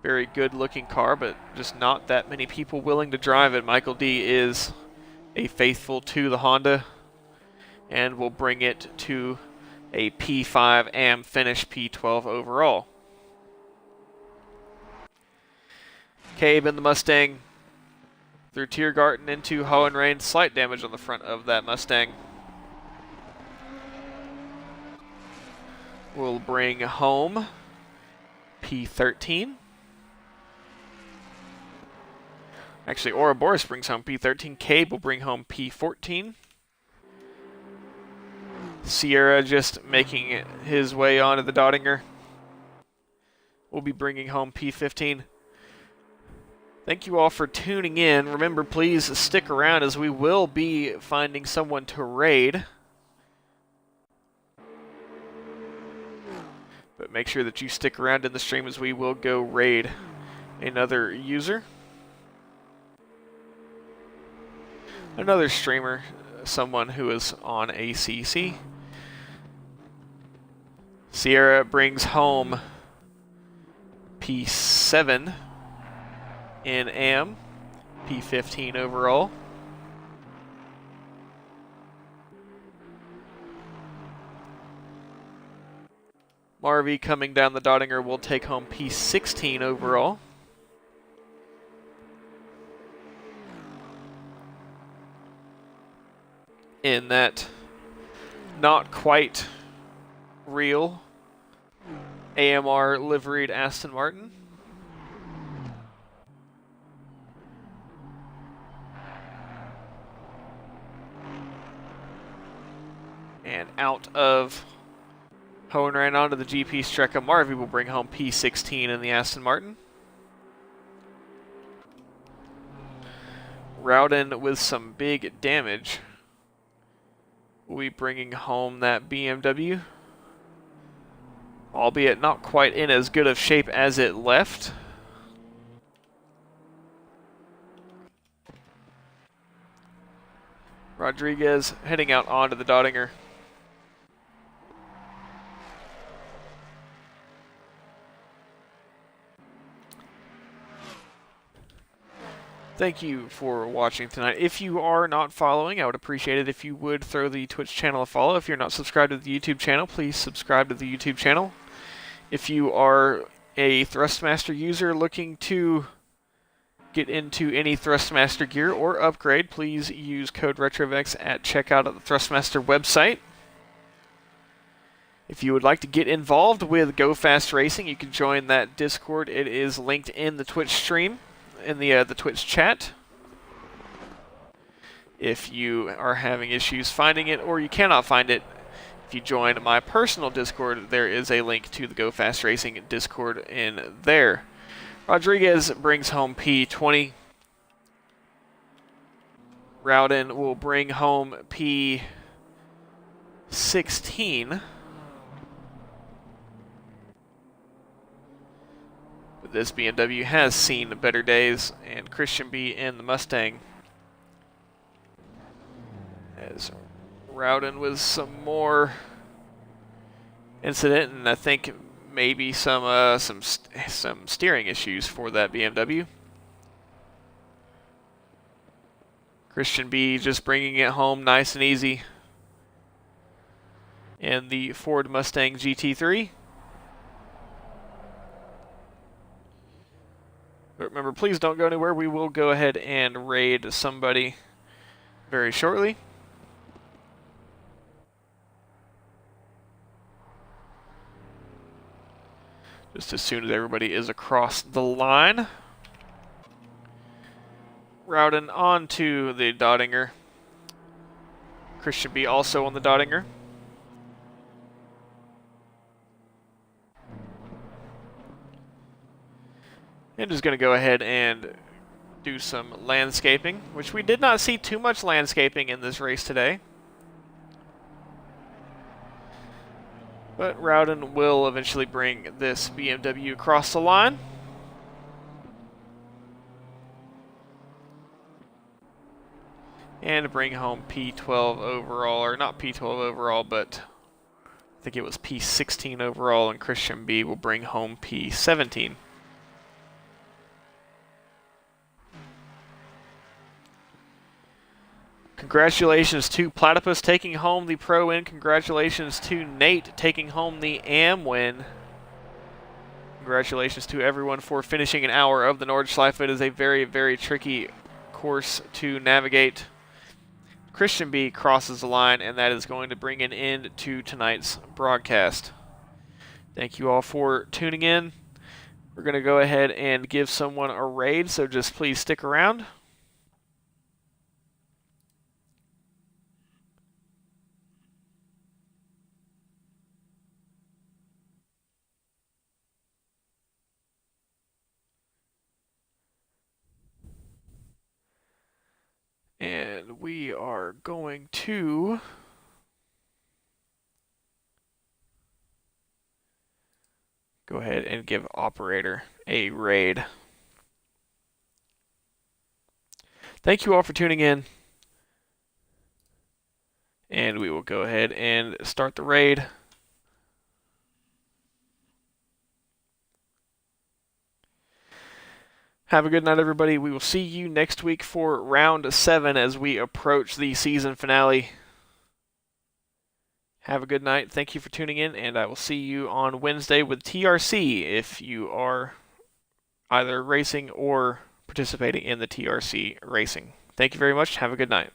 Very good looking car, but just not that many people willing to drive it. Michael D is a faithful to the Honda and will bring it to a P5 AM finish, P12 overall. Cabe in the Mustang through Tiergarten into Hohenrain. Slight damage on the front of that Mustang. Will bring home P13. Actually, Ouroboros brings home P13. Cabe will bring home P14. Sierra just making his way onto the Dottinger. Will be bringing home P15. Thank you all for tuning in. Remember, please stick around as we will be finding someone to raid. But make sure that you stick around in the stream as we will go raid another user. Another streamer, someone who is on ACC. Sierra brings home P7 in AM, P15 overall. Marvy coming down the Dottinger will take home P16 overall. In that not quite real AMR liveried Aston Martin. And out of Hohenrain onto the GP Strecke, Marvy will bring home P16 in the Aston Martin. Rowden with some big damage will be bringing home that BMW, albeit not quite in as good of shape as it left. Rodriguez heading out onto the Dottinger. Thank you for watching tonight. If you are not following, I would appreciate it if you would throw the Twitch channel a follow. If you're not subscribed to the YouTube channel, please subscribe to the YouTube channel. If you are a Thrustmaster user looking to get into any Thrustmaster gear or upgrade, please use code RetroVex at checkout of the Thrustmaster website. If you would like to get involved with GoFAST Racing, you can join that Discord. It is linked in the Twitch stream, in the Twitch chat. If you are having issues finding it or you cannot find it, if you join my personal Discord, there is a link to the GoFAST Racing Discord in there. Rodriguez brings home P20. Rowden will bring home P16. This BMW has seen better days, and Christian B in the Mustang As Rowden with some more incident, and I think maybe some steering issues for that BMW. Christian B just bringing it home nice and easy in the Ford Mustang GT3. But remember, please don't go anywhere. We will go ahead and raid somebody very shortly. Just as soon as everybody is across the line. Rowden onto the Dottinger. Christian B also on the Dottinger. And just going to go ahead and do some landscaping, which we did not see too much landscaping in this race today. But Rowden will eventually bring this BMW across the line. And bring home P12 overall, or not P12 overall, but I think it was P16 overall, and Christian B will bring home P17. Congratulations to Platypus taking home the Pro win. Congratulations to Nate taking home the Am win. Congratulations to everyone for finishing an hour of the Nordschleife. It is a very, very tricky course to navigate. Christian B crosses the line, and that is going to bring an end to tonight's broadcast. Thank you all for tuning in. We're going to go ahead and give someone a raid, so just please stick around. And we are going to go ahead and give Operator a raid. Thank you all for tuning in. And we will go ahead and start the raid. Have a good night, everybody. We will see you next week for round 7 as we approach the season finale. Have a good night. Thank you for tuning in, and I will see you on Wednesday with TRC if you are either racing or participating in the TRC racing. Thank you very much. Have a good night.